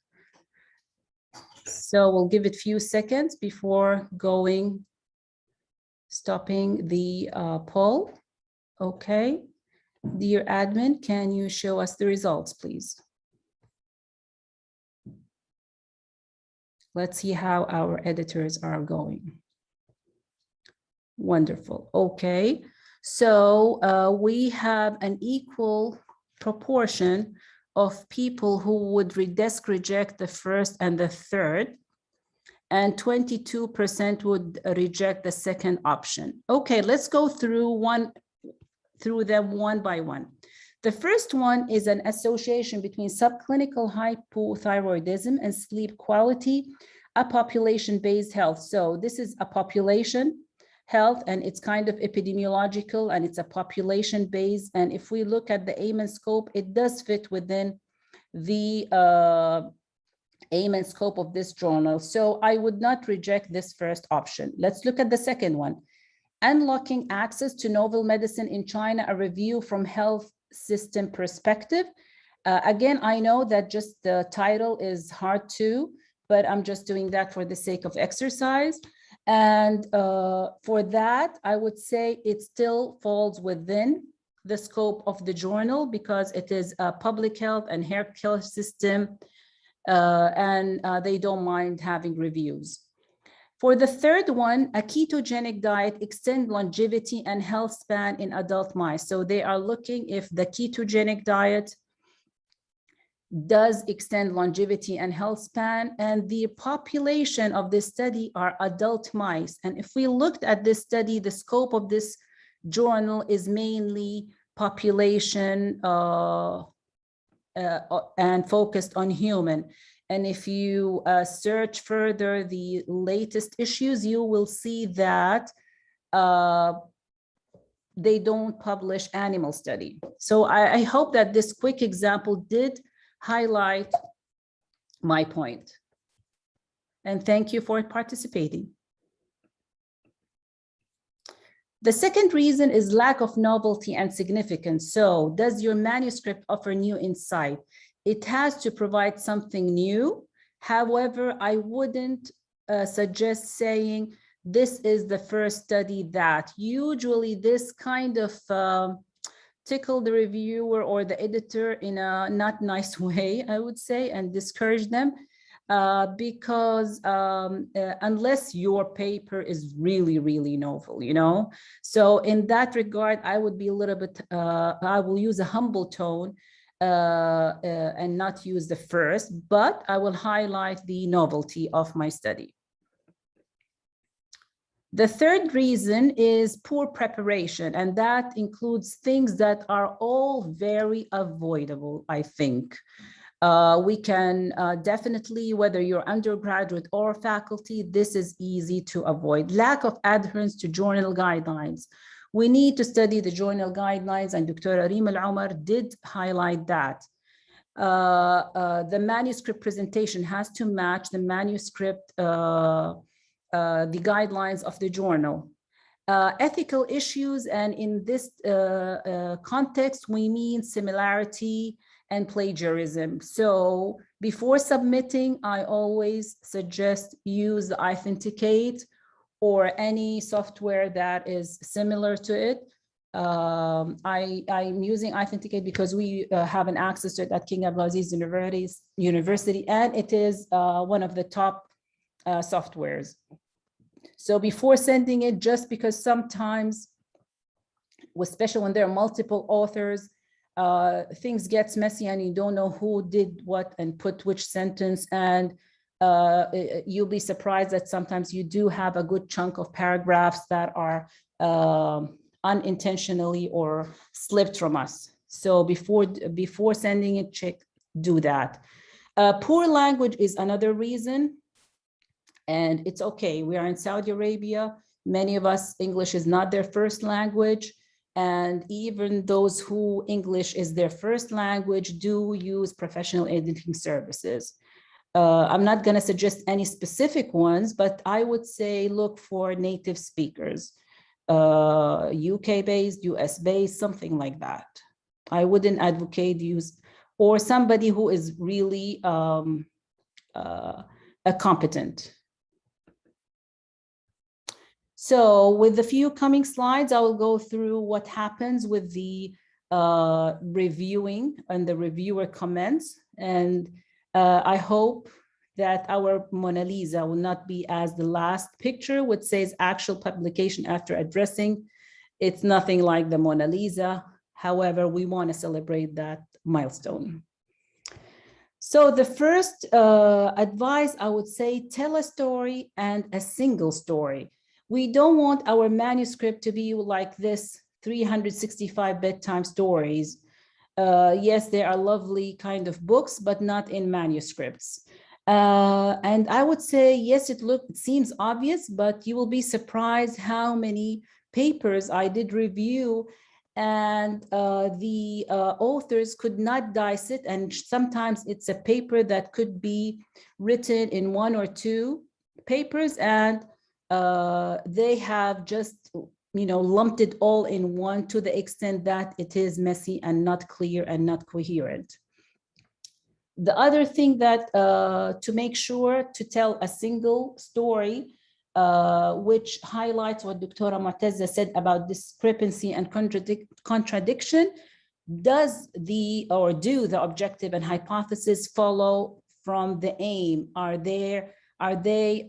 So we'll give it a few seconds before stopping the poll. Okay. Dear admin, can you show us the results, please? Let's see how our editors are going. Wonderful. Okay. So we have an equal proportion of people who would desk reject the first and the third, and 22% would reject the second option. Okay, let's go through them one by one. The first one is an association between subclinical hypothyroidism and sleep quality, a population-based health. So this is a population health, and it's kind of epidemiological, and it's a population-based. And if we look at the aim and scope, it does fit within the aim and scope of this journal. So I would not reject this first option. Let's look at the second one. Unlocking access to novel medicine in China, a review from health system perspective. Again, I know that just the title is hard to, but I'm just doing that for the sake of exercise. And for that, I would say it still falls within the scope of the journal because it is a public health and healthcare system, and they don't mind having reviews. For the third one, a ketogenic diet extends longevity and health span in adult mice. So they are looking if the ketogenic diet does extend longevity and health span, and the population of this study are adult mice. And if we looked at this study, the scope of this journal is mainly population and focused on human. And if you search further the latest issues, you will see that they don't publish animal study. So I hope that this quick example did highlight my point. And thank you for participating. The second reason is lack of novelty and significance. So does your manuscript offer new insight? It has to provide something new. However, I wouldn't suggest saying this is the first study that. Usually this kind of tickle the reviewer or the editor in a not nice way, I would say, and discourage them. Because unless your paper is really, really novel, you know. So in that regard, I would be a little bit, I will use a humble tone and not use the first, but I will highlight the novelty of my study. The third reason is poor preparation, and that includes things that are all very avoidable, I think. We can definitely, whether you're undergraduate or faculty, this is easy to avoid. Lack of adherence to journal guidelines. We need to study the journal guidelines, and Dr. Reem Al-Omar did highlight that. The manuscript presentation has to match the manuscript, the guidelines of the journal. Ethical issues, and in this context, we mean similarity and plagiarism. So before submitting, I always suggest use the Authenticate or any software that is similar to it. I'm using Authenticate because we have an access to it at King Abdulaziz University, and it is one of the top softwares. So before sending it, just because sometimes, especially when there are multiple authors, things gets messy and you don't know who did what and put which sentence, and you'll be surprised that sometimes you do have a good chunk of paragraphs that are unintentionally or slipped from us. So before sending it, do that. Poor language is another reason, and it's okay. We are in Saudi Arabia. Many of us, English is not their first language. And even those who English is their first language do use professional editing services. I'm not going to suggest any specific ones, but I would say look for native speakers, UK-based, US-based, something like that. I wouldn't advocate use, or somebody who is really competent. So with the few coming slides, I will go through what happens with the reviewing and the reviewer comments. And I hope that our Mona Lisa will not be as the last picture, which says actual publication after addressing. It's nothing like the Mona Lisa. However, we want to celebrate that milestone. So the first advice, I would say, tell a story and a single story. We don't want our manuscript to be like this 365 bedtime stories. Yes, they are lovely kind of books, but not in manuscripts. And I would say, yes, it seems obvious, but you will be surprised how many papers I did review, and the authors could not dice it. And sometimes it's a paper that could be written in 1 or 2 papers, and they have just, you know, lumped it all in one to the extent that it is messy and not clear and not coherent. The other thing that to make sure to tell a single story, which highlights what Dr. Mu'tazza said about discrepancy and contradiction, do the objective and hypothesis follow from the aim? Are they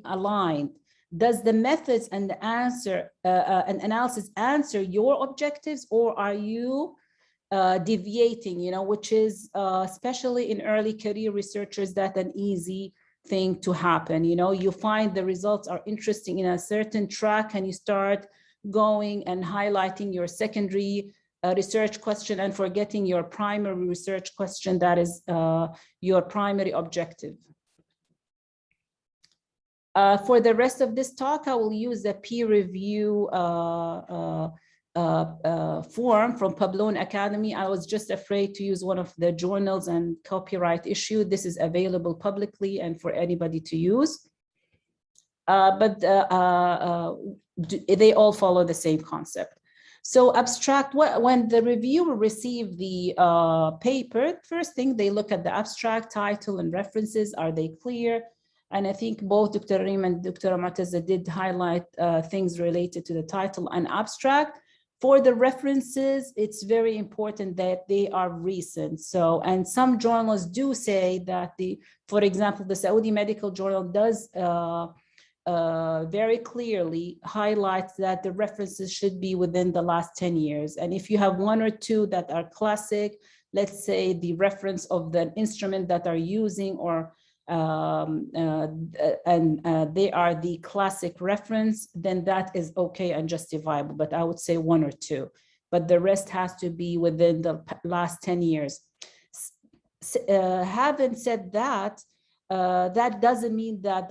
aligned? Does the methods and the analysis answer your objectives, or are you deviating, you know, which is especially in early career researchers, that an easy thing to happen. You know, you find the results are interesting in a certain track and you start going and highlighting your secondary research question and forgetting your primary research question that is your primary objective. For the rest of this talk, I will use the peer review form from Pablon Academy. I was just afraid to use one of the journals and copyright issue. This is available publicly and for anybody to use. they all follow the same concept. So abstract, when the reviewer receives the paper, first thing they look at the abstract, title, and references. Are they clear? And I think both Dr. Reem and Dr. Mu'tazza did highlight things related to the title and abstract. For the references, it's very important that they are recent. So, and some journals do say that for example, the Saudi Medical Journal does very clearly highlights that the references should be within the last 10 years. And if you have one or two that are classic, let's say the reference of the instrument that are using, or they are the classic reference, then that is okay and justifiable. But I would say one or two, but the rest has to be within the last 10 years. Having said that, that doesn't mean that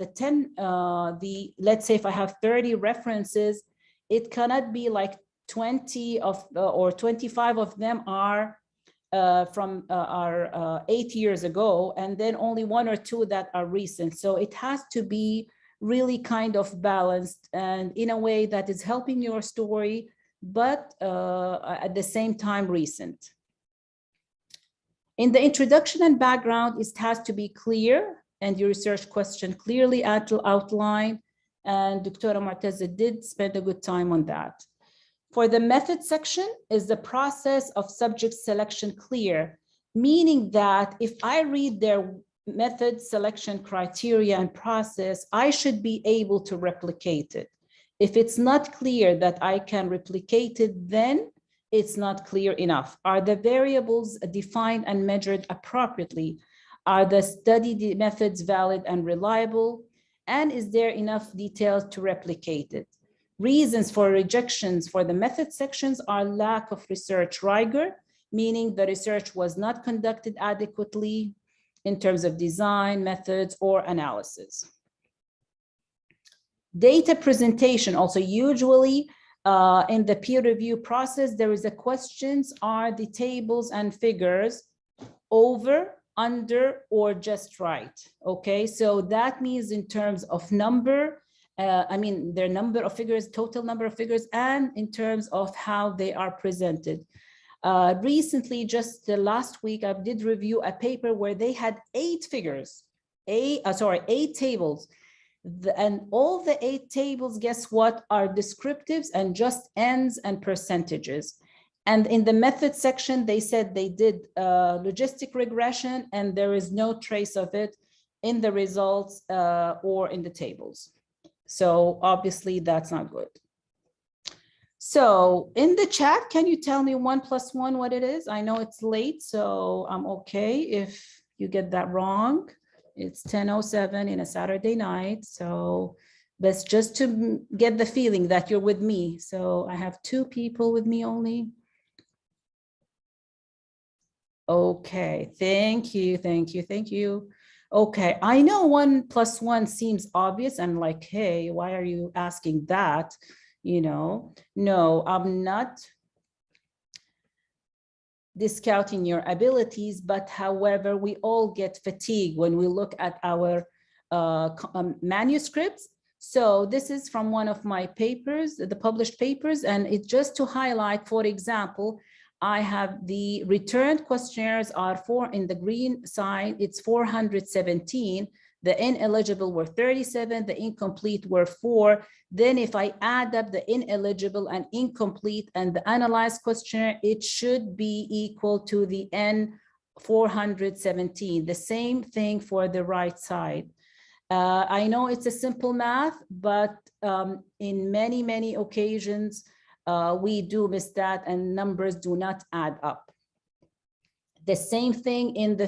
let's say if I have 30 references, it cannot be like 20 of or 25 of them are from 8 years ago, and then only one or two that are recent. So it has to be really kind of balanced and in a way that is helping your story, but at the same time recent. In the introduction and background, it has to be clear and your research question clearly outlined, and Dr. Mu'tazza did spend a good time on that. For the method section, is the process of subject selection clear? Meaning that if I read their method selection criteria and process, I should be able to replicate it. If it's not clear that I can replicate it, then it's not clear enough. Are the variables defined and measured appropriately? Are the study methods valid and reliable? And is there enough detail to replicate it? Reasons for rejections for the method sections are lack of research rigor, meaning the research was not conducted adequately in terms of design, methods, or analysis. Data presentation, also usually in the peer review process, there is a questions, are the tables and figures over, under, or just right? Okay, so that means in terms of number, their number of figures, total number of figures, and in terms of how they are presented. Recently, just last week, I did review a paper where they had 8 figures, 8 tables. And all the 8 tables, guess what, are descriptives and just ends and percentages. And in the method section, they said they did logistic regression, and there is no trace of it in the results or in the tables. So obviously that's not good. So in the chat, can you tell me 1 + 1 what it is? I know it's late, so I'm okay if you get that wrong. It's 10:07 in a Saturday night. So that's just to get the feeling that you're with me. So I have 2 people with me only. Okay, thank you, thank you, thank you. Okay, I know 1 + 1 seems obvious and like, hey, why are you asking that? You know, no, I'm not discounting your abilities, but however, we all get fatigued when we look at our manuscripts. So this is from one of my papers, the published papers, and it's just to highlight, for example, I have the returned questionnaires are in the green side, it's 417. The ineligible were 37, the incomplete were 4. Then if I add up the ineligible and incomplete and the analyzed questionnaire, it should be equal to the N417. The same thing for the right side. I know it's a simple math, but in many, many occasions, we do miss that and numbers do not add up. The same thing in the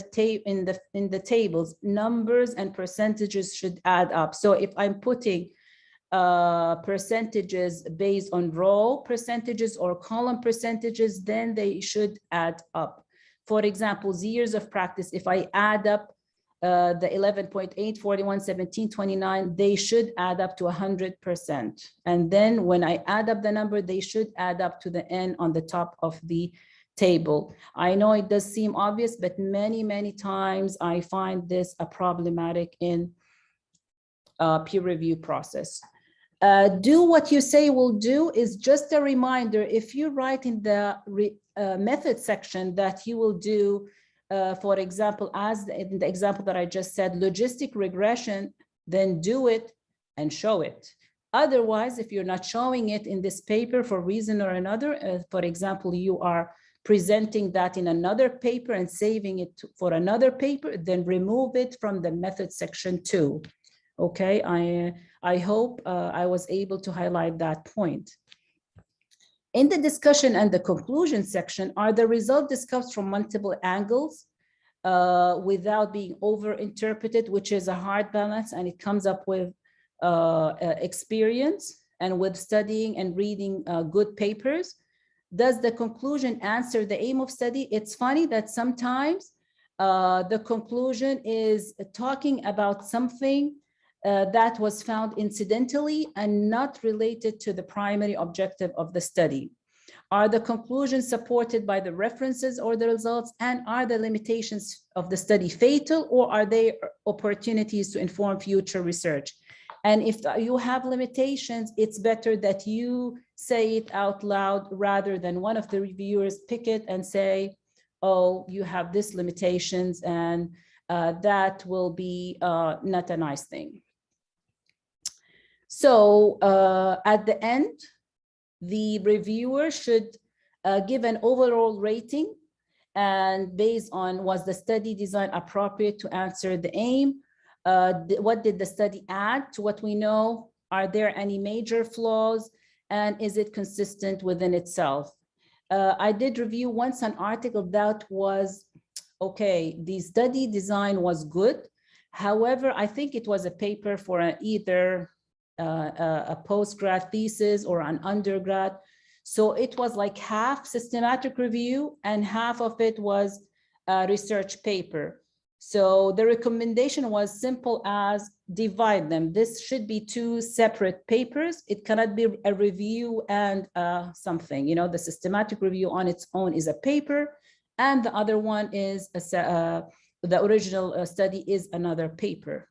tables, numbers and percentages should add up. So if I'm putting percentages based on row percentages or column percentages, then they should add up. For example, years of practice, if I add up the 11.8, 41, 17, 29, they should add up to 100%. And then when I add up the number, they should add up to the N on the top of the table. I know it does seem obvious, but many, many times I find this a problematic in peer review process. Do what you say will do is just a reminder, if you write in the method section that you will do, for example, as in the example that I just said, logistic regression, then do it and show it. Otherwise, if you're not showing it in this paper for reason or another, for example, you are presenting that in another paper and saving it for another paper, then remove it from the method section too. Okay, I hope I was able to highlight that point. In the discussion and the conclusion section, are the results discussed from multiple angles without being over-interpreted, which is a hard balance, and it comes up with experience and with studying and reading good papers. Does the conclusion answer the aim of study? It's funny that sometimes the conclusion is talking about something that was found incidentally and not related to the primary objective of the study. Are the conclusions supported by the references or the results, and are the limitations of the study fatal, or are they opportunities to inform future research? And if you have limitations, it's better that you say it out loud rather than one of the reviewers pick it and say, oh, you have these limitations, and that will be not a nice thing. So at the end, the reviewer should give an overall rating, and based on, was the study design appropriate to answer the aim? What did the study add to what we know? Are there any major flaws? And is it consistent within itself? I did review once an article that was, okay, the study design was good. However, I think it was a paper for either a postgrad thesis or an undergrad. So it was like half systematic review and half of it was a research paper. So the recommendation was simple as divide them. This should be two separate papers. It cannot be a review and something, you know, the systematic review on its own is a paper, and the other one is the original study is another paper.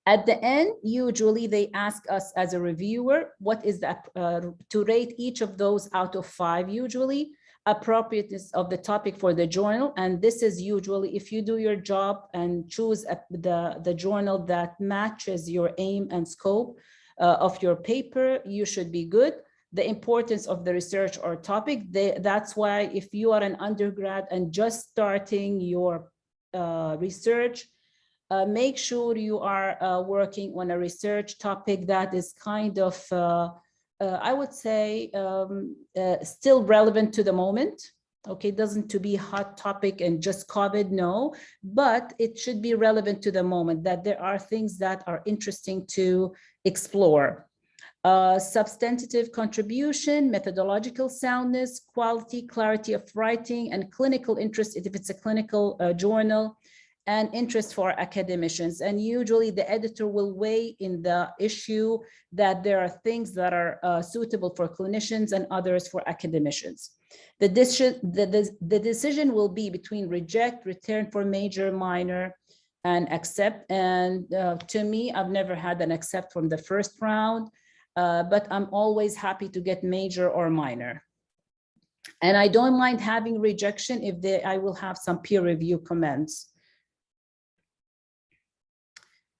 At the end, usually they ask us as a reviewer, what is that, to rate each of those out of 5 usually, appropriateness of the topic for the journal. And this is usually, if you do your job and choose the journal that matches your aim and scope of your paper, you should be good. The importance of the research or topic, that's why if you are an undergrad and just starting your research, make sure you are working on a research topic that is kind of, I would say, still relevant to the moment. Okay, it doesn't to be a hot topic and just COVID, no, but it should be relevant to the moment, that there are things that are interesting to explore. Substantive contribution, methodological soundness, quality, clarity of writing, and clinical interest if it's a clinical journal, and interest for academicians. And usually the editor will weigh in the issue that there are things that are suitable for clinicians and others for academicians. The decision will be between reject, return for major, minor, and accept. And to me, I've never had an accept from the first round, but I'm always happy to get major or minor. And I don't mind having rejection if I will have some peer review comments.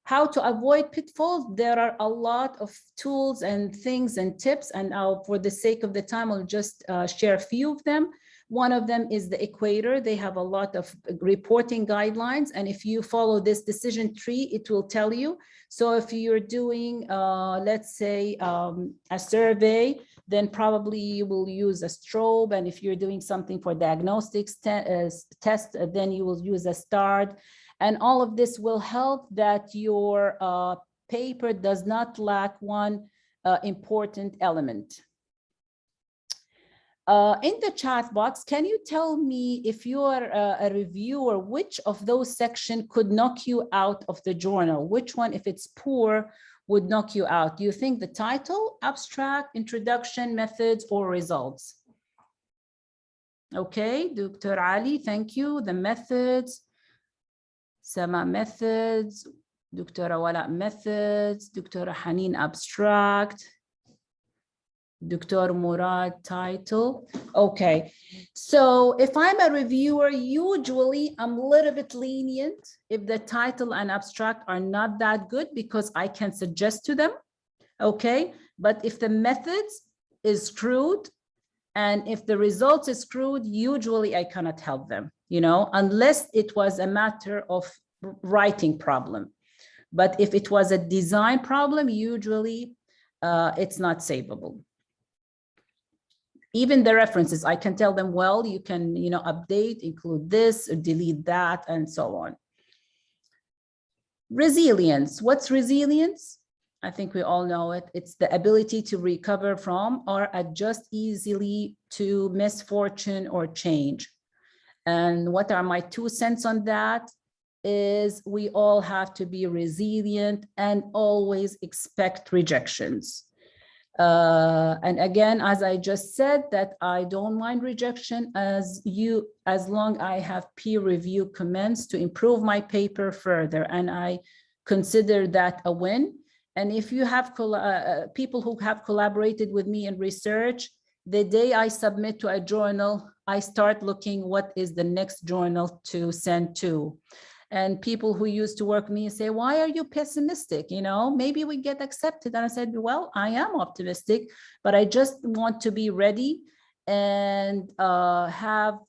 How to avoid pitfalls? There are a lot of tools and things and tips, and for the sake of the time, I'll just share a few of them. One of them is the equator. They have a lot of reporting guidelines, and if you follow this decision tree, it will tell you. So if you're doing, let's say, a survey, then probably you will use a strobe, and if you're doing something for diagnostics test, then you will use a STARD. And all of this will help that your paper does not lack one important element. In the chat box, can you tell me, if you are a reviewer, which of those sections could knock you out of the journal? Which one, if it's poor, would knock you out? Do you think the title, abstract, introduction, methods, or results? Okay, Dr. Ali, thank you. The methods. Sama methods, Dr. Wala methods, Dr. Hanin abstract, Dr. Murad title. Okay, so if I'm a reviewer, usually I'm a little bit lenient if the title and abstract are not that good because I can suggest to them, okay? But if the methods is screwed and if the results is screwed, usually I cannot help them, you know, unless it was a matter of writing problem. But if it was a design problem, usually it's not savable. Even the references, I can tell them, well, you can, you know, update, include this, or delete that, and so on. Resilience. What's resilience? I think we all know it. It's the ability to recover from or adjust easily to misfortune or change. And what are my 2 cents on that? Is we all have to be resilient and always expect rejections. And again, as I just said, that I don't mind rejection as long I have peer review comments to improve my paper further, and I consider that a win. And if you have people who have collaborated with me in research, the day I submit to a journal, I start looking what is the next journal to send to. And people who used to work with me say, why are you pessimistic? You know, maybe we get accepted. And I said, well, I am optimistic, but I just want to be ready and I have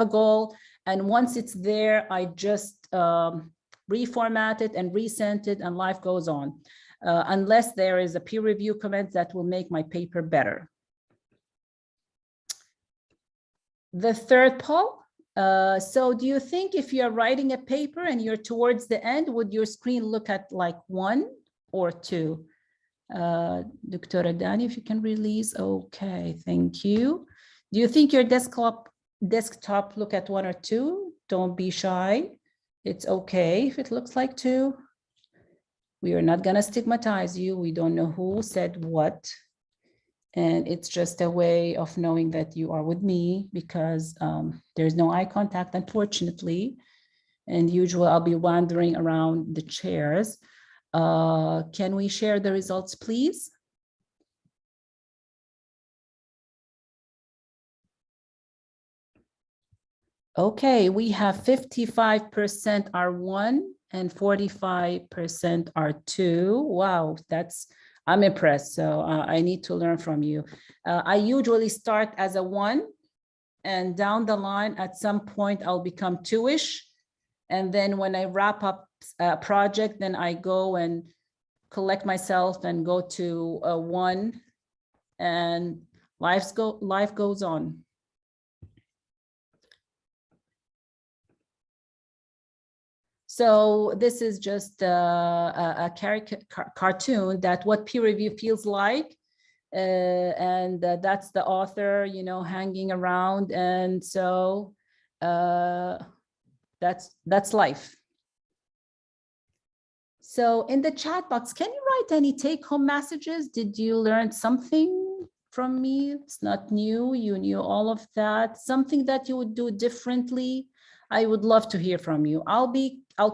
a goal. And once it's there, I just reformat it and resend it, and life goes on. Unless there is a peer review comment that will make my paper better. The third poll. So do you think if you're writing a paper and you're towards the end, would your screen look at like 1 or 2? Dr. Adani, if you can release. Okay, thank you. Do you think your desktop look at 1 or 2? Don't be shy. It's okay if it looks like 2. We are not gonna stigmatize you. We don't know who said what. And it's just a way of knowing that you are with me because there's no eye contact, unfortunately. And usually I'll be wandering around the chairs. Can we share the results, please? Okay, we have 55% are 1 and 45% are 2. Wow, I'm impressed. So I need to learn from you. I usually start as a 1 and down the line at some point I'll become 2-ish. And then when I wrap up a project, then I go and collect myself and go to a 1 and life goes on. So this is just a cartoon that what peer review feels like. And that's the author, you know, hanging around. And so that's life. So in the chat box, can you write any take-home messages? Did you learn something from me? It's not new. You knew all of that. Something that you would do differently. I would love to hear from you. I'll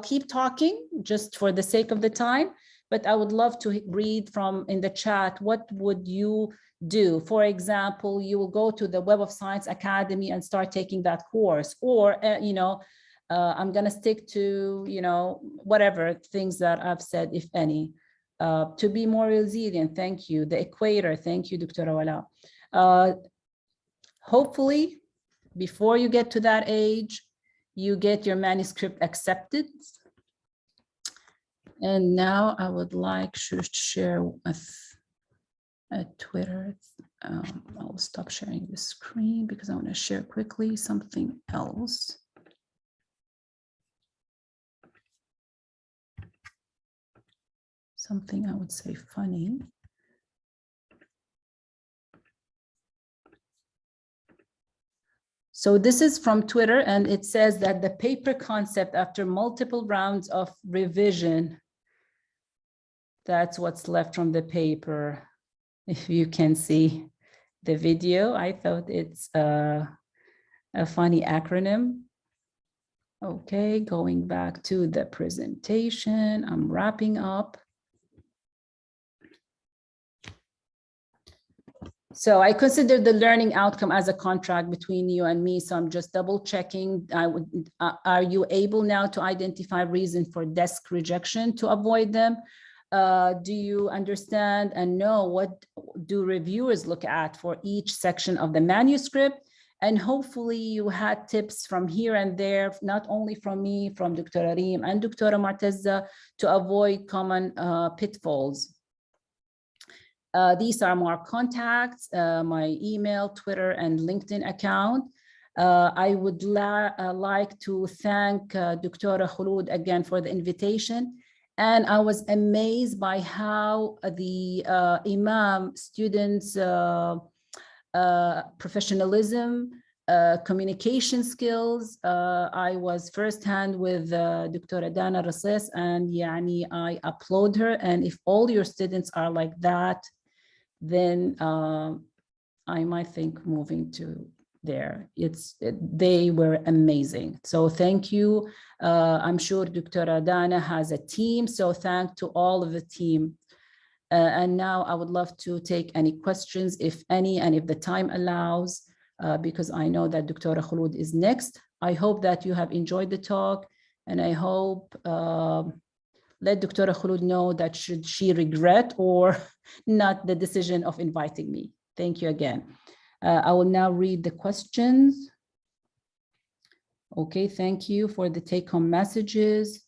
keep talking just for the sake of the time, but I would love to read from in the chat. What would you do? For example, you will go to the Web of Science Academy and start taking that course, or you know, I'm gonna stick to, you know, whatever things that I've said, if any. To be more resilient, thank you. The equator, thank you, Dr. Wala. Hopefully, before you get to that age, you get your manuscript accepted. And now I would like to share with Twitter. I'll stop sharing the screen because I want to share quickly something else. Something I would say funny. So this is from Twitter, and it says that the paper concept after multiple rounds of revision, that's what's left from the paper. If you can see the video, I thought it's a funny acronym. Okay, going back to the presentation, I'm wrapping up. So I consider the learning outcome as a contract between you and me. So I'm just double checking. Are you able now to identify reason for desk rejection to avoid them? Do you understand and know what do reviewers look at for each section of the manuscript? And hopefully you had tips from here and there, not only from me, from Dr. Reem and Dr. Marteza, to avoid common pitfalls. These are more contacts, my email, Twitter, and LinkedIn account. I would like to thank Dr. Khulud again for the invitation. And I was amazed by how the Imam students' professionalism, communication skills. I was firsthand with Dr. Dana Rasis, and I applaud her. And if all your students are like that, then I might think moving to there. They were amazing. So thank you. I'm sure Dr. Dana has a team, so thank to all of the team. And now I would love to take any questions, if any, and if the time allows, because I know that Dr. Khulud is next. I hope that you have enjoyed the talk, and I hope let Dr. Khulud know that should she regret or not the decision of inviting me. Thank you again. I will now read the questions. Okay, thank you for the take-home messages.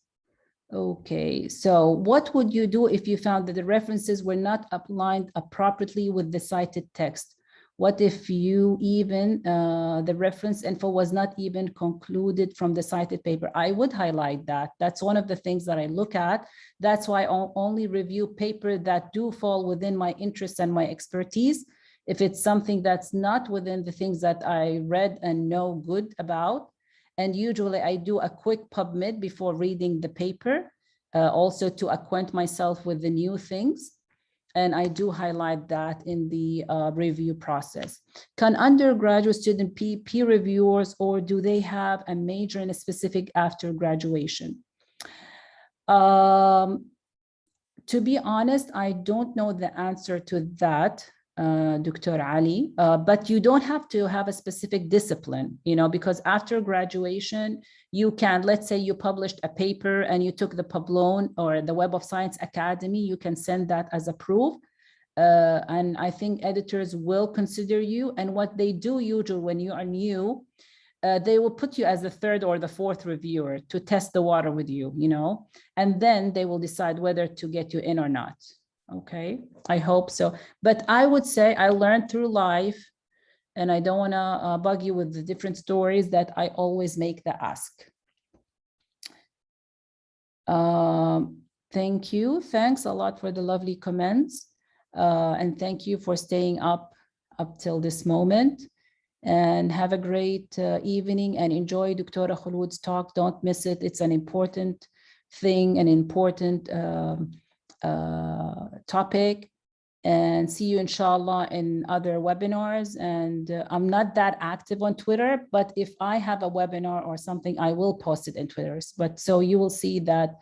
Okay, so what would you do if you found that the references were not aligned appropriately with the cited text? What if you even, the reference info was not even concluded from the cited paper? I would highlight that. That's one of the things that I look at. That's why I only review paper that do fall within my interests and my expertise. If it's something that's not within the things that I read and know good about, and usually I do a quick PubMed before reading the paper, also to acquaint myself with the new things. And I do highlight that in the review process. Can undergraduate student be peer reviewers, or do they have a major in a specific after graduation? To be honest, I don't know the answer to that, Dr. Ali, but you don't have to have a specific discipline, because after graduation, you can, let's say you published a paper and you took the Publon or the Web of Science Academy, you can send that as a proof. And I think editors will consider you. And what they do usually when you are new, they will put you as the third or the fourth reviewer to test the water with you, and then they will decide whether to get you in or not. Okay, I hope so. But I would say I learned through life, and I don't want to bug you with the different stories, that I always make the ask. Thank you. Thanks a lot for the lovely comments. And thank you for staying up till this moment. And have a great evening, and enjoy Dr. Khulud's talk. Don't miss it. It's an important thing, an important topic, and see you inshallah in other webinars. And I'm not that active on Twitter, but if I have a webinar or something, I will post it in Twitter. But so you will see that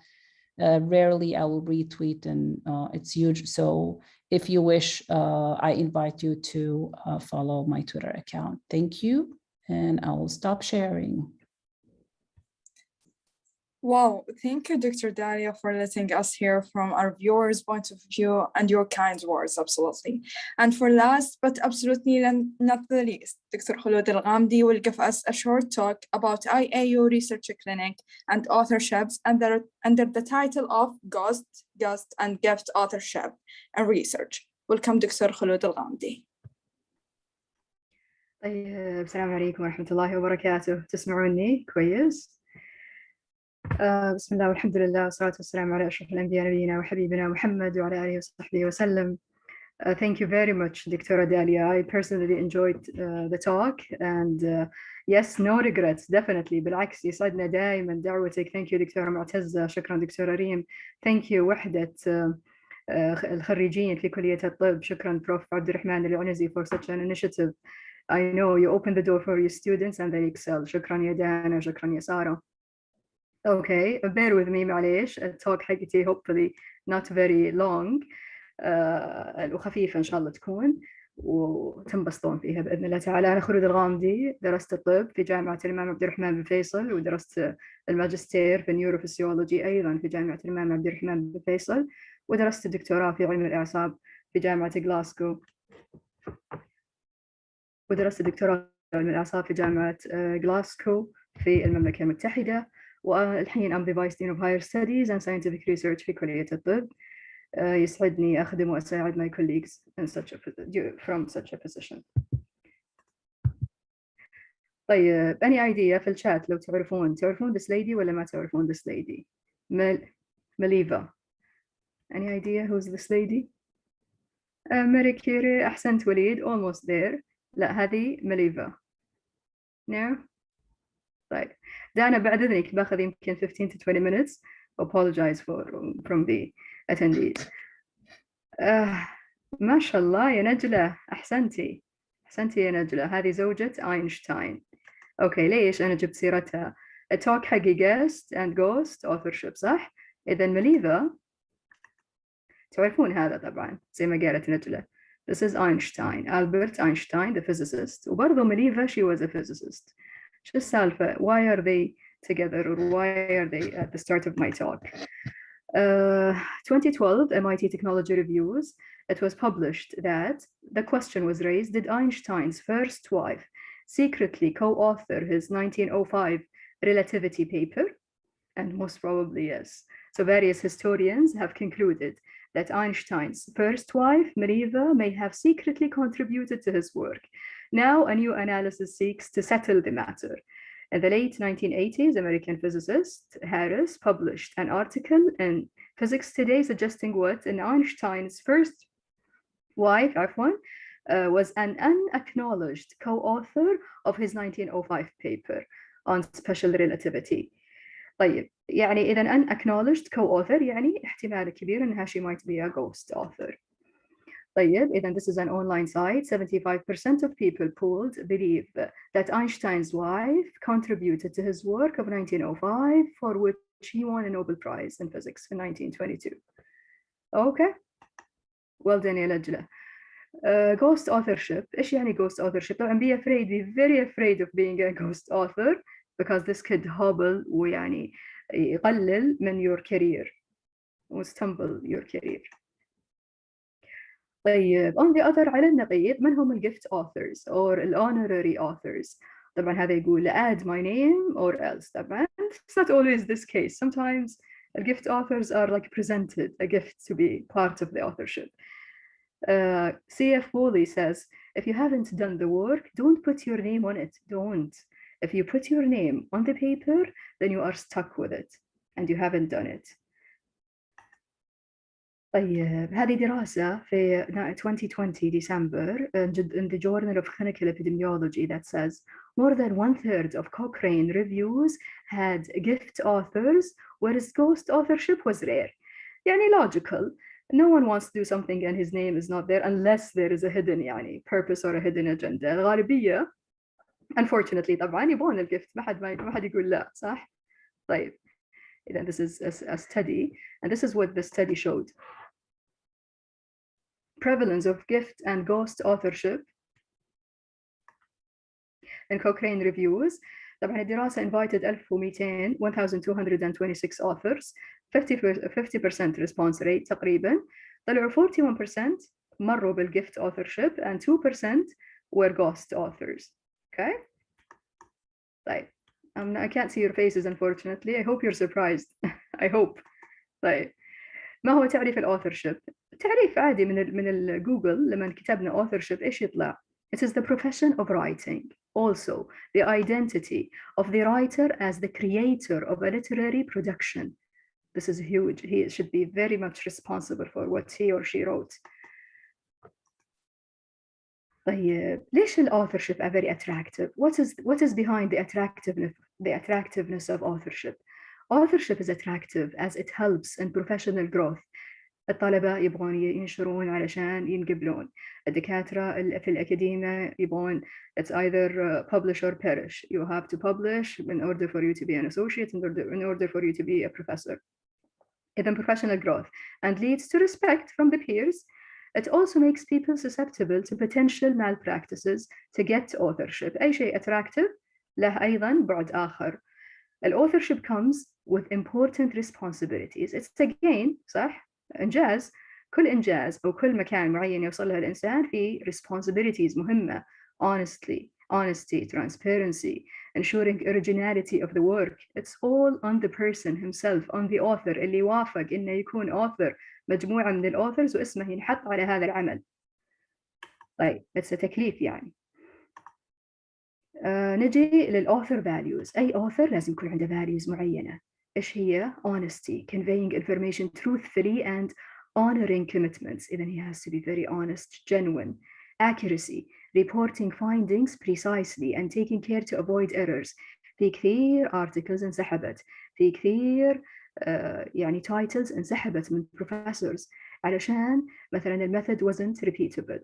rarely I will retweet, and it's huge. So if you wish, I invite you to follow my Twitter account. Thank you, and I will stop sharing. Wow, thank you, Dr. Dalia, for letting us hear from our viewers' point of view and your kind words, absolutely. And for last, but absolutely not the least, Dr. Khulud Al-Ghamdi will give us a short talk about IAU Research Clinic and authorships under the title of Ghost, and Gift Authorship and Research. Welcome, Dr. Khulud Al-Ghamdi. السلام عليكم ورحمة الله وبركاته. تسمعوني كويس؟ بسم الله والحمد لله والصلاة والسلام على أشرف الأنبياء نبينا وحبيبنا محمد وعلى آله وصحبه وسلم. Thank you very much, Dr. Dalia. I personally enjoyed the talk, and yes, no regrets, definitely. بالعكس يسعدنا دائما دعوتك. Thank you, Dr. معتزة. شكرا, Dr. ريم. Thank you, وحدة الخريجين في كلية الطب. شكرا, Prof. عبد الرحمن العنزي, for such an initiative. I know you open the door for your students and they excel. شكرا يا دانا, شكرا يا سارة. Okay, bear with me معليش. التوك حقتي hopefully not very long. وخفيفة إن شاء الله تكون وتنبسطون فيها بإذن الله تعالى. أنا خلود الغامدي، درست الطب في جامعة الإمام عبد الرحمن بن فيصل، ودرست الماجستير في النيوروفسيولوجي أيضا في جامعة الإمام عبد الرحمن بن فيصل، ودرست الدكتوراه في علم الإعصاب في جامعة غلاسكو، ودرست الدكتوراه في علم الإعصاب في جامعة غلاسكو في المملكة المتحدة، والحين I'm the Vice Dean of Higher Studies and Scientific Research في كلية الطب. يسعدني أخدم وأساعد my colleagues in from such a position. طيب any idea في الشات لو تعرفون this lady ولا ما تعرفون this lady؟ مليفا. Any idea who's this lady؟ ماري كيري. أحسنت وليد، almost there. لا هذه مليفا. No. طيب دانا بعد إذنك باخذ يمكن 15 to 20 minutes. Apologize from the attendees. ما شاء الله يا نجلة، أحسنتي يا نجلة. هذه زوجة أينشتاين. أوكي ليش أنا جبت سيرتها؟ التوك حقي guest and ghost authorship صح؟ إذا مليفا تعرفون هذا طبعا زي ما قالت نجلة. This is Einstein, Albert Einstein, the physicist. وبرضه مليفا she was a physicist. شو السالفة؟ Why are they together or why are they at the start of my talk? 2012 MIT Technology Reviews, it was published that the question was raised, did Einstein's first wife secretly co-author his 1905 relativity paper? And most probably yes. So various historians have concluded that Einstein's first wife, Meriva, may have secretly contributed to his work. Now a new analysis seeks to settle the matter. In the late 1980s, American physicist Harris published an article in Physics Today suggesting what in Einstein's first wife, was an unacknowledged co-author of his 1905 paper on special relativity. طيب يعني إذا unacknowledged co-author يعني احتمال كبير إنها she might be a ghost author. طيب إذا this is an online site. 75% of people polled believe that Einstein's wife contributed to his work of 1905 for which he won a Nobel Prize in Physics in 1922. Okay, well done يا لجلة. Ghost authorship. إيش يعني ghost authorship؟ طبعا be very afraid of being a ghost author because this could hobble ويعني يقلل من your career وstumble your career. طيب on the other على النقيض من هم gift authors or honorary authors؟ طبعا هذا يقول add my name or else. طبعا it's not always this case. Sometimes gift authors are like presented a gift to be part of the authorship. C.F. Woolley says, if you haven't done the work, don't put your name on it. Don't. If you put your name on the paper, then you are stuck with it and you haven't done it. طيب هذه دراسة في 2020 December in the Journal of Clinical Epidemiology that says more than 1/3 of Cochrane reviews had gift authors, whereas ghost authorship was rare. يعني logical. No one wants to do something and his name is not there unless there is a hidden يعني purpose or a hidden agenda. الغالبية unfortunately طبعا يبون الجفت ما حد يقول لا صح؟ طيب إذا this is a study and this is what the study showed. Prevalence of gift and ghost authorship in Cochrane reviews. طبعا الدراسة invited 1226 authors, 50% response rate تقريبا. طلعوا 41% مروا بالgift authorship and 2% were ghost authors. Okay. طيب I can't see your faces unfortunately. I hope you're surprised. I hope. طيب ما هو تعريف الauthorship؟ تعريف عادي من الجوجل لما كتبنا authorship إيش يطلع؟ It is the profession of writing. Also, the identity of the writer as the creator of a literary production. This is huge. He should be very much responsible for what he or she wrote. طيب ليش authorship are very attractive? What is behind the attractiveness of authorship? Authorship is attractive as it helps in professional growth. الطلبة يبغون ينشرون علشان ينقبلون. الدكاترة في الأكاديمية يبغون it's either publish or perish. You have to publish in order for you to be an associate, in order for you to be a professor. إذن professional growth and leads to respect from the peers. It also makes people susceptible to potential malpractices to get authorship. أي شيء attractive له أيضا بعد آخر. authorship comes with important responsibilities. It's again صح إنجاز. كل إنجاز أو كل مكان معين يوصلها الإنسان في responsibilities مهمة. Honesty, transparency, ensuring originality of the work. It's all on the person himself, on the author اللي وافق إنه يكون author مجموعة من الauthors واسمه ينحط على هذا العمل. طيب it's a تكليف يعني. نجي للauthor values. أي author لازم يكون عنده values معينة. إيش هي؟ Honesty, conveying information truthfully and honoring commitments. إذن he has to be very honest, genuine. Accuracy, reporting findings precisely and taking care to avoid errors. في كثير articles انسحبت. في كثير يعني titles انسحبت من professors علشان مثلا المethod wasn't repeatable.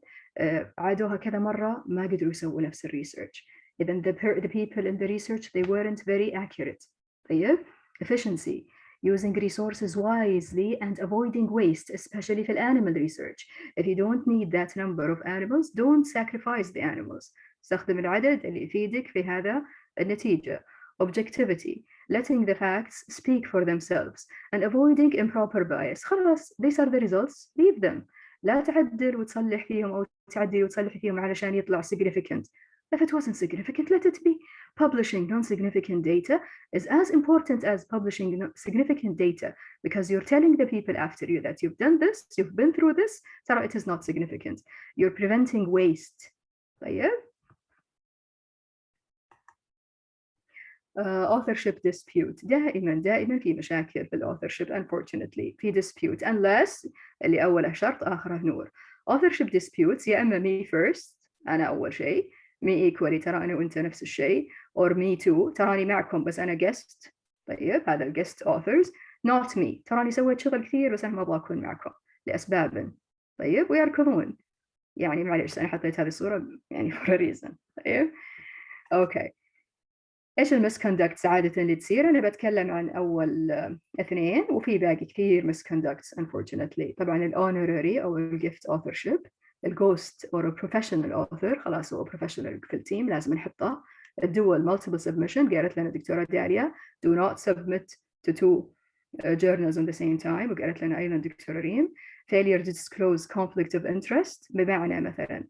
عادوها كذا مرة ما قدروا يسووا نفس الريسيرش. إذن the people in the research they weren't very accurate. طيب efficiency, using resources wisely and avoiding waste, especially في animal research. If you don't need that number of animals, don't sacrifice the animals. استخدم العدد اللي يفيدك في هذا النتيجة. Objectivity, letting the facts speak for themselves and avoiding improper bias. خلاص these are the results, leave them. لا تعدل وتصلح فيهم أو تعدل وتصلح فيهم علشان يطلع significant. If it wasn't significant, let it be. Publishing non-significant data is as important as publishing significant data because you're telling the people after you that you've done this, you've been through this, so it is not significant. You're preventing waste. طيب. Authorship dispute. دائما في مشاكل في authorship unfortunately. في dispute unless اللي أوله شرط آخره نور. Authorship disputes يا إما me first أنا أول شيء. me equally ترى أنا وأنت نفس الشيء or me too تراني معكم بس أنا guest. طيب هذا ال guest authors. Not me تراني سويت شغل كثير بس أنا ما أبغى أكون معكم لأسباب. طيب ويركضون يعني معلش أنا حطيت هذه الصورة يعني for a reason. طيب أوكي. إيش المسكوندكتس عادة اللي تصير؟ أنا بتكلم عن أول اثنين وفي باقي كثير مسكوندكتس unfortunately. طبعاً الhonorary أو الgift authorship. الجوست or a professional author خلاص هو professional في التيم لازم نحطه. الدول multiple submission قالت لنا دكتورة داليا do not submit to two journals on the same time وقالت لنا أيضا دكتورة ريم failure to disclose conflict of interest بمعنى مثلا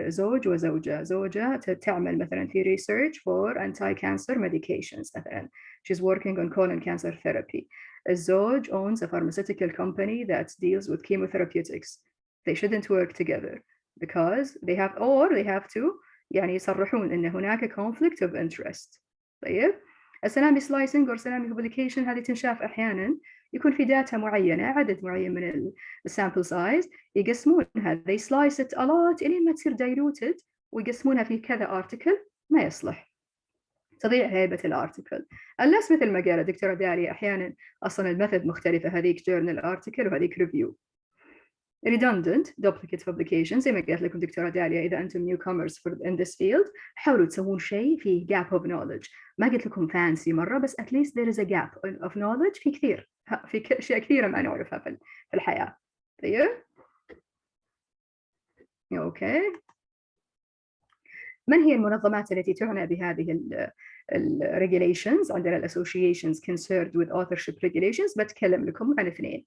زوج وزوجة زوجة تعمل مثلا في research for anti-cancer medications مثلا she's working on colon cancer therapy. الزوج owns a pharmaceutical company that deals with chemotherapeutics. They shouldn't work together because they have to يعني يصرحون إن هناك conflict of interest. طيب السلامي slicing or سلامي publication هذه تنشاف أحياناً يكون في داتا معينة عدد معين من sample size يقسمونها they slice it a lot إلين ما تصير diluted ويقسمونها في كذا article ما يصلح تضيع هيبة الارتكل. unless مثل ما قالت دكتورة داليا أحياناً أصلاً الميثود مختلفة هذيك journal article وهذيك review. redundant duplicate publications زي ما قالت لكم دكتورة داليا إذا أنتم newcomers in this field حاولوا تسوون شيء فيه gap of knowledge. ما قلت لكم fancy مرة بس at least there is a gap of knowledge في كثير في أشياء كثيرة ما نعرفها في الحياة. طيب أوكي. من هي المنظمات التي تعنى بهذه regulations؟ عندنا associations concerned with authorship regulations بتكلم لكم عن اثنين.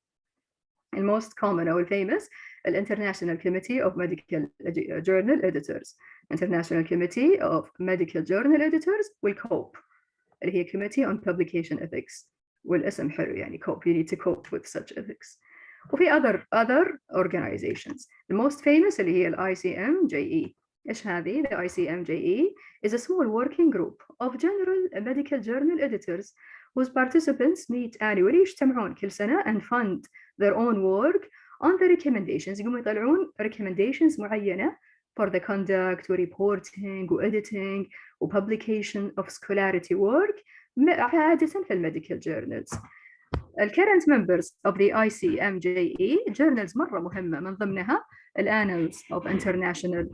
The most common or famous International Committee of Medical Journal Editors. International Committee of Medical Journal Editors والCOPE اللي هي Committee on Publication Ethics والاسم حلو يعني COPE you need to cope with such ethics. وفي other organizations. The most famous اللي هي ICMJE. إيش هذه؟ The ICMJE is a small working group of general medical journal editors whose participants meet annually يجتمعون كل سنة and fund their own work on the recommendations يقوموا يطلعون recommendations معينة for the conduct و reporting و editing و publication of scholarity work عادة في medical journals. current members of the ICMJE journals مرة مهمة، من ضمنها Annals of International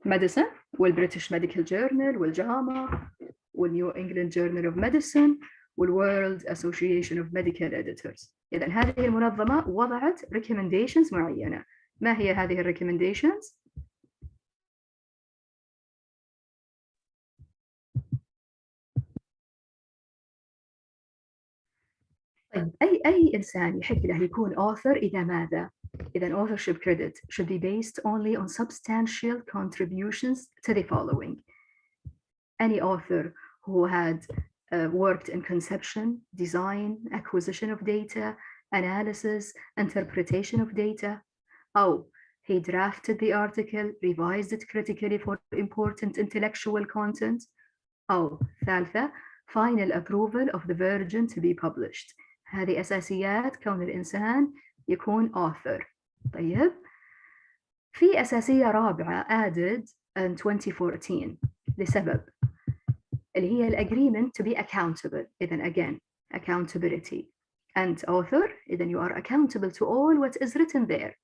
Medicine والBritish Medical Journal والJAMA والNew England Journal of Medicine والWorld Association of Medical Editors. إذن هذه المنظمة وضعت recommendations معينة. ما هي هذه recommendations؟ طيب أي إنسان يحب له يكون author إذا ماذا؟ إذا authorship credit should be based only on substantial contributions to the following. Any author who had worked in conception, design, acquisition of data, analysis, interpretation of data. Oh, he drafted the article, revised it critically for important intellectual content. Oh, ثالثة, final approval of the version to be published. هذه أساسيات كون الإنسان يكون author. طيب، في أساسية رابعة added in 2014 لسبب اللي هي الagreement to be accountable. إذن again, accountability. And author, إذن you are accountable to all what is written there,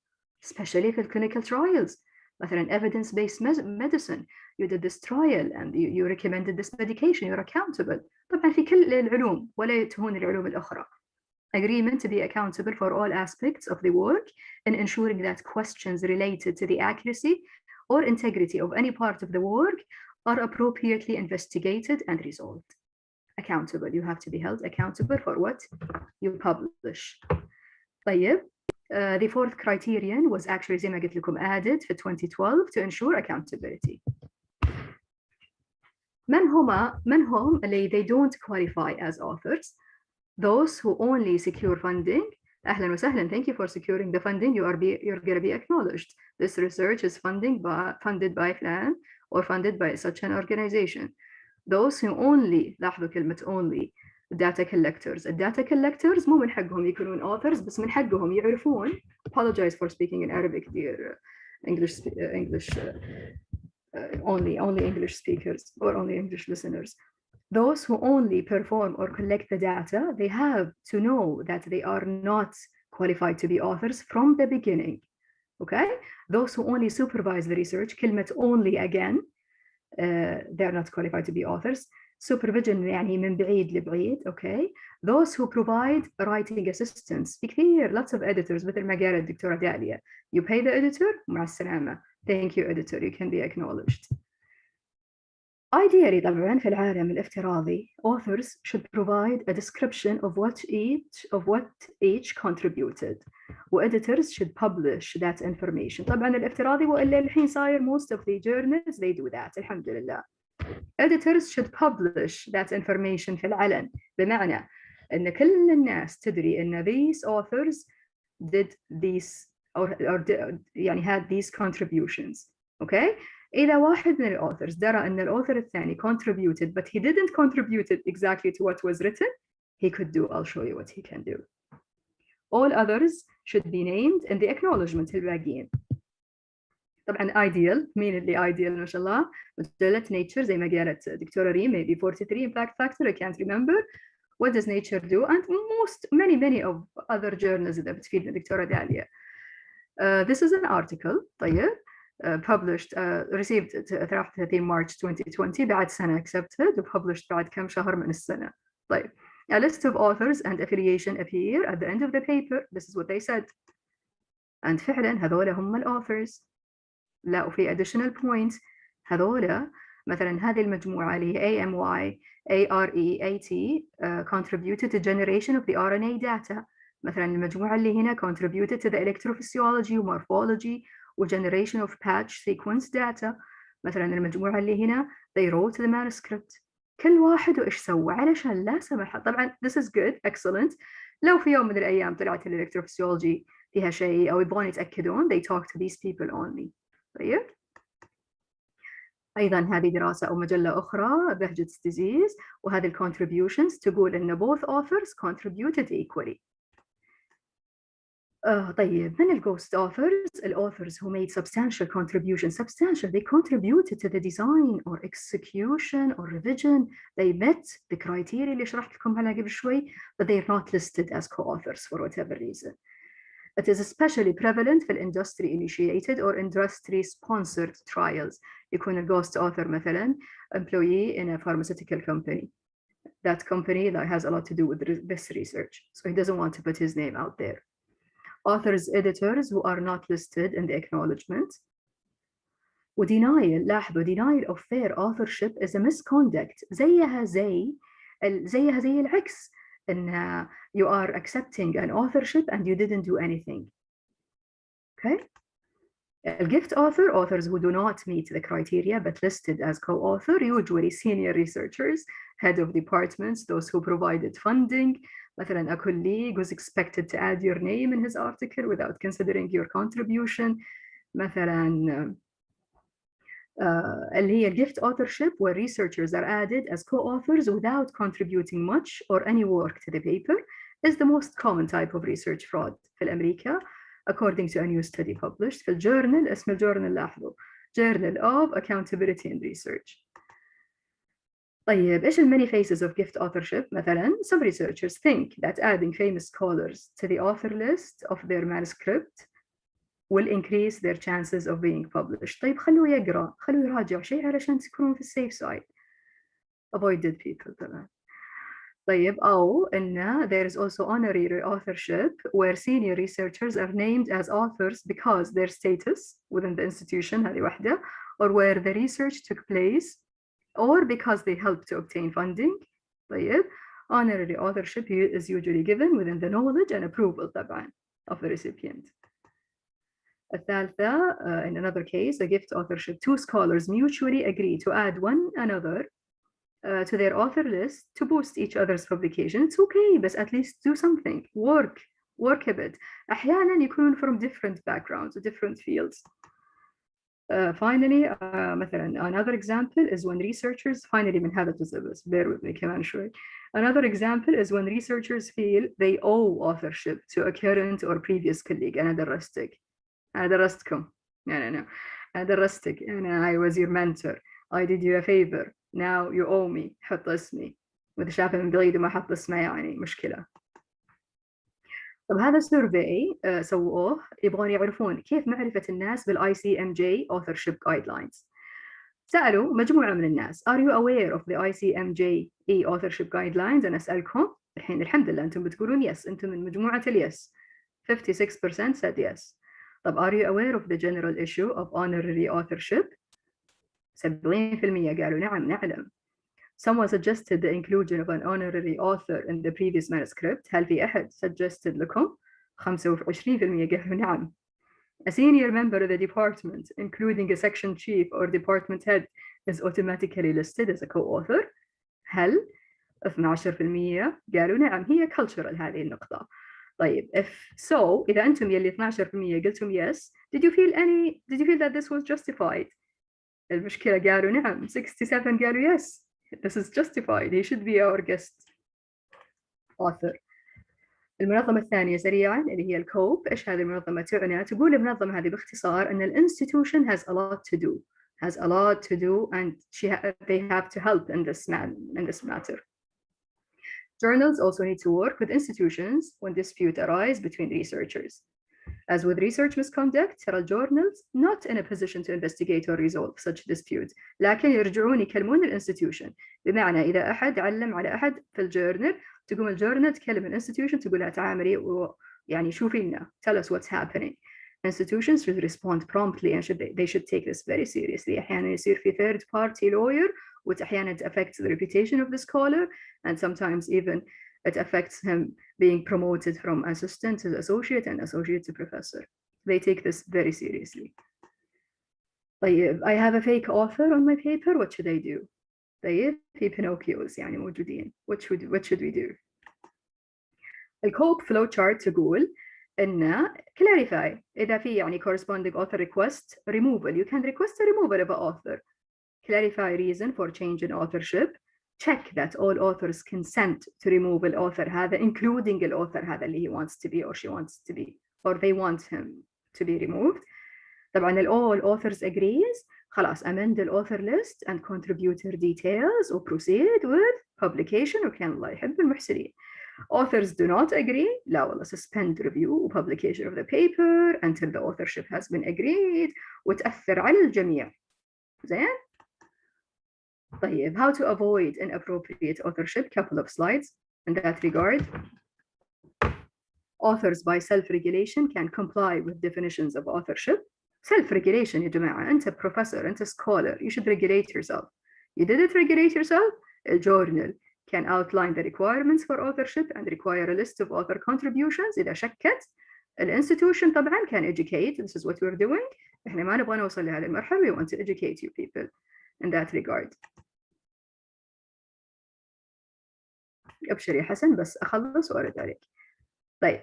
especially في clinical trials. مثلا evidence-based medicine, you did this trial and you recommended this medication, you're accountable. طبعا في كل العلوم ولا تهون العلوم الأخرى. Agreement to be accountable for all aspects of the work and ensuring that questions related to the accuracy or integrity of any part of the work are appropriately investigated and resolved. Accountable, you have to be held accountable for what you publish. طيب, the fourth criterion was actually زي ما قلت لكم added for 2012 to ensure accountability. من هم اللي they don't qualify as authors? Those who only secure funding. أهلا وسهلا, thank you for securing the funding. You're going to be acknowledged. This research is funded by FLAN or funded by such an organization. Those who only, لاحظوا كلمة only, data collectors. Data collectors مو من حقهم يكونون authors, بس من حقهم يعرفون. Apologize for speaking in Arabic, dear English only English speakers or only English listeners. Those who only perform or collect the data, they have to know that they are not qualified to be authors from the beginning. Okay? Those who only supervise the research, كلمة only again, they're not qualified to be authors. Supervision يعني من بعيد لبعيد. Okay? Those who provide writing assistance. في كثير, lots of editors, مثل ما قالت الدكتورة داليا. You pay the editor, مع السلامة. Thank you, editor. You can be acknowledged. Ideally, طبعاً في العالم الافتراضي, authors should provide a description of what each contributed. وeditors should publish that information. طبعاً الافتراضي وإلا الحين صاير most of the journals they do that. الحمد لله. Editors should publish that information في العلن. بمعنى أن كل الناس تدري أن these authors did these or يعني had these contributions. Okay? إذا واحد من الauthors درى أن الauthor الثاني contributed but he didn't contribute exactly to what was written, he could do, I'll show you what he can do. All others should be named in the acknowledgement الباقيين. طبعا ideal, مين اللي ideal ما شاء الله؟ مجلة Nature زي ما قالت دكتورة ريم, maybe 43 impact factor, I can't remember. What does Nature do? And many of other journals إذا بتفيدنا دكتورة داليا. This is an article, طيب. Published, received 30 March 2020, بعد سنة accepted, published بعد كم شهر من السنة. طيب, a list of authors and affiliation appear at the end of the paper. This is what they said. And فعلا هذول هم الauthors. لا, وفي additional points. هذول مثلا هذه المجموعة اللي هي AMY, ARE, AT contributed to generation of the RNA data. مثلا المجموعة اللي هنا contributed to the electrophysiology وmorphology وgeneration of patch sequence data. مثلا المجموعة اللي هنا they wrote the manuscript. كل واحد وإيش سوى علشان لا سمح. طبعا this is good, excellent. لو في يوم من الأيام طلعت electrophysiology فيها شيء أو يبغون يتأكدون, they talk to these people only. طيب. أيضا هذه دراسة أو مجلة أخرى بهجت's disease, وهذه contributions تقول إن both authors contributed equally. طيب من الghost authors, authors who made substantial contributions, they contributed to the design or execution or revision, they met the criteria اللي شرحت لكم عنها قبل شوي, but they are not listed as co-authors for whatever reason. It is especially prevalent في industry initiated or industry sponsored trials. يكون ghost author مثلا employee in a pharmaceutical company. That company that has a lot to do with this research, so he doesn't want to put his name out there. Authors, editors who are not listed in the acknowledgement. ودenial, لاحظوا, denial of fair authorship is a misconduct. زيها زي العكس, إن you are accepting an authorship and you didn't do anything. Okay? Gift authors who do not meet the criteria but listed as co-author, usually senior researchers, head of departments, those who provided funding. مثلا a colleague was expected to add your name in his article without considering your contribution. مثلا اللي هي gift authorship where researchers are added as co-authors without contributing much or any work to the paper is the most common type of research fraud في أمريكا, according to a new study published في الجورنال, اسم الجورنال لاحظوا, Journal of Accountability and Research. طيب إيش many phases of gift authorship? مثلا some researchers think that adding famous scholars to the author list of their manuscript will increase their chances of being published. طيب خلوه يقرأ, خلوه يراجع شيء علشان تكونون في السيف سايد. Avoided people طبعا. طيب أو إن there is also honorary authorship where senior researchers are named as authors because their status within the institution, هذه واحدة, or where the research took place or because they helped to obtain funding. طيب honorary authorship is usually given within the knowledge and approval طبعا of the recipient. الثالثة, in another case, a gift authorship, two scholars mutually agree to add one another to their author list to boost each other's publication. It's okay, but at least do something, work a bit. أحيانا يكونون from different backgrounds, different fields. Finally, مثلا another example is when researchers, finally من هذا الجزء بس, bear with me كمان شوي. Another example is when researchers feel they owe authorship to a current or previous colleague. أنا درستكم. No. أنا درستك. I was your mentor. I did you a favor. Now you owe me. حط اسمي. وإذا شافه من بعيد وما حط اسمه يعني مشكلة. طب هذا survey سووه يبغون يعرفون كيف معرفة الناس بالICMJ authorship guidelines. سألوا مجموعة من الناس, are you aware of the ICMJ authorship guidelines? أنا أسألكم الحين, الحمد لله أنتم بتقولون yes, أنتم من مجموعة yes. 56% said yes. طب are you aware of the general issue of honorary authorship? 70% قالوا نعم نعلم. Someone suggested the inclusion of an honorary author in the previous manuscript. هل في أحد suggested لكم؟ 25% قالوا نعم. A senior member of the department, including a section chief or department head, is automatically listed as a co-author. هل 12% قالوا نعم. هي cultural هذه النقطة. طيب if so, إذا أنتم يلي 12% قلتم yes, did you feel that this was justified? المشكلة قالوا نعم. 67 قالوا yes, this is justified, he should be our guest author. المنظمة الثانية سريعا اللي هي الكوب. إيش هذه المنظمة تعنى؟ تقول المنظمة هذه باختصار أن الانستيتيوشن has a lot to do and they have to help in this matter. Journals also need to work with institutions when dispute arise between researchers. As with research misconduct, ترى journals not in a position to investigate or resolve such disputes, لكن يرجعون يكلمون الانستيتيوشن. بمعنى إذا أحد علم على أحد في الجورنال, تقوم الجورنال تكلم الانستيتيوشن تقول لها تعاملي ويعني شوفي لنا, tell us what's happening. Institutions should respond promptly and they should take this very seriously. أحيانا يصير في third party lawyer, which أحيانا it affects the reputation of the scholar, and sometimes even it affects him being promoted from assistant to associate and associate to professor. They take this very seriously. طيب, I have a fake author on my paper, what should I do? طيب, في Pinocchios يعني موجودين. What should we do? الكوب flow chart تقول إن clarify إذا في يعني corresponding author request removal. You can request a removal of an author. Clarify reason for change in authorship. Check that all authors consent to remove the author هذا, including the author هذا اللي he wants to be or she wants to be. or they want him to be removed. طبعا all authors agrees خلاص amend the author list and contributor details or proceed with publication وكان الله يحب المحسنين. Authors do not agree لا والله suspend review publication of the paper until the authorship has been agreed وتأثر على الجميع. زين؟ طيب, how to avoid inappropriate authorship? Couple of slides in that regard. Authors by self-regulation can comply with definitions of authorship. Self-regulation يا جماعة, أنت professor, أنت scholar, you should regulate yourself. You didn't regulate yourself? A journal can outline the requirements for authorship and require a list of author contributions. إذا شكت الانستيتيوشن طبعا can educate. This is what we're doing. إحنا ما نبغى نوصل لهذه المرحلة. We want to educate you people in that regard. أبشر يا حسن, بس أخلص وأرد عليك. طيب,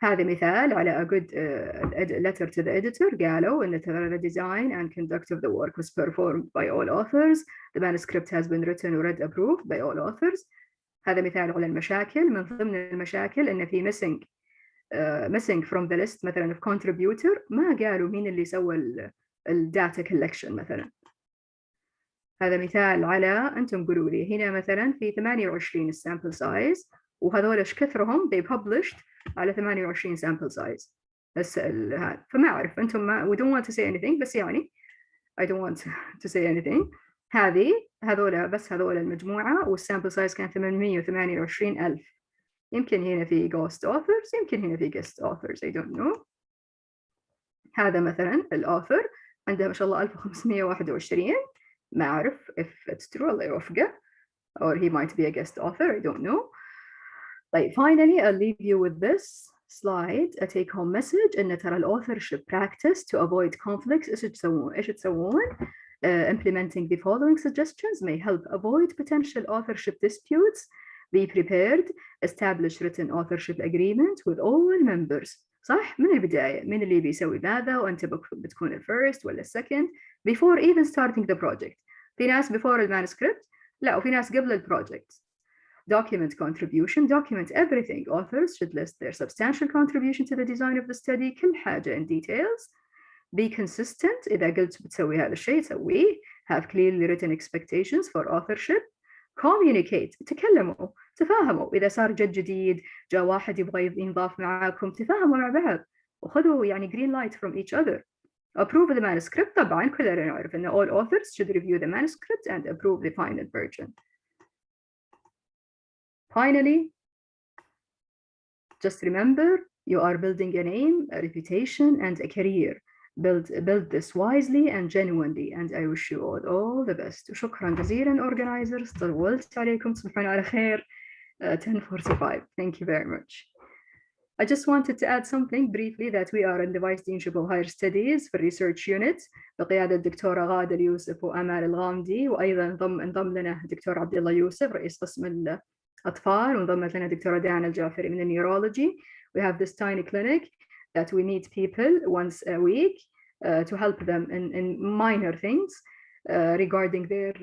هذا مثال على a good letter to the editor. قالوا إن the design and conduct of the work was performed by all authors. The manuscript has been written or read approved by all authors. هذا مثال على المشاكل. من ضمن المشاكل إن في missing from the list مثلا of contributor. ما قالوا مين اللي سوى data collection مثلا. هذا مثال على, أنتم قولوا لي هنا مثلا في 28 sample size وهذول إيش كثرهم they published على 28 sample size. بس هذا فما أعرف أنتم ما we don't want to say anything, بس يعني I don't want to say anything. هذول بس هذول المجموعة والsample size كان 828,000. يمكن هنا في ghost authors, يمكن هنا في guest authors, I don't know. هذا مثلا الauthor عنده ما شاء الله 1521. ما أعرف if it's true, الله يوفقه, or he might be a guest author, I don't know. طيب, finally I'll leave you with this slide, a take home message إن ترى الauthorship practice to avoid conflicts. إيش تسوون? Implementing the following suggestions may help avoid potential authorship disputes. Be prepared, establish written authorship agreement with all members. صح؟ من البداية, من اللي بيسوي ماذا وأنت بتكون first ولا second before even starting the project. في ناس before المانuscript, لا, وفي ناس قبل البروجكت. Document contribution, document everything. Authors should list their substantial contribution to the design of the study. كل حاجة in details. Be consistent. إذا قلت بتسوي هذا الشيء سويه. Have clearly written expectations for authorship. Communicate. تكلموا, تفاهموا. إذا صار جديد, جاء واحد يبغى ينضاف معاكم, تفاهموا مع بعض. وخذوا يعني green light from each other. Approve the manuscript. طبعا كلنا نعرف أن all authors should review the manuscript and approve the final version. Finally, just remember, you are building a name, a reputation, and a career. Build this wisely and genuinely, and I wish you all the best. وشكرا جزيلا organizers. طولت عليكم, تصبحون على خير. 10:45. Thank you very much. I just wanted to add something briefly that we are in the Vice Deanship of Higher Studies for Research Unit بقيادة الدكتورة غادة اليوسف وأمال الغامدي, وأيضا انضم لنا الدكتور عبد الله يوسف رئيس قسم الأطفال, وانضمت لنا الدكتورة دانا الجعفري من النيورولوجي. We have this tiny clinic that we meet people once a week to help them in minor things regarding their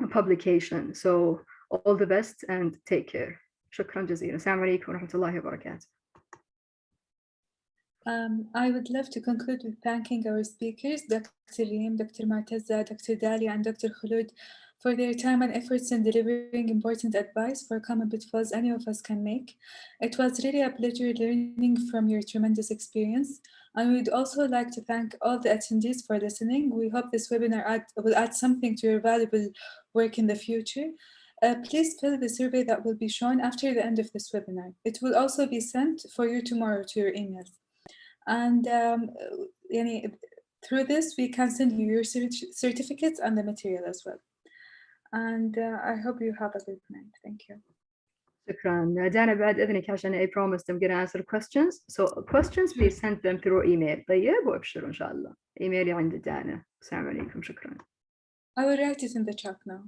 publication. So all the best and take care. شكرا جزيلا. السلام عليكم ورحمة الله وبركاته. I would love to conclude with thanking our speakers, Dr. Reem, Dr. Marteza, Dr. Dalia, and Dr. Khulud, for their time and efforts in delivering important advice for common pitfalls any of us can make. It was really a pleasure learning from your tremendous experience. And we'd also like to thank all the attendees for listening. We hope this webinar will add something to your valuable work in the future. Please fill the survey that will be shown after the end of this webinar. It will also be sent for you tomorrow to your emails. And through this, we can send you your certificates and the material as well. And I hope you have a good night. Thank you. شكرا. Dana, بعد إذنك عشان I promised I'm going to answer questions. So questions, please send them through email. طيب, وأبشروا إن شاء الله. إيميلي عند دانا. السلام عليكم. شكرا. I will write it in the chat now.